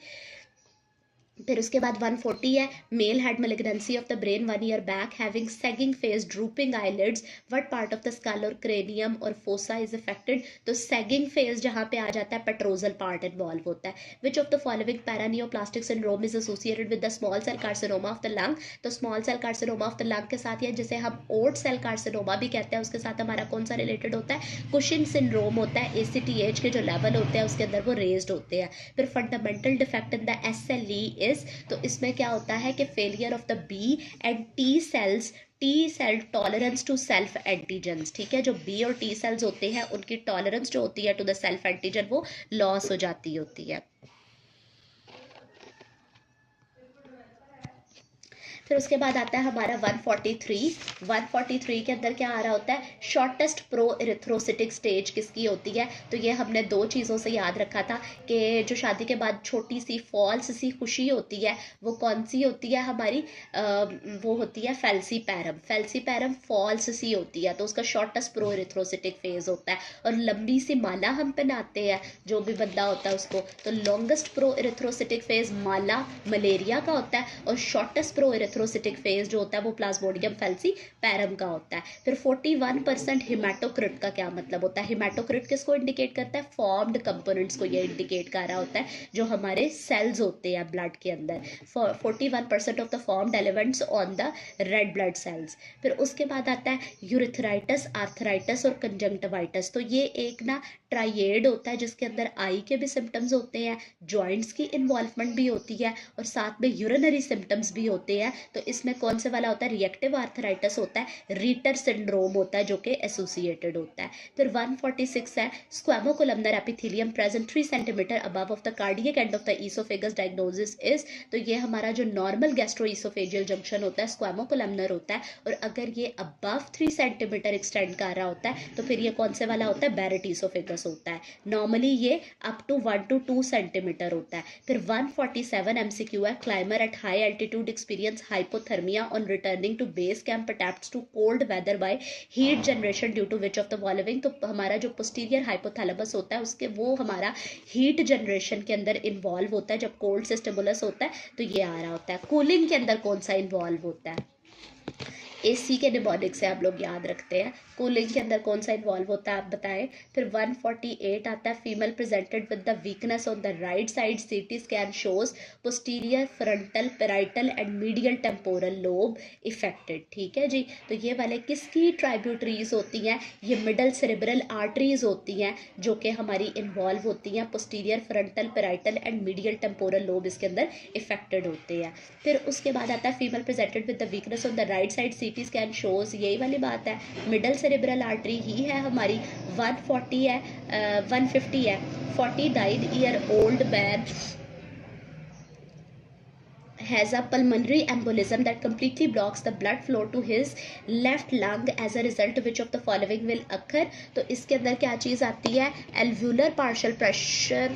फिर उसके बाद 140 है male had malignancy of the brain 1 year back having sagging face drooping eyelids, what part of the skull और क्रेनियम और फोसा इज अफेक्टेड। तो सैगिंग फेस जहाँ पे आ जाता है पेट्रोजल पार्ट इन्वॉल्व होता है। Which of the following paraneoplastic syndrome is associated with the small cell carcinoma of the lung. तो small cell carcinoma of the lung के साथ, या जिसे हम ओट सेल कार्सिनोमा भी कहते हैं, उसके साथ हमारा कौन सा रिलेटेड होता है, कुशिन सिंड्रोम होता है। ACTH के जो लेवल होते हैं उसके अंदर वो रेज्ड होते हैं। फिर fundamental defect in the SLE तो इसमें क्या होता है कि failure of the B and T cell tolerance to self antigens, ठीक है। जो B और T सेल्स होते हैं उनकी टॉलरेंस जो होती है टू द सेल्फ एंटीजन वो लॉस हो जाती होती है। फिर उसके बाद आता है हमारा 143 के अंदर क्या आ रहा होता है, शॉर्टेस्ट प्रो इरिथ्रोसिटिक स्टेज किसकी होती है। तो ये हमने दो चीज़ों से याद रखा था कि जो शादी के बाद छोटी सी फॉल्स सी खुशी होती है वो कौन सी होती है हमारी, वो होती है फेल्सीपैरम फॉल्स सी होती है, तो उसका शॉर्टेस्ट प्रो इरिथ्रोसिटिक फेज होता है। और लंबी सी माला हम पहनाते हैं जो भी बंदा होता है उसको, तो लॉन्गेस्ट प्रो इरिथ्रोसिटिक फेज माला मलेरिया का होता है, और शॉर्टेस्ट प्रो इरिथ्रोसिटिक फेज जो होता है वो प्लाज्मोडियम फेल्सीपैरम का होता है। फिर 41% हिमेटोक्रिट का क्या मतलब होता है, हिमेटोक्रिट किसको इंडिकेट करता है, फॉर्म्ड कंपोनेंट्स को ये इंडिकेट कर रहा होता है जो हमारे सेल्स होते हैं ब्लड के अंदर। 41% of the formed elements on the red blood cells. फिर उसके बाद आता है यूरिथराइटिस, आर्थराइटिस और कंजंक्टिवाइटिस। तो ये एक ना ट्राइएड होता है जिसके अंदर आई के भी सिम्टम्स होते हैं, जॉइंट्स की इन्वॉल्वमेंट भी होती है, और साथ में यूरिनरी सिम्टम्स भी होते हैं। तो इसमें कौन से वाला होता है, रिएक्टिव आर्थराइटिस होता है, रीटर सिंड्रोम होता है जो कि एसोसिएटेड होता है। फिर 146 है squamocolumnar epithelium present 3 centimetre above of the cardiac end of the oesophagus, diagnosis is. तो ये हमारा जो नॉर्मल गैस्ट्रोईसोफेजियल जंक्शन होता है स्क्वेमोकोलमनर होता है, और अगर ये अबव 3 सेंटीमीटर एक्सटेंड कर रहा होता है तो फिर ये कौन से वाला होता है, बैरेट ईसोफेगस होता है। नॉर्मली ये अप टू 1 to 2 सेंटीमीटर होता है। फिर 147 MCQ है climber at high altitude experience hypothermia on returning to base camp adapts to cold weather by heat generation due to which of the following. तो हमारा जो पोस्टीरियर हाइपोथैलेमस होता है उसके वो हमारा हीट जनरेशन के अंदर इन्वॉल्व होता है जब कोल्ड से स्टिमुलस होता है, तो ये आ रहा होता है। कूलिंग के अंदर कौन सा इन्वॉल्व होता है, AC के निमोनिक से हम लोग याद रखते हैं। कूलिंग के अंदर कौन सा इन्वॉल्व होता है आप बताएं। फिर 148 आता है, female presented with the weakness on the right side, CT scan shows posterior frontal parietal and medial temporal lobe affected. ठीक है जी, तो ये वाले किसकी ट्राइब्यूटरीज होती हैं, ये मिडल सेरेब्रल आर्टरीज होती हैं जो कि हमारी इन्वॉल्व होती हैं। Posterior frontal parietal and medial temporal lobe इसके अंदर इफेक्टेड होते हैं। फिर उसके बाद आता है female presented with the weakness on the right side, CT scan shows, यही वाली बात है, मिडल सेरेब्रल आर्टरी ही है हमारी। 140 है 150 है, 49-year-old man has a pulmonary embolism that completely blocks the blood flow to his left lung, as a result which of the following will occur। तो इसके अंदर क्या चीज़ आती है, alveolar partial pressure,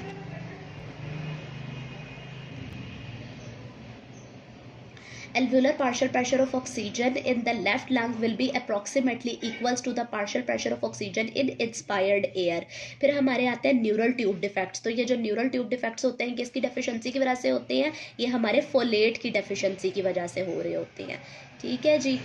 alveolar partial pressure of oxygen in the left lung will be approximately equals to the partial pressure of oxygen in inspired air। फिर हमारे आते हैं न्यूरल ट्यूब डिफेक्ट्स। तो ये जो न्यूरल ट्यूब डिफेक्ट्स होते हैं किसकी डेफिशिएंसी की वजह से होते हैं, ये हमारे फोलेट की डेफिशिएंसी की वजह से हो रहे होते हैं। ठीक है जी,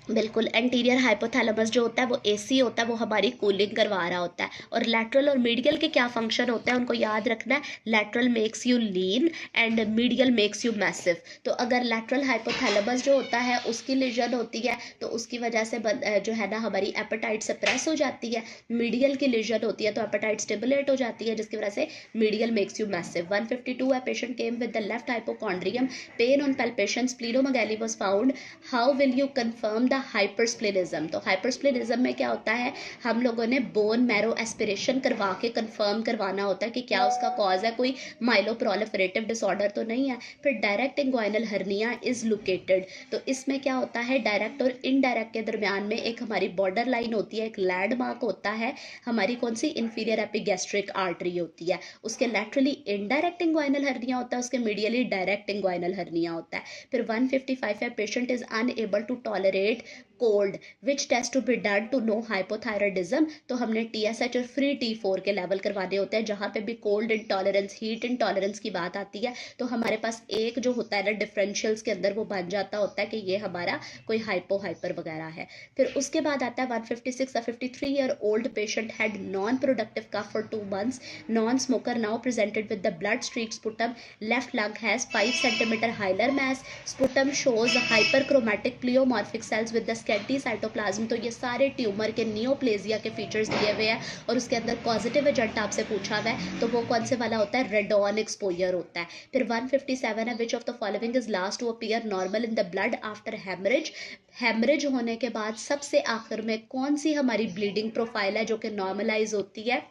बिल्कुल। एंटीरियर हाइपोथैलेमस जो होता है वो AC होता है, वो हमारी कूलिंग करवा रहा होता है। और लैटरल और मीडियल के क्या फंक्शन होते हैं उनको याद रखना है। Lateral makes you lean and medial makes you massive. तो अगर लैटरल हाइपोथैलेमस जो होता है उसकी लीजन होती है तो उसकी वजह से जो है ना हमारी एपेटाइट सप्रेस हो जाती है। मीडियल की लीजन होती है तो एपेटाइट स्टिमुलेट हो जाती है, जिसकी वजह से मीडियल मेक्स यू मैसिव। 152 है, patient came with the left hypochondrium, pain on palpation, splenomegaly was found, how will you confirm the hypersplenism. तो हाइपरस्प्लेनिज्म में क्या होता है, हम लोगों ने बोन मैरो एस्पिरेशन करवा के कंफर्म करवाना होता है कि क्या उसका कॉज है, कोई माइलोप्रोलिफरेटिव डिसऑर्डर तो नहीं है। फिर direct inguinal hernia is located. तो इसमें क्या होता है, डायरेक्ट और इनडायरेक्ट के दरमियान में एक हमारी बॉर्डर लाइन होती है, एक लैंडमार्क होता है हमारी, कौन सी, इंफीरियर एपिगैस्ट्रिक आर्टरी होती है। उसके लैटरली इनडायरेक्ट इंग्वाइनल हर्निया होता है, उसके मीडियली डायरेक्ट इंग्वाइनल हर्निया होता है। फिर 155 है, patient is unable to tolerate cold, which test to be done to know hypothyroidism. तो हमने TSH और फ्री T4 के लेवल करवाने होते हैं। जहाँ पे भी कोल्ड इंटॉलरेंस, हीट इंटॉलरेंस की बात आती है तो हमारे पास एक जो होता है ना डिफरेंशियल्स के अंदर वो बन जाता होता है कि ये हमारा कोई हाइपर वगैरह है। फिर उसके बाद आता है 156, a 53-year-old patient had non-productive cough for 2 months, non-smoker, now presented with the blood streaked sputum, left lung has 5 centimeter hilar mass, sputum shows hyperchromatic pleomorphic cells with the scanty cytoplasm। तो ये सारे tumour के neoplasia के features दिए हुए हैं और उसके अंदर पॉजिटिव एजेंट आपसे पूछा हुआ है तो वो कौन से वाला होता है, रेडॉन एक्सपोजर होता है। फिर 157 है, which of the following is last to appear normal in the blood after haemorrhage. Haemorrhage होने के बाद सबसे आखिर में कौन सी हमारी ब्लीडिंग प्रोफाइल है जो कि नॉर्मलाइज होती है,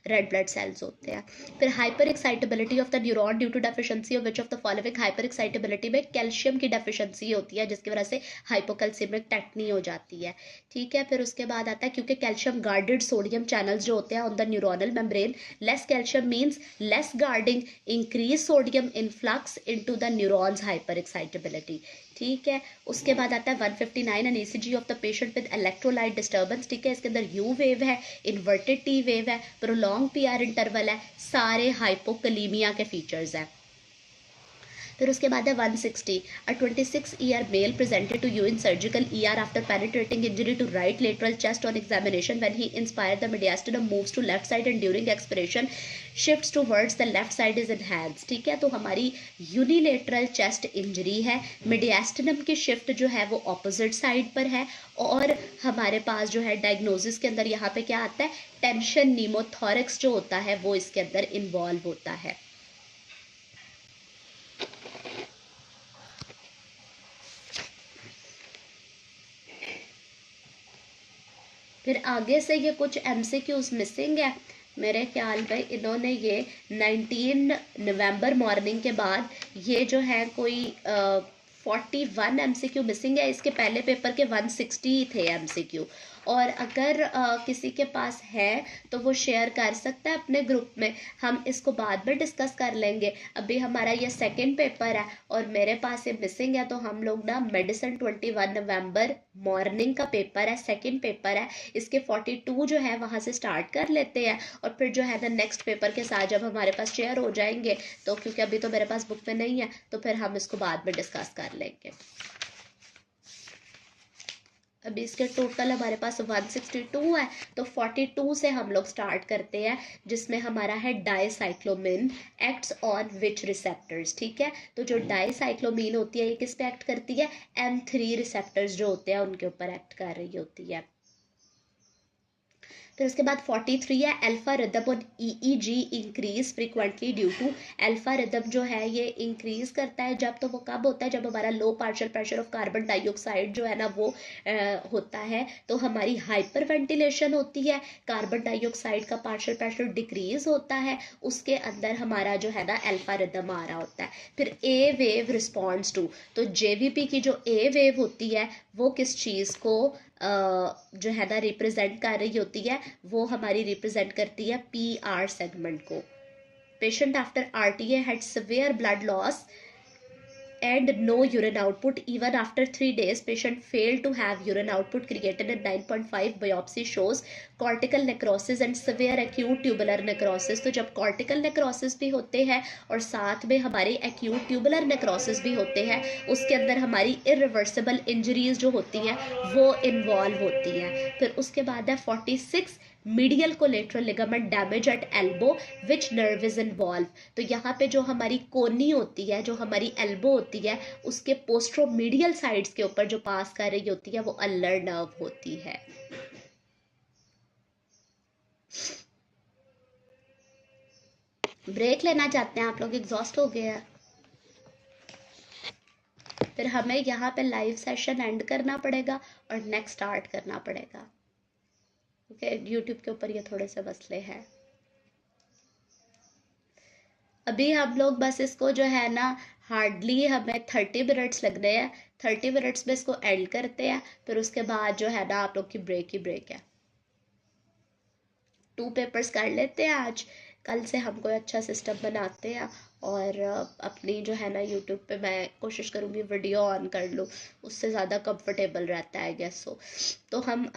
रेड ब्लड सेल्स होते हैं। फिर hyperexcitability of the neuron due to deficiency of which of the following. Hyperexcitability में कैल्शियम की डेफिशिएंसी होती है जिसकी वजह से हाइपोकैल्सीमिक टेटनी हो जाती है। ठीक है, फिर उसके बाद आता है क्योंकि कैल्शियम गार्डेड सोडियम चैनल्स जो होते हैं on the neuronal membrane, less calcium means less guarding, increase sodium influx into the neurons, hyperexcitability. ठीक है, उसके बाद आता है 159 an ECG of the patient with electrolyte disturbance. ठीक है, इसके अंदर U वेव है, इन्वर्टेड T वेव है, प्रोलॉन्ग PR इंटरवल है, सारे हाइपोकलीमिया के फीचर्स हैं। फिर उसके बाद है 160, a 26-year male presented to you in surgical ER after penetrating injury to right lateral chest on examination. When he inspired, the mediastinum moves to left side and during expiration shifts towards the left side is enhanced। ठीक है, तो हमारी unilateral chest injury है, mediastinum की shift जो है वो opposite side पर है और हमारे पास जो है डायग्नोसिस के अंदर यहाँ पे क्या आता है, टेंशन नीमोथोरैक्स जो होता है वो इसके अंदर इन्वॉल्व होता है। फिर आगे से ये कुछ MCQs मिसिंग है मेरे ख्याल में। इन्होंने ये 19 नवंबर मॉर्निंग के बाद ये जो है कोई 41 MCQ मिसिंग है। इसके पहले पेपर के 160 थे MCQ और अगर किसी के पास है तो वो शेयर कर सकता है अपने ग्रुप में, हम इसको बाद में डिस्कस कर लेंगे। अभी हमारा ये सेकंड पेपर है और मेरे पास ये मिसिंग है, तो हम लोग ना मेडिसिन 21 नवंबर मॉर्निंग का पेपर है, सेकंड पेपर है, इसके 42 जो है वहाँ से स्टार्ट कर लेते हैं। और फिर जो है ना नेक्स्ट पेपर के साथ जब हमारे पास शेयर हो जाएंगे, तो क्योंकि अभी तो मेरे पास बुक में नहीं है, तो फिर हम इसको बाद में डिस्कस कर लेंगे। अभी इसके टोटल हमारे पास 162 है, तो 42 से हम लोग स्टार्ट करते हैं, जिसमें हमारा है dicyclomine acts on which receptors. ठीक है, तो जो डाइसाइक्लोमिन होती है ये किस पे एक्ट करती है, M3 रिसेप्टर्स जो होते हैं उनके ऊपर एक्ट कर रही होती है। फिर उसके बाद 43 है alpha rhythm on EEG increase frequently due to. Alpha rhythm जो है ये इंक्रीज करता है जब, तो वो कब होता है, जब हमारा low partial pressure of carbon dioxide जो है ना वो होता है, तो हमारी हाइपर वेंटिलेशन होती है, कार्बन डाइऑक्साइड का पार्शियल प्रेशर डिक्रीज होता है, उसके अंदर हमारा जो है ना अल्फा रिदम आ रहा होता है। फिर ए वेव रिस्पॉन्स टू, तो JVP की जो ए वेव होती है वो किस चीज़ को जो है ना रिप्रेजेंट कर रही होती है, वो हमारी रिप्रेजेंट करती है PR सेगमेंट को। Patient after RTA had severe blood loss and no urine output. Even after 3 days, patient failed to have urine output. Creatinine 9.5, biopsy shows cortical necrosis and severe acute tubular necrosis. तो जब cortical necrosis भी होते हैं और साथ में हमारे acute tubular necrosis भी होते हैं, उसके अंदर हमारी irreversible injuries जो होती हैं वो involve होती हैं। फिर उसके बाद है 46 medial collateral ligament damage at elbow which nerve is involve. तो यहाँ पे जो हमारी कोनी होती है, जो हमारी एल्बो होती है, उसके पोस्ट्रोमीडियल साइड्स के ऊपर जो पास कर रही होती है वो अल्लर नर्व होती है। ब्रेक लेना चाहते हैं आप लोग, एग्जॉस्ट हो गए हैं? फिर हमें यहाँ पे लाइव सेशन एंड करना पड़ेगा और नेक्स्ट स्टार्ट करना पड़ेगा। ओके, यूट्यूब के ऊपर ये थोड़े से मसले हैं। अभी हम लोग बस इसको जो है ना हार्डली हमें 30 मिनट्स लगने हैं, 30 मिनट्स में इसको एंड करते हैं। फिर उसके बाद जो है ना आप लोग की ब्रेक ही ब्रेक है। 2 पेपर्स कर लेते हैं आज, कल से हम कोई अच्छा सिस्टम बनाते हैं। और अपनी जो है ना यूट्यूब पे मैं कोशिश करूँगी वीडियो ऑन कर लूँ, उससे ज़्यादा कंफर्टेबल रहता है गैस। तो हम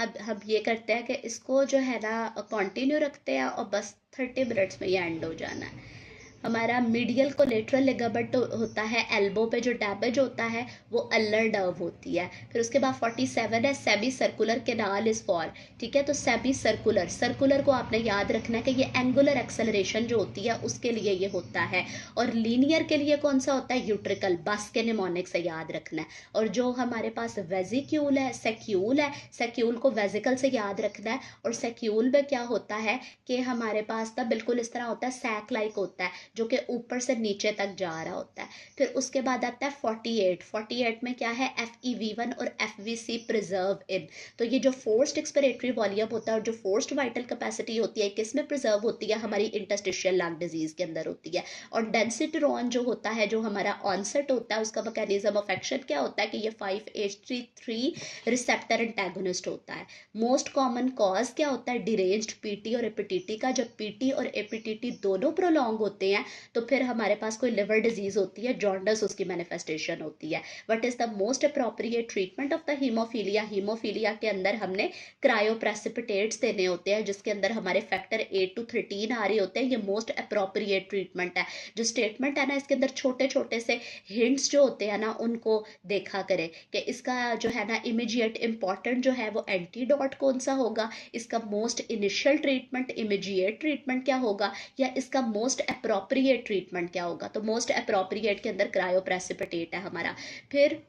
ये करते हैं कि इसको जो है ना कंटिन्यू रखते हैं और बस 30 मिनट्स में ये एंड हो जाना है। हमारा मीडियल कोलेटरल लिगामेंट होता है, एल्बो पे जो डैमेज होता है वो अल्लर नर्व होती है। फिर उसके बाद 47 है semi circular canal is for. ठीक है, तो सेमी सर्कुलर, सर्कुलर को आपने याद रखना है कि ये एंगुलर एक्सेलरेशन जो होती है उसके लिए ये होता है। और लीनियर के लिए कौन सा होता है, यूट्रिकल, बस के निमोनिक से याद रखना है। और जो हमारे पास वेजिक्यूल है, सेक्यूल है, सेक्यूल को वेजिकल से याद रखना है। और सेक्यूल में क्या होता है कि हमारे पास ना बिल्कुल इस तरह होता है, सैक लाइक होता है जो कि ऊपर से नीचे तक जा रहा होता है। फिर उसके बाद आता है 48 में क्या है, FEV1 और FVC प्रिजर्व इन। तो ये जो फोर्स्ड एक्सपिरेटरी वॉल्यूम होता है और जो फोर्स्ड वाइटल कैपेसिटी होती है किस में प्रिजर्व होती है, हमारी इंटरस्टिशियल लंग डिजीज के अंदर होती है। और डेंसिट्रॉन जो होता है, जो हमारा ऑनसेट होता है, उसका मैकेनिज्म ऑफ एक्शन क्या होता है कि ये 5-HT3 रिसेप्टर एंटागोनिस्ट होता है। मोस्ट कॉमन कॉज क्या होता है, डिरेंज्ड PT और एपिटीटी का। जब PT और एपिटीटी दोनों प्रोलॉन्ग होते हैं तो फिर हमारे पास कोई लिवर डिजीज होती है, जॉन्डस उसकी मैनिफेस्टेशन होती है। What is the most appropriate treatment of the haemophilia, haemophilia के अंदर हमने क्रायोप्रेसिपिटेट्स देने होते हैं जिसके अंदर हमारे फैक्टर 8 to 13 आ रहे होते हैं। ये मोस्ट अप्रोप्रिएट ट्रीटमेंट है। जो स्टेटमेंट है ना इसके अंदर छोटे छोटे से हिंट्स जो होते हैं ना उनको देखा करें कि इसका जो है ना इमीडिएट इंपॉर्टेंट जो है वो एंटीडोट कौन सा होगा, इसका most initial treatment, immediate treatment क्या होगा, या इसका मोस्ट अप्रोप्रिएट ट्रीटमेंट क्या होगा। तो मोस्ट अप्रोप्रिएट के अंदर क्रायोप्रेसिपिटेट है हमारा। फिर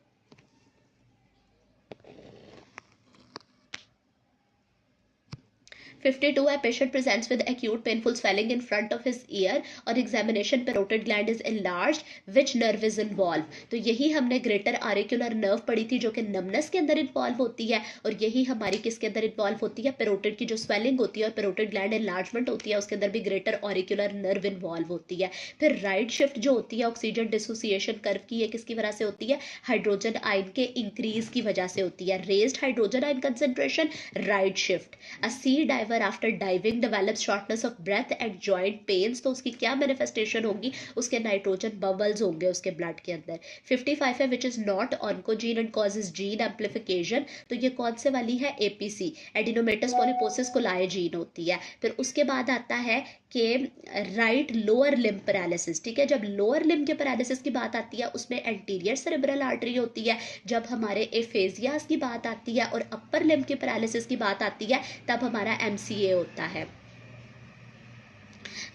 52 है patient presents with acute painful swelling in front of his ear और examination parotid gland is enlarged which nerve is involve. तो यही हमने ग्रेटर ऑरिक्युलर नर्व पढ़ी थी जो कि नमनस के अंदर इन्वॉल्व होती है, और यही हमारी किसके अंदर इन्वॉल्व होती है, पैरोटिड की जो स्वेलिंग होती है और पैरोटिड ग्लैंड एनलार्जमेंट होती है उसके अंदर भी ग्रेटर ऑरिक्युलर नर्व इन्वॉल्व होती है। फिर राइट शिफ्ट जो होती है ऑक्सीजन डिसोसिएशन कर्व की, ये किसकी वजह से होती है, हाइड्रोजन आयन के इंक्रीज की वजह से होती है। Raised hydrogen ion concentration, right shift. A sea diver after diving develops shortness of breath and joint pains, तो उसकी क्या मैनिफेस्टेशन होगी, उसके नाइट्रोजन बबल्स होंगे उसके ब्लड के अंदर। 55 है which is not oncogene and causes gene amplification, तो ये कौन से वाली है, एपीसी, एडिनोमेटस पॉलीपोसिस कोलाय जीन होती है। फिर उसके बाद आता है कि राइट लोअर लिम्ब पैरालिसिस, ठीक है, जब लोअर लिम्ब के पैरालिसिस की बात आती है उसमें एंटीरियर सेरेब्रल आर्टरी होती है। जब हमारे एफेजियास की बात आती है और अपर लिम्ब के पैरालिसिस की बात आती है तब हमारा एमसीए होता है।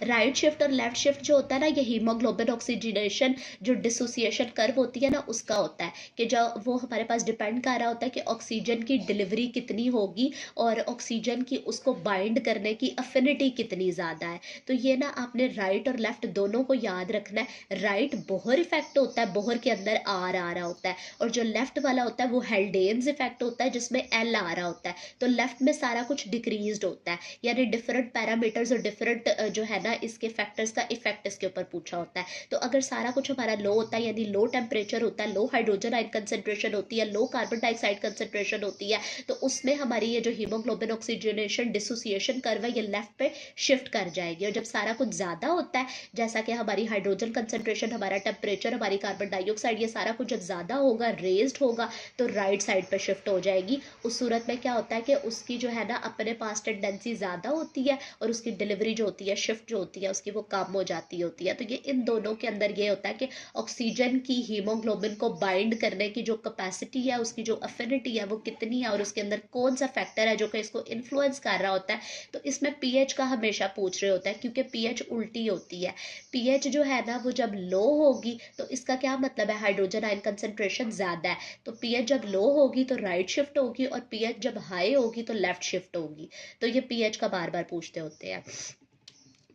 राइट शिफ्ट और लेफ्ट शिफ्ट जो होता है ना, ये हीमोग्लोबिन ऑक्सीजनेशन जो डिसोसिएशन कर्व होती है ना उसका होता है, कि जब वो हमारे पास डिपेंड कर रहा होता है कि ऑक्सीजन की डिलीवरी कितनी होगी और ऑक्सीजन की उसको बाइंड करने की अफिनिटी कितनी ज़्यादा है। तो ये ना आपने राइट और लेफ्ट दोनों को याद रखना है। राइट बोहर इफेक्ट होता है, बोहर के अंदर आर आ रहा होता है, और जो लेफ्ट वाला होता है वो हेल्डेन्स इफेक्ट होता है जिसमें एल आ रहा होता है। तो लेफ्ट में सारा कुछ डिक्रीज्ड होता है, यानी डिफरेंट पैरामीटर्स और डिफरेंट जो है ना इसके फैक्टर्स का इफेक्ट इसके ऊपर पूछा होता है। तो अगर सारा कुछ हमारा लो होता है, यानी लो टेम्परेचर होता है, लो हाइड्रोजन आयन कंसेंट्रेशन होती है, लो कार्बन डाइऑक्साइड कंसेंट्रेशन होती है, तो उसमें हमारी ये जो हीमोग्लोबिन ऑक्सीजनेशन डिसोसिएशन कर्व है ये लेफ्ट पे शिफ्ट कर जाएगी। और जब सारा कुछ ज़्यादा होता है, जैसा कि हमारी हाइड्रोजन कंसेंट्रेशन, हमारा टेम्परेचर, हमारी कार्बन डाइऑक्साइड, ये सारा कुछ जब ज़्यादा होगा, रेज्ड होगा, तो राइट साइड पर शिफ्ट हो जाएगी। उस सूरत में क्या होता है कि उसकी जो है ना अपने पास टेंडेंसी ज़्यादा होती है और उसकी डिलीवरी जो होती है, शिफ्ट जो होती है उसकी, वो कम हो जाती होती है। तो ये इन दोनों के अंदर ये होता है कि ऑक्सीजन की हीमोग्लोबिन को बाइंड करने की जो कैपेसिटी है, उसकी जो अफिनिटी है वो कितनी है, और उसके अंदर कौन सा फैक्टर है जो कि इसको इन्फ्लुएंस कर रहा होता है। तो इसमें पीएच का हमेशा पूछ रहे होता है, क्योंकि पीएच उल्टी होती है। पीएच जो है ना वो जब लो होगी तो इसका क्या मतलब है, हाइड्रोजन आयन कंसेंट्रेशन ज़्यादा है, तो पीएच जब लो होगी तो राइट शिफ्ट होगी, और पीएच जब हाई होगी तो लेफ्ट शिफ्ट होगी। तो ये पीएच का बार बार पूछते होते हैं।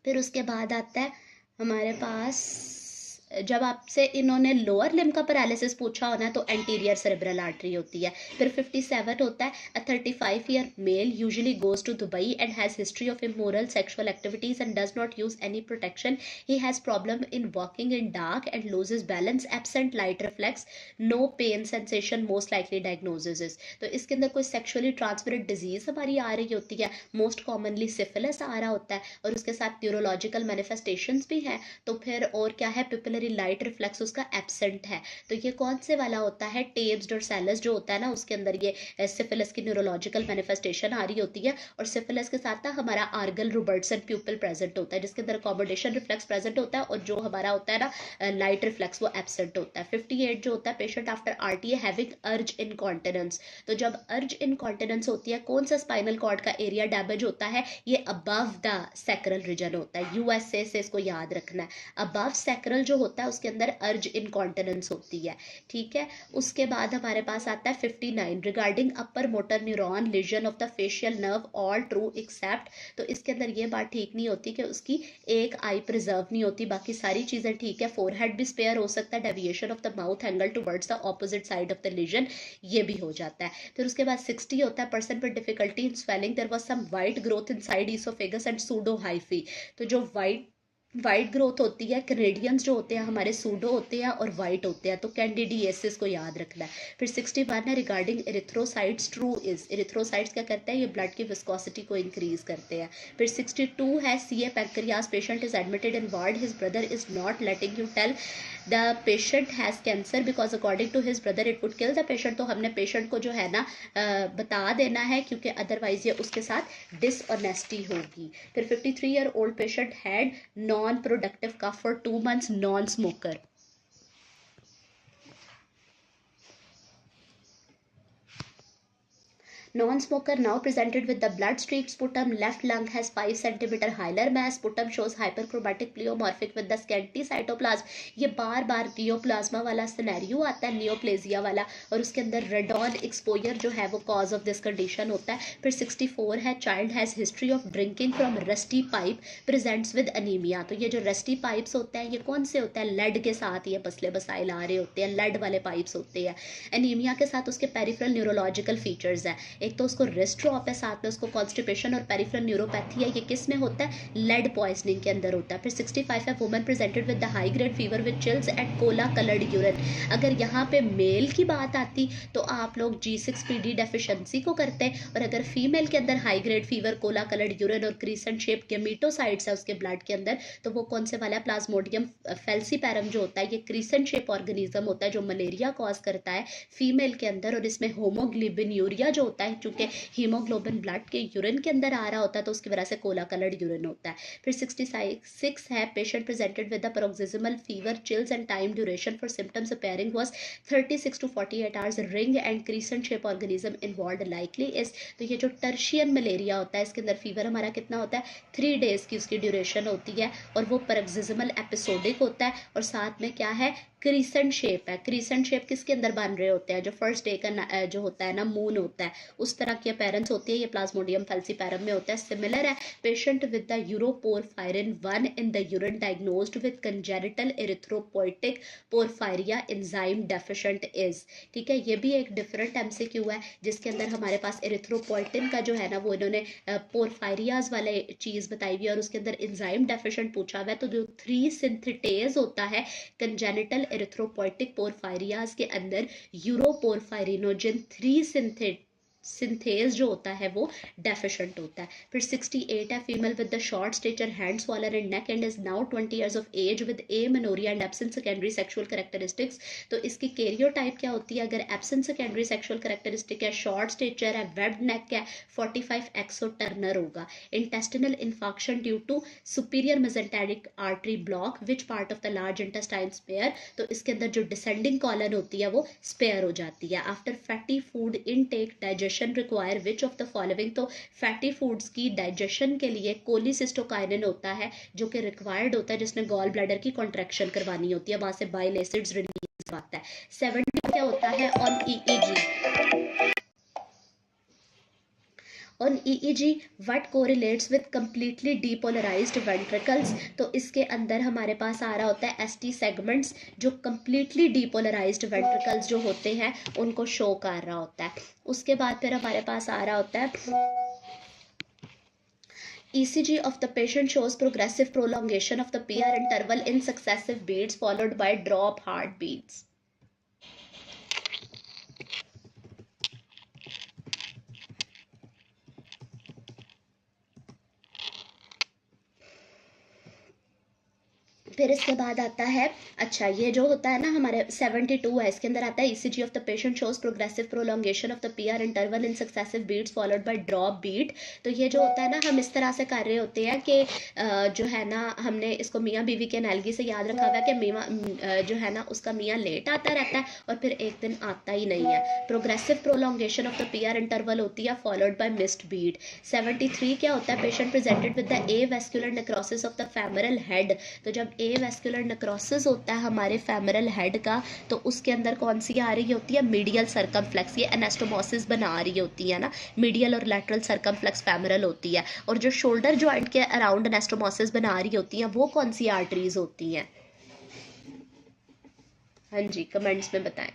फिर उसके बाद आता है हमारे पास, जब आपसे इन्होंने लोअर लिम्ब का पैरालिसिस पूछा होना तो एंटीरियर सेरेब्रल आर्टरी होती है। फिर 57 होता है a 35 year male usually goes to Dubai and has history of immoral sexual activities and does not use any protection. He has problem in walking in dark and loses balance, absent light reflex, no pain sensation, most likely diagnosis. तो इसके अंदर कोई sexually transmitted disease हमारी आ रही होती है, most commonly syphilis आ रहा होता है, और उसके साथ न्यूरोलॉजिकल मैनिफेस्टेशंस भी हैं। तो फिर और क्या है, पिपलरी लाइट रिफ्लेक्स उसका एब्सेंट है। तो ये कौन से वाला होता है, टेब्स डोर्सालिस जो होता है ना उसके अंदर ये सिफिलिस की न्यूरोलॉजिकल मैनिफेस्टेशन आ रही होती है। और सिफिलिस के साथ ना हमारा आर्गल रोबर्टसन प्यूपल प्रेजेंट होता है जिसके अंदर अकोमोडेशन रिफ्लेक्स प्रेजेंट होता है, और जो हमारा होता है ना लाइट रिफ्लेक्स वो एब्सेंट होता है। 58 जो होता है पेशेंट आफ्टर आरटीए हैविंग अर्ज इनकॉन्टिनेंस। तो जब अर्ज इनकॉन्टिनेंस होती है, कौन सा स्पाइनल कॉर्ड का एरिया डैमेज होता है, ये अबव द सैक्रल रीजन होता है। यूएसए से इसको याद रखना है, अबव सैक्रल जो होता है उसके अंदर अर्ज इनकॉन्टिनेंस होती है, ठीक है। उसके बाद हमारे पास आता है 59 regarding upper motor neuron lesion of the facial nerve all true except. तो इसके अंदर ये बात ठीक नहीं होती कि उसकी एक आई प्रिजर्व नहीं होती, बाकी सारी चीज़ें ठीक है। फोरहेड भी स्पेयर हो सकता है, deviation of the mouth angle towards the opposite side of the lesion ये भी हो जाता है। फिर उसके बाद 60 होता है person with difficulty in swelling, there was some white growth inside oesophagus and pseudo hyphae. तो जो वाइट ग्रोथ होती है, कैनेडियंस जो होते हैं हमारे सूडो होते हैं और वाइट होते हैं, तो कैंडिडिएसिस को याद रखना है। फिर 61 है regarding erythrocytes true is. Erythrocytes क्या करते हैं, ये ब्लड की विस्कोसिटी को इंक्रीज करते हैं। फिर 62 है CA pancreas patient is admitted in ward, his brother is not letting you tell the patient has cancer because according to his brother it would kill the patient. तो हमने patient को जो है ना बता देना है, क्योंकि अदरवाइज ये उसके साथ डिसऑनेस्टी होगी। फिर 53 year old patient had non productive cough for 2 months, non smoker. Non smoker now presented with the blood streaked sputum, left lung has 5 cm hilar mass, sputum shows hyperchromatic pleomorphic with the scanty cytoplasm। ये बार बार नियोप्लाज्मा वाला scenario आता है, neoplasia वाला, और उसके अंदर radon exposure जो है वो कॉज ऑफ दिस कंडीशन होता है। फिर 64 है, child has history of drinking from rusty pipe, presents with anaemia. तो ये जो रस्टी पाइप्स होते हैं ये कौन से होते हैं, लेड के साथ ये पसले बसाइल आ रहे होते हैं, लेड वाले पाइप्स होते हैं। एनीमिया के साथ उसके पेरिफेरल न्यूरोलॉजिकल फीचर्स है, एक तो उसको रिस्ट ड्रॉप है, साथ में उसको कॉन्स्टिपेशन और पेरिफेरल न्यूरोपैथी है। ये किस में होता है, लेड पॉइजनिंग के अंदर होता है। फिर 65 है, woman presented with the high grade fever with chills and Cola coloured urine. अगर यहाँ पे मेल की बात आती तो आप लोग G6PD डेफिशिएंसी को करते हैं, और अगर फीमेल के अंदर high grade fever, Cola coloured urine और क्रीसेंट शेप गेमीटोसाइट्स है उसके ब्लड के अंदर, तो वो कौन से वाला है, प्लाज्मोडियम फेल्सीपैरम जो होता है, ये क्रीसेंट शेप ऑर्गेनिज्म होता है जो मलेरिया कॉज करता है फीमेल के अंदर। और इसमें होमोग्लोबिन यूरिया जो होता है, चूंकि हीमोग्लोबिन ब्लड के यूरिन के अंदर आ रहा होता है तो उसकी वजह से कोला कलर्ड यूरिन होता है। फिर 66 है, patient presented with the paroxysmal fever, chills and time duration for symptoms appearing was 36 to 48 hours, ring and crescent shape organism involved likely is। तो ये जो टर्शियन मलेरिया होता है इसके अंदर फीवर हमारा कितना होता है, 3 days की उसकी ड्यूरेशन होती है, और वो paroxysmal एपिसोडिक होता है, और साथ में क्या है, क्रीसेंट शेप है। क्रीसेंट शेप किसके अंदर बन रहे होते हैं, जो फर्स्ट डे का जो होता है ना, मून होता है, उस तरह की अपीयरेंस होती है। ये प्लाज्मोडियम फेल्सीपैरम में होता है। सिमिलर है, patient with the uroporphyrin 1 in the urine diagnosed with congenital erythropoietic porphyria enzyme deficient is. ठीक है, ये भी एक डिफरेंट एमसीक्यू है जिसके अंदर हमारे पास एरिथ्रोपोइटिन का जो है ना वो इन्होंने पोरफायरियाज वाले चीज़ बताई हुई है, और उसके अंदर एंजाइम डेफिशिएंट पूछा हुआ है। तो जो 3 सिंथेटेज होता है कंजेनिटल एरिथ्रोपोइटिक पोरफायरियाज के अंदर, यूरोपोरफायरिनोजन 3 सिंथेज जो होता है वो डेफिशिएंट होता है। फिर 68 है, female with the short stature, hand swollen and neck and is now 20 years of age with amenorrhea and absent secondary sexual characteristics। तो इसकी कैरियोटाइप क्या होती है, अगर एब्सेंट सेकेंडरी सेक्सुअल कैरेक्टरिस्टिक है, शॉर्ट स्टेचर है, वेब्ड नेक है, 45 XO Turner होगा। Intestinal infection due to superior mesenteric artery block, which part of the large intestine spare. तो इसके अंदर जो डिसेंडिंग कॉलन होती है वो स्पेयर हो जाती है। After fatty food intake digestion require which of the following. तो फैटी फूड्स की डाइजेशन के लिए कोलिसिस्टोकाइनिन होता है जो कि रिक्वायर्ड होता है, जिसने गॉल ब्लैडर की कॉन्ट्रैक्शन करवानी होती है, वहां से बाइल एसिड्स रिलीज होता है। 70 क्या होता है, on EEG. On EEG, what correlates with completely depolarized ventricles। तो इसके अंदर हमारे पास आ रहा होता है ST segments, जो completely depolarized ventricles जो होते हैं उनको शो कर रहा होता है। उसके बाद फिर हमारे पास आ रहा होता है ECG of the patient shows progressive prolongation of the PR interval in successive beats followed by drop heartbeats। फिर इसके बाद आता है, अच्छा ये जो होता है ना हमारे 72 है, इसके अंदर आता है ECG of the patient shows progressive prolongation of the PR interval in successive beats followed by drop beat. तो ये जो होता है ना हम इस तरह से कर रहे होते हैं कि जो है ना हमने इसको मियाँ बीवी के एनालगी से याद रखा हुआ है कि मियाँ जो है ना उसका मियाँ लेट आता रहता है और फिर एक दिन आता ही नहीं है। Progressive prolongation of the PR interval होती है फॉलोड बाय मिस्ड बीट। 73 क्या होता है, patient presented with the avascular necrosis of the femoral head. तो जब वेस्कुलर नेक्रोसिस होता है हमारे फेमरल हेड का, तो उसके अंदर कौन सी आ रही होती है, मीडियल सर्कमफ्लेक्स। ये एनास्टोमोसिस बना रही होती है ना, मीडियल और लैटरल सर्कमफ्लेक्स फेमरल होती है। और जो शोल्डर जॉइंट के अराउंड एनास्टोमोसिस बना रही होती हैं वो कौन सी आर्टरीज होती हैं, हाँ जी कमेंट्स में बताएं।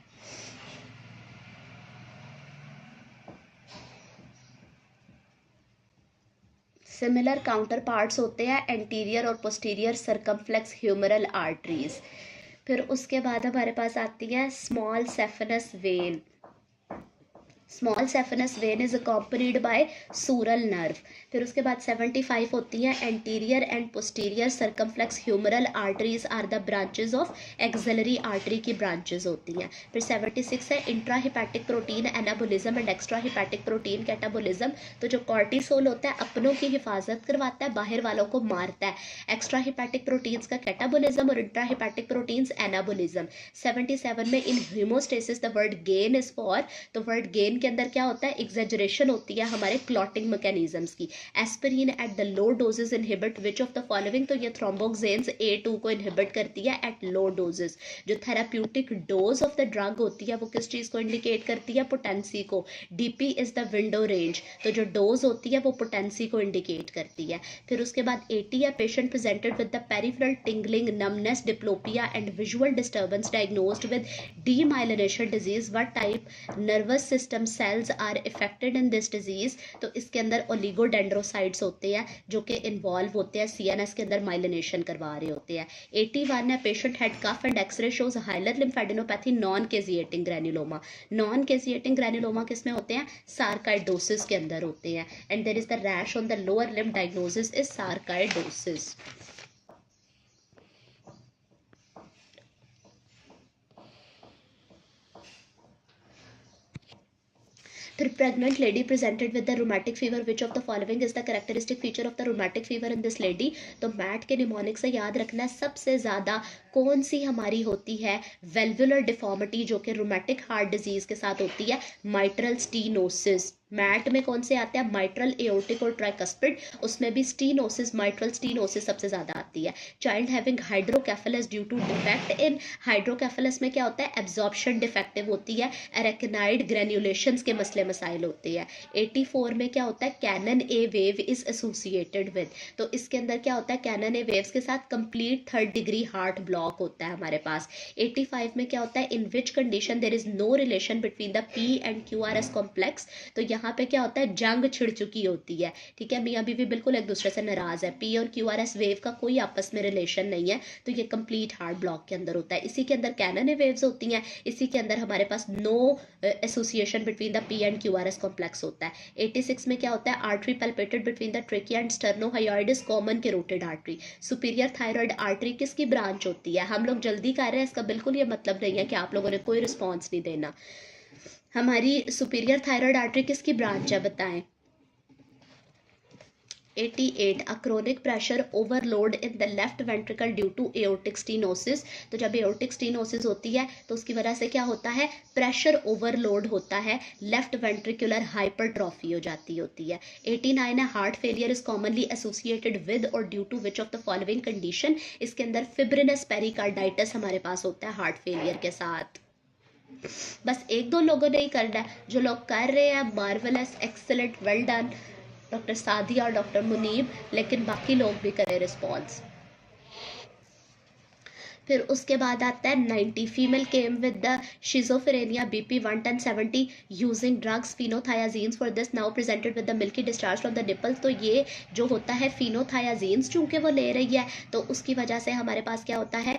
सिमिलर काउंटर पार्ट्स होते हैं एंटीरियर और पोस्टीरियर सर्कमफ्लेक्स ह्यूमरल आर्टरीज। फिर उसके बाद हमारे पास आती है small saphenous vein. Small saphenous vein is accompanied by sural nerve. फिर उसके बाद 75 होती है anterior and posterior circumflex humeral arteries are the branches of axillary artery की ब्रांचेस होती हैं। फिर 76 है intra hepatic protein anabolism and extra hepatic protein catabolism. तो जो कॉर्टिसोल होता है अपनों की हिफाजत करवाता है, बाहर वालों को मारता है। एक्स्ट्रा हिपैटिक प्रोटीन्स का कैटाबोलिज्म और इंट्रा हिपैटिक प्रोटीन्स एनाबोलिज्म। 77 में in haemostasis the word gain is for, तो वर्ड गेन वेन के अंदर क्या होता है, एग्जेजरेशन होती है हमारे क्लॉटिंग मैकेनिज्म्स की। Aspirin at the low doses inhibit which of the following, तो ये थ्रोम्बोक्सेन्स A2 को इनहिबिट करती है एट लो डोजेस। जो therapeutic dose of the drug होती है वो किस चीज़ को इंडिकेट करती है, पोटेंसी को। DP is the window range, तो जो डोज होती है वो पोटेंसी को इंडिकेट करती है। फिर उसके बाद 80 है, patient presented with the peripheral tingling, numbness, diplopia and visual disturbance, diagnosed with demyelination disease. What type nervous system cells are affected in this disease, तो इसके अंदर ओलिगोडेंड्रोसाइट्स होते हैं जो कि इन्वॉल्व होते हैं CNS के अंदर माइलिनेशन करवा रहे होते हैं। 81 है, patient had cough and x-ray shows hilar lymphadenopathy, non caseating granuloma. Non caseating granuloma किसमें होते हैं, सार्काइडोसिस के अंदर होते हैं। And there is the rash on the lower limb, diagnosis is sarcoidosis. फिर pregnant lady presented with the rheumatic fever, which of the following is the characteristic feature of the rheumatic fever in this lady. तो मैट के mnemonic से याद रखना है सबसे ज़्यादा कौन सी हमारी होती है, वेल्वुलर डिफॉर्मिटी, जो कि रूमेटिक हार्ट डिजीज के साथ होती है, माइट्रल स्टीनोसिस। मैट में कौन से आते हैं, माइट्रल, एओर्टिक और ट्राइकस्पिड, उसमें भी स्टीनोसिस, माइट्रल स्टीनोसिस सबसे ज़्यादा आती है। Child having hydrocephalus due to defect in, hydrocephalus में क्या होता है, एब्जॉर्प्शन डिफेक्टिव होती है, एरेक्नाइड ग्रेन्युलेशंस के मसले मसाइल होते हैं। 84 में क्या होता है, cannon a wave is associated with, तो इसके अंदर क्या होता है, कैनन ए वेव्स के साथ complete 3rd degree heart block होता है हमारे पास। 85 में क्या होता है, in which condition there is no relation between the P and QRS complex, तो यहाँ पे क्या होता है, जंग छिड़ चुकी होती है, ठीक है, मियाँ बीवी बिल्कुल एक दूसरे से नाराज है, P और QRS वेव का कोई आपस में रिलेशन नहीं है, तो ये कंप्लीट हार्ट ब्लॉक के अंदर होता है। इसी के अंदर कैनन ए वेव्स होती हैं, इसी के अंदर हमारे पास no association between the P and QRS complex होता है। 86 में क्या होता है, artery palpated between the trachea and sternohyoid is common carotid artery. Superior thyroid artery किसकी ब्रांच होती है, हम लोग जल्दी कर रहे हैं, इसका बिल्कुल ये मतलब नहीं है कि आप लोगों ने कोई रिस्पॉन्स नहीं देना। हमारी सुपीरियर थायराइड आर्टरी किसकी ब्रांच है, बताएं। 88 a chronic pressure overload in the left ventricle due to aortic stenosis, तो जब एओर्टिक स्टीनोसिस होती है तो उसकी वजह से क्या होता है, प्रेशर ओवरलोड होता है, लेफ्ट वेंट्रिकुलर हाइपरट्रॉफी हो जाती होती है। 89 है, heart failure is commonly associated with और due to which of the following condition, इसके अंदर फिब्रिनस पेरिकार्डाइटिस हमारे पास होता है हार्ट फेलियर के साथ। बस एक दो लोगों ने ही करना है, जो लोग कर रहे हैं marvellous, excellent, well done, doctor Sadia और डॉक्टर मुनीब, लेकिन बाकी लोग भी करें रिस्पॉन्स। फिर उसके बाद आता है 90 female came with the schizophrenia BP 110/70 using drugs phenothiazines for this, now presented with the milky discharge from the nipples. तो ये जो होता है फिनोथायाजीन्स चूंकि वो ले रही है तो उसकी वजह से हमारे पास क्या होता है,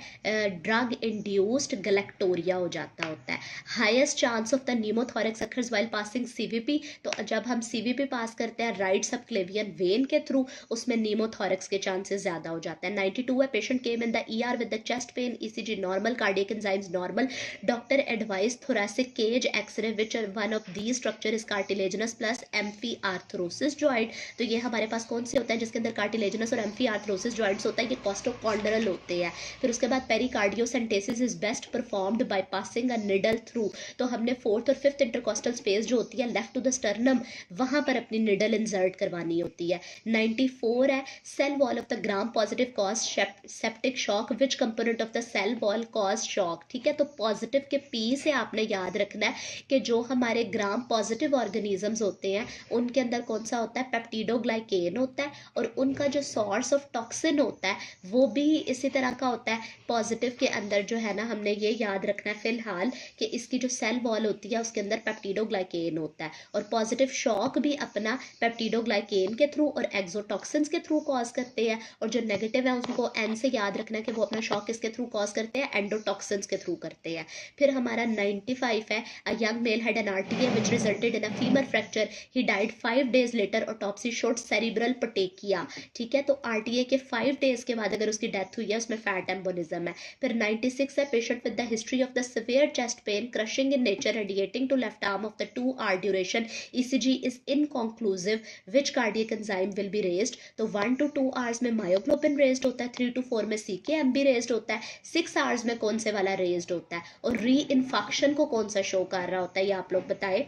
ड्रग इंड्यूस्ड गलेक्टोरिया हो जाता होता है। Highest chance of the pneumothorax occurs while passing CVP, तो जब हम CVP पास करते हैं राइट सबक्लेवियन वेन के थ्रू, उसमें न्यूमोथोरिक्स के चांसेस ज्यादा हो जाते हैं। 92 है, patient came in the ER with the chest pain, ECG normal, cardiac enzymes normal, doctor advised thoracic cage x-ray, which one of these structure is cartilaginous plus amphiarthrosis joint। तो ये हमारे पास कौन से होता है जिसके अंदर cartilaginous और amphiarthrosis joints होता है, ये costochondral होते हैं। फिर उसके बाद pericardiocentesis is best performed by passing a needle through, तो हमने 4th और 5th इंटरकोस्टल स्पेस जो होती है लेफ्ट टू द स्टर्नम, वहां पर अपनी निडल इंसर्ट करवानी होती है। 94 है, cell wall of the gram positive cause septic shock, which component of the cell wall cause shock, ठीक है, तो पॉजिटिव के P से आपने याद रखना है कि जो हमारे ग्राम पॉजिटिव ऑर्गेनिजम्स होते हैं उनके अंदर कौन सा होता है, पेप्टिडोग्लाइकेन होता है, और उनका जो सोर्स ऑफ टॉक्सिन होता है वो भी इसी तरह का होता है। पॉजिटिव के अंदर जो है ना, हमने ये याद रखना है फिलहाल कि इसकी जो सेल वॉल होती है उसके अंदर पेप्टिडोग्लाइकेन होता है, और पॉजिटिव शॉक भी अपना पेप्टिडोग्लाइकेन के थ्रू और एक्सोटॉक्सिन्स के थ्रू कॉज करते हैं, और जो नेगेटिव है उनको N से याद रखना है कि वो अपना शॉक किसके थ्रू कॉज करते हैं, एंडोटॉक्सिन्स के थ्रू करते हैं। फिर हमारा 95 है, a young male had an RTA which resulted in a femur fracture, he died 5 days later, autopsy showed cerebral petechiae, ठीक है, तो RTA के 5 days के बाद अगर उसकी डेथ हुई है उसमें फैट एम्बोलिज्म है। फिर 96 है, patient with the history of the severe chest pain, crushing in nature, radiating to left arm of the 2 hour duration, ECG is inconclusive, which cardiac enzyme will be raised, तो 1 to 2 hours में myoglobin raised होता है, 3 to 4 में CKM भी raised होता है, 6 hours में कौन से वाला रेज्ड होता है, और री इन्फेक्शन को कौन सा शो कर रहा होता है, ये आप लोग बताएं।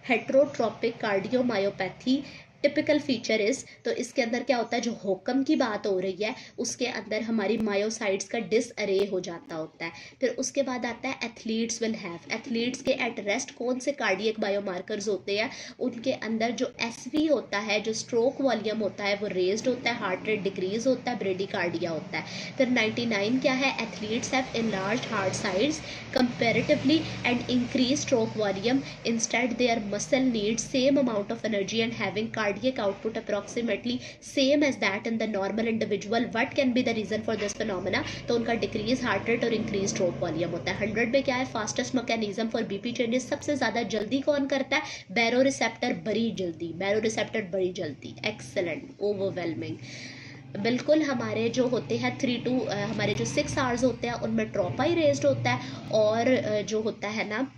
Heterotrophic cardiomyopathy typical feature is, तो इसके अंदर क्या होता है, जो होकम की बात हो रही है उसके अंदर हमारी मायोसाइट्स का डिसअरे हो जाता होता है। फिर उसके बाद आता है एथलीट्स विल हैव, एथलीट्स के एट रेस्ट कौन से कार्डियक बायोमार्कर्स होते हैं, उनके अंदर जो एसवी होता है, जो स्ट्रोक वॉल्यूम होता है वो रेज्ड होता है, हार्ट रेट डिक्रीज होता है, ब्रेडिकार्डिया होता है। फिर 99 क्या है, athletes have enlarged heart size comparatively and increased stroke volume, instead their muscle needs same amount of energy and having cardiac output approximately same as that in the normal individual. What can be the reason for this phenomena, तो उनका decrease heart rate और increase stroke volume होता है। 100 में क्या है, fastest mechanism for BP changes सबसे ज्यादा जल्दी कौन करता है, बैरो रिसेप्टर बड़ी जल्दी, बैरो रिसेप्टर बड़ी जल्दी, एक्सेलेंट, ओवरवेलमिंग। बिल्कुल हमारे जो होते हैं 3 to हमारे जो 6 आवर्स होते हैं उनमें ट्रोपा ही रेज्ड होता है, और जो होता है ना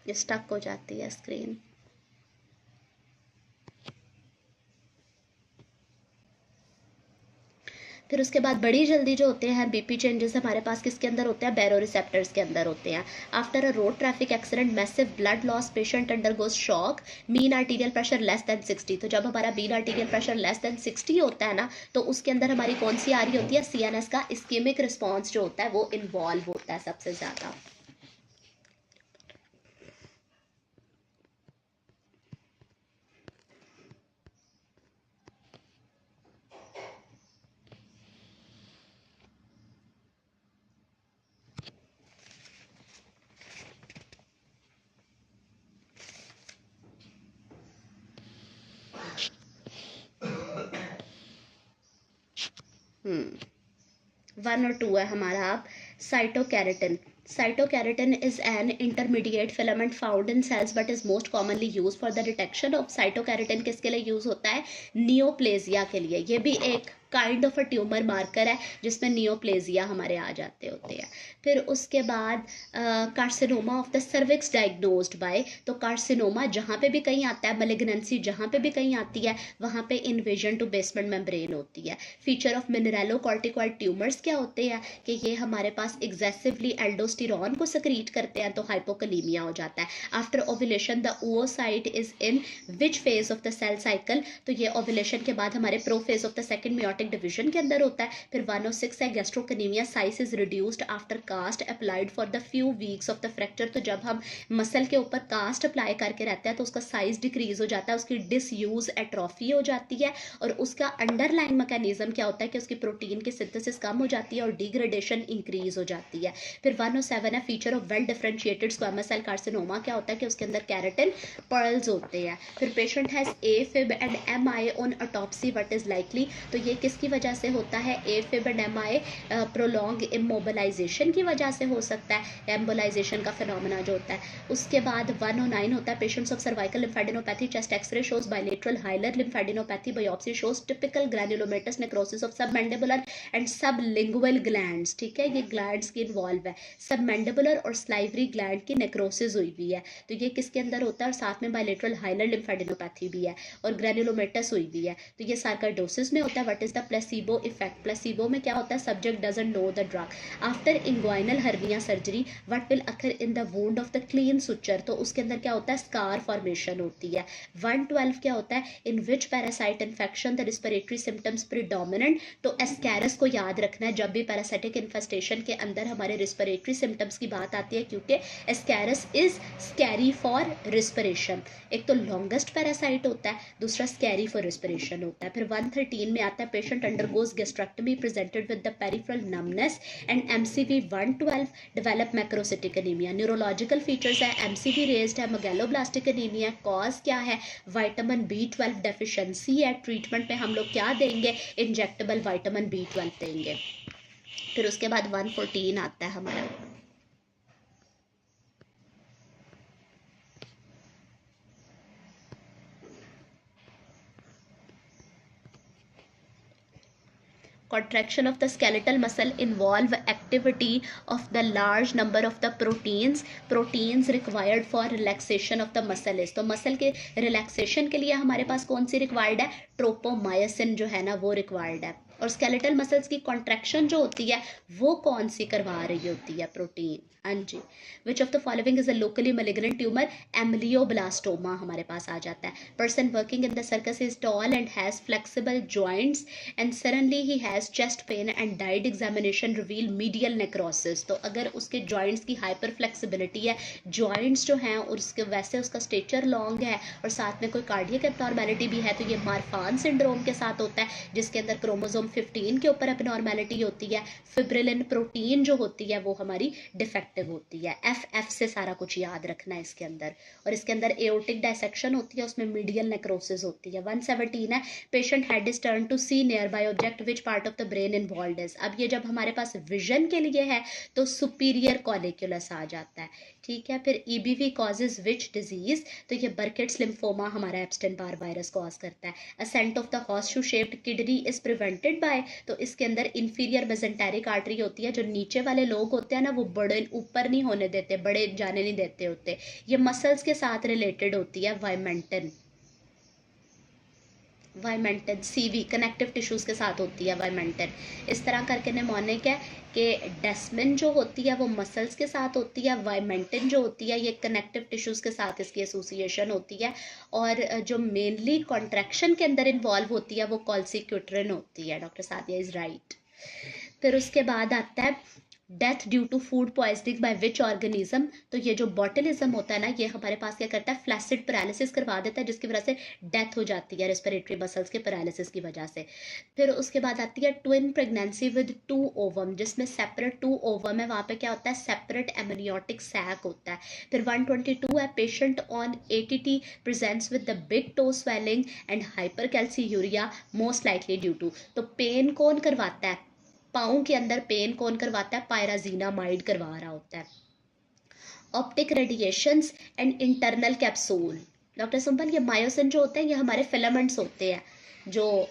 स्टक हो जाती है स्क्रीन। फिर उसके बाद बड़ी जल्दी जो होते हैं बीपी चेंजेस हमारे पास किसके अंदर होते हैं, बैरो रिसेप्टर्स के अंदर होते हैं। After a road traffic accident massive blood loss patient undergoes shock, mean arterial pressure less than 60, तो जब हमारा mean arterial pressure less than 60 होता है ना, तो उसके अंदर हमारी कौन सी आ रही होती है, सीएनएस का इस्केमिक रिस्पॉन्स जो होता है वो इन्वॉल्व होता है सबसे ज्यादा। हम्म 1 और 2 है हमारा। आप साइटोकैरेटिन, cytokeratin is an intermediate filament found in cells but is most commonly used for the detection of, cytokeratin किसके लिए यूज होता है, नियोप्लेजिया के लिए। ये भी एक kind of a tumour marker है जिसमें नियोप्लेजिया हमारे आ जाते होते हैं। फिर उसके बाद carcinoma of the cervix diagnosed by, तो कार्सिनोमा जहाँ पे भी कहीं आता है, मलिग्नेंसी जहाँ पे भी कहीं आती है वहाँ पे इन्वेजन टू बेसमेंट मेम्ब्रेन होती है। फीचर ऑफ मिनरलो कॉर्टिकॉइड ट्यूमर्स क्या होते हैं कि ये हमारे पास एग्जेसिवली एल्डोस्टेरॉन को सक्रीट करते हैं, तो हाइपोकलीमिया हो जाता है। After ovulation the oocyte is in which phase of the cell cycle, तो ये ओव्यूलेशन के बाद हमारे prophase of the second meiotic division के अंदर होता है। फिर 106 है gastrocnemius, size is reduced after cast applied for the few weeks of the fracture, तो जब हम मसल के ऊपर कास्ट अप्लाई करके रहते हैं तो उसका साइज डिक्रीज हो जाता है, उसकी डिसयूज एट्रोफी हो जाती है, और उसका अंडरलाइन मैकेनिज्म क्या होता है कि उसकी प्रोटीन की सिंथेसिस कम हो जाती है और डिग्रेडेशन इंक्रीज हो जाती है। फिर 107 है feature of well differentiated squamous cell carcinoma, क्या होता है कि उसके अंदर कैरेटिन पर्ल्स होते हैं। फिर patient has AFib and MI on autopsy, what is likely, तो ये किसकी वजह से होता है, AFib and MI prolonged immobilisation की वजह से हो सकता है, एम्बोलाइजेशन का फिनोमेना जो होता है। उसके बाद 109 होता है patients of cervical lymphadenopathy, chest x-ray shows bilateral hilar lymphadenopathy, biopsy shows typical granulomatous necrosis of submandibular and sublingual glands, ठीक है, ये ग्लैंड्स की इन्वॉल्व है। सबमैंडिबुलर और स्लाइवरी ग्लैंड की नेक्रोसिस हुई हुई है, तो ये किसके अंदर होता है, और साथ में बायलेटरल हाइलर लिम्फेडिनोपैथी भी है, और ग्रैन्युलोमेटस हुई हुई है, तो ये सार्काइडोसिस में होता है। What is the placebo effect, placebo में क्या होता है, subject doesn't know the drug. After inguinal hernia surgery what will occur in the wound of the clean suture, तो उसके अंदर क्या होता है, स्कार फॉर्मेशन होती है। 112 क्या होता है, in which parasite infection the respiratory symptoms predominant, तो एस्कैरस को याद रखना है जब भी पैरासाइटिक इन्फेस्टेशन के अंदर हमारे रिस्पिरेटरी सिम्टम्स की बात आती है, क्योंकि एस्कैरस इज स्कैरी फॉर रिस्पिरेशन। एक तो लॉन्गेस्ट पैरासाइट होता है, दूसरा स्कैरी फॉर रिस्पिरेशन होता है। फिर 113 में आता है patient undergoes gastrectomy presented with the peripheral numbness and MCV 112 develop macrocytic anaemia. Neurological features है, एमसीवी रेज्ड है, मेगैलोब्लास्टिक एनीमिया, कॉज क्या है, विटामिन B12 डेफिशिएंसी है। ट्रीटमेंट में हम लोग क्या देंगे, इंजेक्टेबल विटामिन B12 देंगे। फिर उसके बाद 114 आता है हमारा, Contraction of the skeletal muscle involve activity of the large number of the proteins required for relaxation of the muscle is. तो मसल के रिलैक्सेशन के लिए हमारे पास कौन सी रिक्वायर्ड है? ट्रोपोमायोसिन जो है ना वो रिक्वायर्ड है. और स्केलेटल मसल्स की कॉन्ट्रैक्शन जो होती है वो कौन सी करवा रही होती है? प्रोटीन. हाँ जी. Which of the following is a locally malignant tumour? Ameloblastoma हमारे पास आ जाता है. Person working in the circus is tall and has flexible joints and suddenly he has chest pain and died examination reveal medial necrosis. तो अगर उसके joints की hyper flexibility है, जॉइंट्स जो हैं और उसके वैसे उसका स्टेचर लॉन्ग है और साथ में कोई कार्डियक एब्नॉर्मेलिटी भी है, तो ये मार्फान सिंड्रोम के साथ होता है, जिसके अंदर क्रोमोसोम 15 के ऊपर एब्नॉर्मेलिटी होती है. फिब्रिलिन प्रोटीन जो होती है वो हमारी डिफेक्टिव होती है. एफ से सारा कुछ याद रखना है इसके अंदर. और इसके अंदर एओर्टिक डायसेक्शन होती है, उसमें मीडियल नेक्रोसिस होती है. 117 है. Patient head is turn to see nearby object which part of the brain involved is. अब ये जब हमारे पास विजन के लिए है तो सुपीरियर कॉलिक्यूलस आ जाता है. ठीक है. फिर ईबीवी कॉजेज विच डिजीज? तो ये बर्केट्स लिम्फोमा हमारा एप्स्टेन बार वायरस कॉज करता है. Ascent of the horseshoe shaped kidney is prevented by. तो इसके अंदर इंफीरियर मेसेंटेरिक आर्टरी होती है. जो नीचे वाले लोग होते हैं ना वो बड़े ऊपर नहीं होने देते, बड़े जाने नहीं देते होते. ये मसल्स के साथ रिलेटेड होती है. वाइमेंटन सीवी कनेक्टिव टिश्यूज के साथ होती है वाइमेंटन. इस तरह करके निमोनिक है कि डेस्मिन जो होती है वो मसल्स के साथ होती है, वाइमेंटन जो होती है ये कनेक्टिव टिश्यूज के साथ इसकी एसोसिएशन होती है. और जो मेनली कॉन्ट्रैक्शन के अंदर इन्वॉल्व होती है वो कॉल्सिक्यूट्रिन होती है. Doctor Sadia is right. फिर उसके बाद आता है death due to food poisoning by which organism. तो ये जो बॉटलिज्म होता है ना ये हमारे पास क्या करता है? फ्लैसिड पैरालिसिस करवा देता है, जिसकी वजह से डेथ हो जाती है रेस्पिरेटरी मसल्स के पैरालिसिस की वजह से. फिर उसके बाद आती है ट्विन प्रेगनेंसी विद 2 ओवम, जिसमें सेपरेट 2 ओवम है. वहाँ पे क्या होता है? सेपरेट एमनियोटिक सैक होता है. फिर 122 है. Patient on ATT presents with the big toe swelling and hypercalciuria most likely due to. तो पेन कौन करवाता है? पाँव के अंदर पेन कौन करवाता है? पायराजीनामाइड करवा रहा होता है. Optic radiations and internal capsule. Doctor simple ये मायोसिन जो होते हैं ये हमारे फिलामेंट्स होते हैं. जो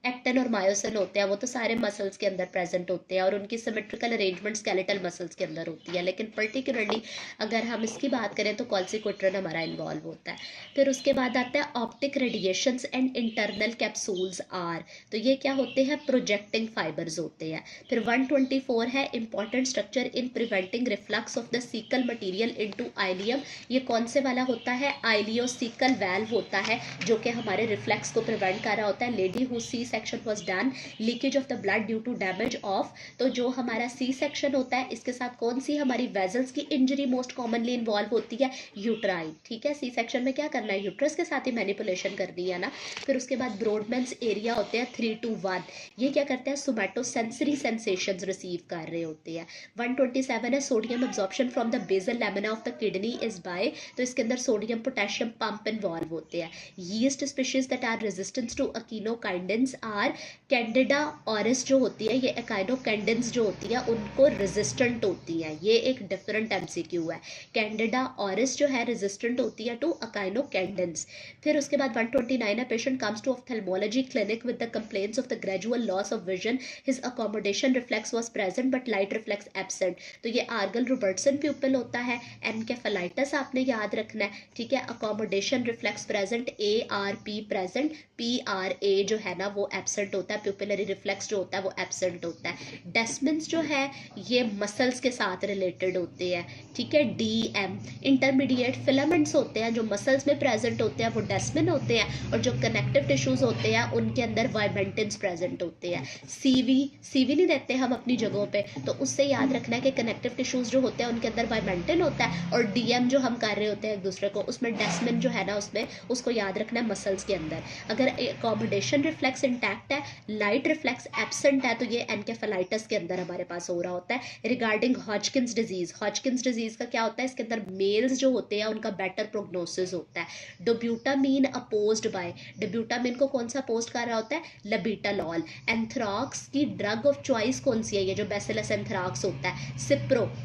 एक्टिन और मायोसिन होते हैं वो तो सारे मसल्स के अंदर प्रेजेंट होते हैं और उनकी सिमेट्रिकल अरेंजमेंट स्केलेटल मसल्स के अंदर होती है. लेकिन पर्टिकुलरली अगर हम इसकी बात करें तो कॉल्सिक्यूट्रिन हमारा इन्वॉल्व होता है. फिर उसके बाद आता है optic radiations and internal capsules are. तो ये क्या होते हैं? प्रोजेक्टिंग फाइबर्स होते हैं. फिर 124 है. Important structure in preventing reflux of the sickle material into ileum. ये कौन से वाला होता है? आइलियोसीकल वैल्व होता है जो कि हमारे रिफ्लेक्स को प्रिवेंट कर रहा होता है. Lady who C section was done leakage of the blood due to damage of. तो जो हमारा सी सेक्शन होता है इसके साथ कौन सी हमारी वेजल्स की इंजरी मोस्ट कॉमनली इन्वॉल्व होती है? यूट्राइन. ठीक है. सी सेक्शन में क्या करना है? यूट्रस के साथ ही मैनिपुलेशन करनी है ना. फिर उसके बाद ब्रॉडमैन्स एरिया होते हैं 3 to 1. ये क्या करते हैं? सोमैटोसेंसरी सेंसेशंस रिसीव कर रहे होते हैं. 127 है. Sodium absorption from the basal lamina of the kidney is by. तो इसके अंदर सोडियम पोटेशियम पंप इन्वॉल्व होते हैं. Yeast species that are resistance to echinocandins are. Candida auris जो होती है ये एकाइनोकैंडेंस जो होती है उनको रेजिस्टेंट होती है. ये एक डिफरेंट MCQ है. कैंडिडा ऑरिस जो है रेजिस्टेंट होती है टू अकाइनोकैंडेंस. फिर उसके बाद 129 है. Patient comes to ophthalmology clinic with the complaints of the gradual loss of vision. His accommodation reflex was present but light reflex absent. तो ये आर्गल रोबर्टसन प्यूपिल होता है. एनकेफेलाइटिस आपने याद रखना है. ठीक है. Accommodation reflex present, ARP present, PRA जो है ना वो एब्सेंट होता है. प्यूपिलरी रिफ्लेक्स जो होता है वो एब्सेंट होता है. डेस्मिन्स जो है ये मसल्स के साथ रिलेटेड होते हैं. ठीक है. DM इंटरमीडिएट फिलामेंट्स होते हैं जो मसल्स में प्रेजेंट होते हैं वो डेस्मिन होते हैं. और जो कनेक्टिव टिश्यूज होते हैं उनके अंदर वाइमेंटिन्स प्रेजेंट होते हैं. CV नहीं देते हम अपनी जगहों पे, तो उससे याद रखना है कि कनेक्टिव टिश्यूज जो होते हैं उनके अंदर वाइमेंटिन होता है. और DM जो हम कर रहे होते हैं एक दूसरे को उसमें डेस्मिन जो है ना उसमें उसको याद रखना है मसल्स के अंदर. अगर अकोमोडेशन रिफ्लेक्स इंटैक्ट है, लाइट रिफ्लेक्स एब्सेंट है, तो ये एनकेफेलाइटिस के अंदर हमारे पास हो रहा होता है. Regarding Hodgkin's disease. Hodgkin's disease का क्या होता है? इसके अंदर मेल्स जो होते हैं उनका बेटर प्रोग्नोसिस होता है. डोब्यूटामीन अपोज्ड बाय. डोब्यूटामीन को कौन सा अपोज कर रहा होता है? लबीटालॉल. एंथ्राक्स की ड्रग ऑफ चॉइस कौन सी है? ये जो बैसिलस एंथ्राक्स होता है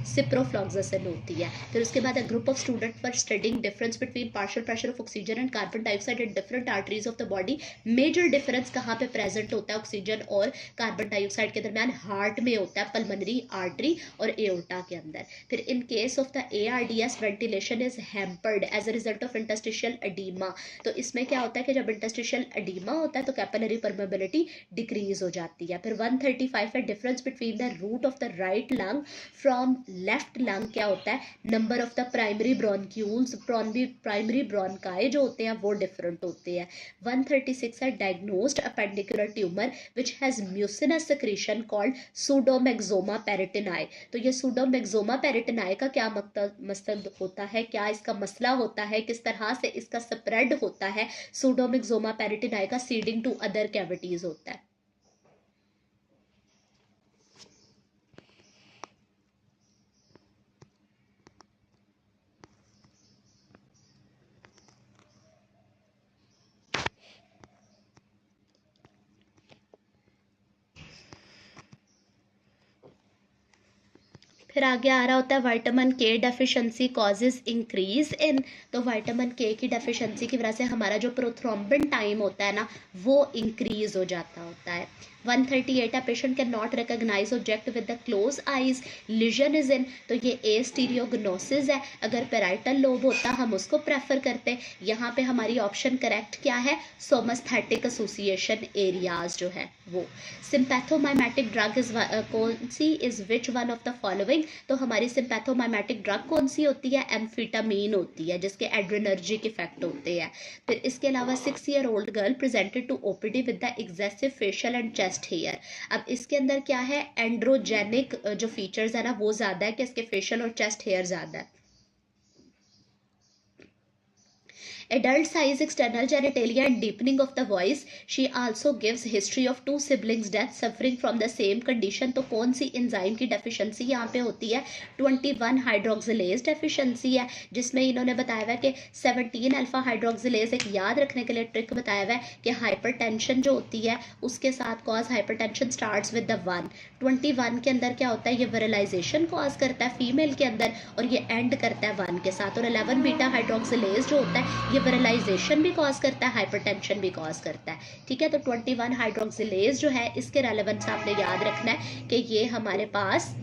सिप्रोफ्लॉक्सासिन होती है. फिर उसके बाद group of student for studying difference between partial pressure of oxygen and carbon dioxide at different arteries of the body. Major difference कहाँ पे प्रेजेंट होता है ऑक्सीजन और कार्बन डाइऑक्साइड के दरमियान, हार्ट में होता है, पल्मोनरी आर्टरी और एओर्टा के अंदर। फिर in case of the ARDS ventilation is hampered as a result of interstitial oedema. तो इसमें क्या होता है कि जब इंटरस्टिशियल एडीमा होता है तो कैपिलरी परमेबिलिटी डिक्रीज हो जाती है। फिर 135 है difference between the root of the right lung from left lung क्या होता है, number of the primary bronchioles, primary bronchi जो होते हैं वो डिफरेंट होते हैं। 136 है diagnosed appendicular tumour which has mucinous secretion called pseudomyxoma peritonei. तो ये सूडोमेक्सोमा पेरिटोनाई का क्या मकसद होता है, क्या इसका मसला होता है, किस तरह से इसका स्प्रेड होता है। सूडोमेक्सोमा पेरिटोनाई का सीडिंग टू अदर कैविटीज होता है। फिर आगे आ रहा होता है विटामिन के डेफिशिएंसी कॉजेज इंक्रीज इन। तो विटामिन के की डेफिशिएंसी की वजह से हमारा जो प्रोथ्रोम्बिन टाइम होता है ना वो इंक्रीज हो जाता होता है। 138 है patient can not recognise object with the close eyes, lesion is in. तो ये एस्टीरियोग्नोसिस है, अगर पेराइटल लोब होता हम उसको प्रेफर करते। यहाँ पे हमारी ऑप्शन करेक्ट क्या है, सोमस्थेटिक एसोसिएशन एरियाज जो है वो। सिंपैथोमाइमेटिक ड्रग इज कौन सी, is which one of the following. तो हमारी सिंपैथोमाइमेटिक ड्रग कौन सी होती है, एम्फिटामीन होती है जिसके एड्रेनर्जिक इफेक्ट होते हैं। फिर इसके अलावा 6 year old girl presented to OPD with the excessive facial and chest hair. अब इसके अंदर क्या है, एंड्रोजेनिक जो फीचर्स है ना वो ज्यादा है कि इसके फेशियल और चेस्ट हेयर ज्यादा है। Adult size external genitalia and deepening of the voice. She also gives history of 2 siblings death suffering from the same condition. तो कौन सी एंजाइम की डेफिशिएंसी यहाँ पे होती है, 21 हाइड्रोक्सिलेज डेफिशिएंसी है, जिसमें इन्होंने बताया हुआ है कि 17 अल्फा हाइड्रोक्सिलेज। एक याद रखने के लिए ट्रिक बताया हुआ है कि हाइपरटेंशन जो होती है उसके साथ cause hypertension starts with the 1। 21 के अंदर क्या होता है, ये विरलाइजेशन कॉज करता है फीमेल के अंदर और ये एंड करता है 1 के साथ। और 11 बीटा हाइड्रोक्सिलेज जो होता है ये विरलाइजेशन भी कॉज करता है, हाइपरटेंशन भी कॉज करता है। ठीक है, तो 21 हाइड्रोक्सिलेज जो है इसके रेलेवेंस आपने याद रखना है कि ये हमारे पास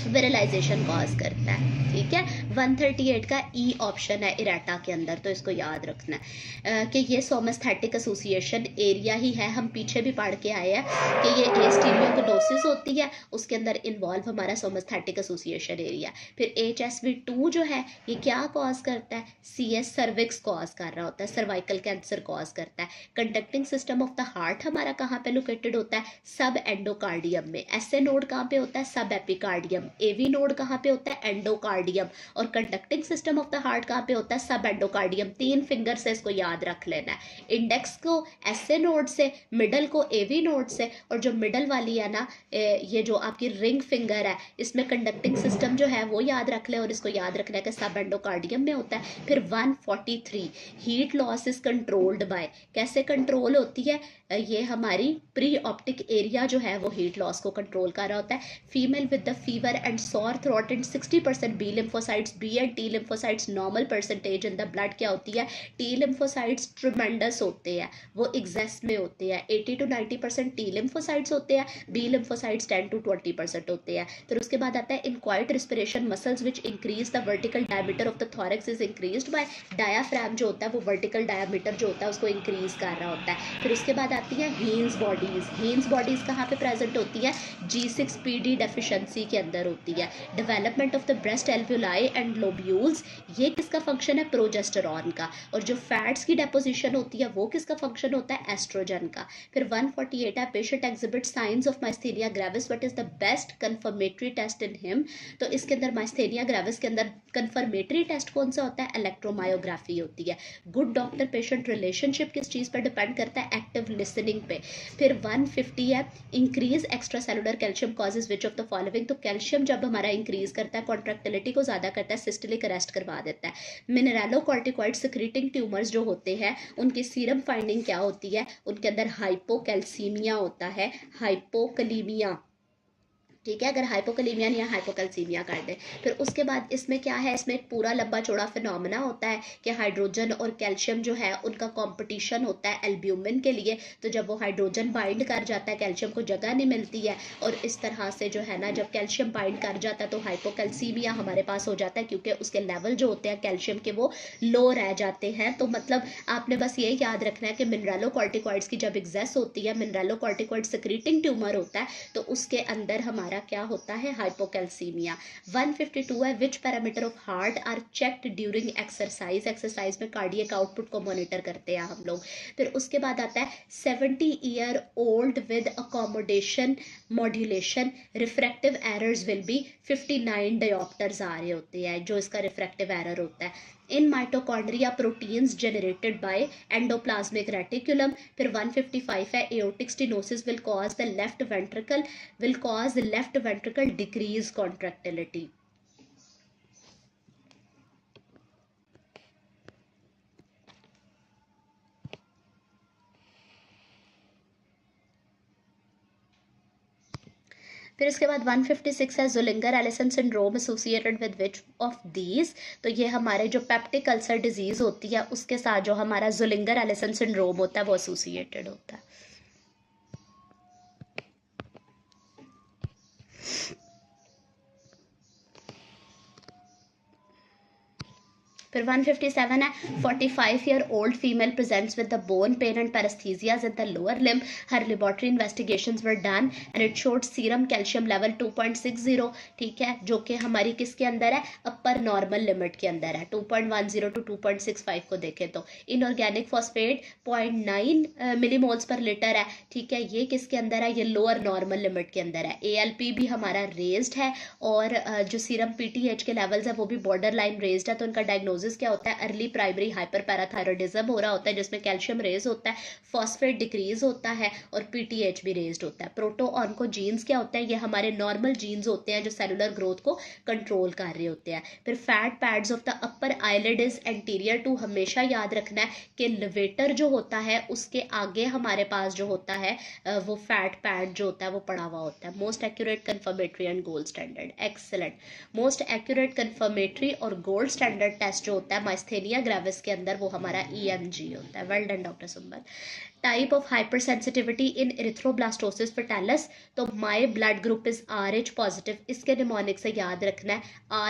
विरलाइजेशन कॉज करता है। ठीक है, 138 का ई ऑप्शन है इरेटा के अंदर, तो इसको याद रखना है कि ये सोमस्थेटिक एसोसिएशन एरिया ही है। हम पीछे भी पढ़ के आए हैं कि ये एस्टीरियोगनोसिस होती है, उसके अंदर इन्वॉल्व हमारा सोमस्थेटिक एसोसिएशन एरिया। फिर HSV2 जो है ये क्या कॉज करता है, CS सर्विक्स कॉज कर रहा होता है, सर्वाइकल कैंसर कॉज करता है। Conducting system of the heart हमारा कहाँ पे लोकेटेड होता है, सब एंडोकार्डियम में। SA नोड कहाँ पे होता है, सब एपिकार्डियम। AV नोड कहाँ पे होता है, एंडोकार्डियम। और conducting system of the heart कहाँ पे होता है, सब एंडोकार्डियम। 3 फिंगर से इसको याद रख लेना है, इंडेक्स को SA नोड से, मिडल को AV नोड से, और जो मिडल वाली है ना ये जो आपकी रिंग फिंगर है इसमें कंडक्टिंग सिस्टम जो है वो याद रख ले और इसको याद रखना है कि सब एंडोकार्डियम में होता है। फिर 143 heat loss is controlled by, कैसे कंट्रोल होती है, ये हमारी प्री ऑप्टिक एरिया जो है वो हीट लॉस को कंट्रोल कर रहा होता है। Female with the fever and sore throat and 60% B lymphocytes, B and T lymphocytes normal percentage in the blood क्या होती है, टी लिम्फोसाइट्स ट्रिमेंडस होते हैं, वो एग्जेस में होते हैं। 80 to 90% टी लिम्फोसाइट्स होते हैं, बी लिम्फोसाइट्स 10 to 20% होते हैं। फिर उसके बाद आता है in quiet respiration muscles which increase the vertical diameter of the thorax is increased by, diaphragm जो होता है वो वर्टिकल डायमीटर जो होता है उसको इंक्रीज कर रहा होता है। फिर उसके बाद आती है हीन्स बॉडीज। हीन्स बॉडीज कहाँ पे प्रेजेंट होती है, G6PD डेफिशिएंसी के अंदर होती है। Development of the breast alveoli and lobules, ये किसका फंक्शन है, प्रोजेस्टेरॉन का। और जो फैट्स की डेपोजिशन होती है वो किसका फंक्शन होता है, एस्ट्रोजन का। फिर 148 है patient exhibit signs of myasthenia gravis, what is the best confirmatory test in him. तो इसके अंदर माइस्थेनिया ग्रेविस के अंदर कंफर्मेटरी टेस्ट कौन सा होता है, इलेक्ट्रोमायोग्राफी होती है। गुड डॉक्टर पेशेंट रिलेशनशिप किस चीज़ पर डिपेंड करता है, एक्टिव लिसनिंग पे। फिर 150 है increase extra cellular calcium causes which of the following. तो कैल्शियम जब हमारा इंक्रीज करता है कॉन्ट्रैक्टिलिटी को ज़्यादा करता है, सिस्टलिक अरेस्ट करवा देता है। मिनरलोकॉर्टिकॉइड सिक्रीटिंग ट्यूमर्स जो होते हैं उनकी सीरम फाइंडिंग क्या होती है, उनके अंदर हाइपोकैल्सीमिया होता है, हाइपोकलीमिया। ठीक है, अगर हाइपोकैलेमिया या हाइपोकैल्सीमिया कर दें। फिर उसके बाद इसमें क्या है, इसमें एक पूरा लंबा चौड़ा फिनोमेना होता है कि हाइड्रोजन और कैल्शियम जो है उनका कंपटीशन होता है एल्ब्यूमिन के लिए। तो जब वो हाइड्रोजन बाइंड कर जाता है, कैल्शियम को जगह नहीं मिलती है, और इस तरह से जो है ना, जब कैल्शियम बाइंड कर जाता है तो हाइपोकैल्सीमिया हमारे पास हो जाता है, क्योंकि उसके लेवल जो होते हैं कैल्शियम के वो लो रह जाते हैं। तो मतलब आपने बस ये याद रखना है कि मिनरलोकॉर्टिकॉइड्स की जब एग्जेस होती है, मिनरलोकॉर्टिकॉइड सिक्रीटिंग ट्यूमर होता है, तो उसके अंदर हमारा क्या होता है, हाइपोकैल्सीमिया। 152 है, which parameter of heart are checked during exercise. Exercise में कार्डियक आउटपुट को मॉनिटर करते हैं हम लोग। फिर उसके बाद आता है 70 year old with accommodation modulation refractive errors will be 59 dioptres आ रहे होते हैं, जो इसका रिफ्रैक्टिव एरर होता है। In mitochondria proteins generated by endoplasmic reticulum. फिर 155 है, aortic stenosis will cause the left ventricle decrease contractility. फिर इसके बाद 156 है, Zollinger Ellison syndrome associated with which of these. तो ये हमारे जो पेप्टिक अल्सर डिजीज होती है उसके साथ जो हमारा ज़ोलिंगर एलिसन सिंड्रोम होता है वो एसोसिएटेड होता है। फिर 157 है, 45-year-old female presents with the bone pain and paresthesias in the lower limb. Her laboratory investigations were done and it showed serum calcium level 2.60। ठीक है, जो कि हमारी किसके अंदर है, अपर नॉर्मल लिमिट के अंदर है। 2.10 टू 2.65 को देखें तो इनऑर्गेनिक फॉस्फेट 0.9 मिलीमोल्स पर लीटर है। ठीक है, ये किसके अंदर है, ये लोअर नॉर्मल लिमिट के अंदर है। ALP भी हमारा रेज्ड है, और जो सीरम PTH के लेवल्स है वो भी बॉर्डर लाइन रेज्ड है। तो इनका डायग्नोसिस क्या होता है, अर्ली प्राइमरी हाइपर पैराथायरॉइडिज्म हो रहा होता है, जिसमें कैल्शियम रेज होता है, फॉस्फेट डिक्रीज होता है, और PTH भी रेज्ड होता है। प्रोटो ऑन्कोजीन्स क्या होते हैं, ये हमारे नॉर्मल जीन्स होते हैं जो सेलुलर ग्रोथ को कंट्रोल कर रहे होते हैं। फिर fat pads of the upper eyelid is anterior to, हमेशा याद रखना है कि लिवेटर जो होता है उसके आगे हमारे पास जो होता है वो फैट पैड जो होता है वो पड़ा हुआ होता है। Most accurate confirmatory and gold standard, excellent. Most accurate confirmatory और गोल्ड स्टैंडर्ड टेस्ट जो होता है माइस्थेनिया ग्रेविस के अंदर, वो हमारा EMG होता है। Well done doctor Sumbal. Type of hyper sensitivity in erythroblastosis fetalis, तो my blood group is RH positive. इसके निमोनिक से याद रखना है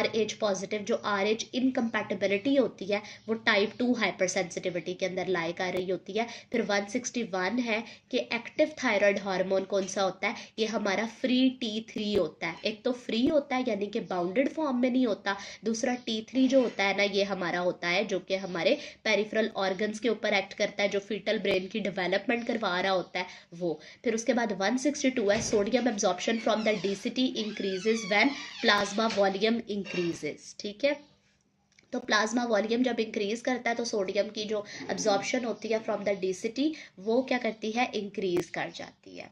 RH पॉजिटिव। जो RH इनकम्पैटिबिलिटी होती है वो टाइप 2 हाइपर सेंसिटिविटी के अंदर लाई कर रही होती है। फिर 161 है कि एक्टिव थायराइड हार्मोन कौन सा होता है, ये हमारा फ्री T3 होता है। एक तो फ्री होता है यानी कि बाउंडेड फॉर्म में नहीं होता, दूसरा T3 जो होता है ना, ये हमारा होता है जो कि हमारे पेरिफेरल ऑर्गन्स के ऊपर एक्ट करता है, जो फीटल ब्रेन की डेवलपमेंट करवा रहा होता है वो। फिर उसके बाद 162 है, sodium absorption from the DCT increases when plasma volume increases. ठीक है, तो प्लाज्मा वॉल्यूम जब इंक्रीज करता है तो सोडियम की जो एब्जॉर्प्शन होती है फ्रॉम द DCT वो क्या करती है, इंक्रीज कर जाती है।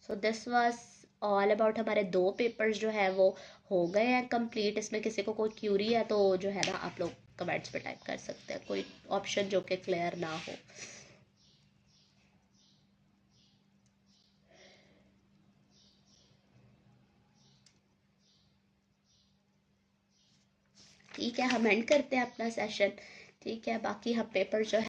So this was all about, हमारे 2 पेपर्स जो है वो हो गए हैं कंप्लीट। इसमें किसी को कोई क्यूरी है तो जो है ना आप लोग कमेंट्स पे टाइप कर सकते हैं, कोई ऑप्शन जो कि क्लियर ना हो। ठीक है, हम एंड करते हैं अपना सेशन। ठीक है, बाकी हम पेपर जो है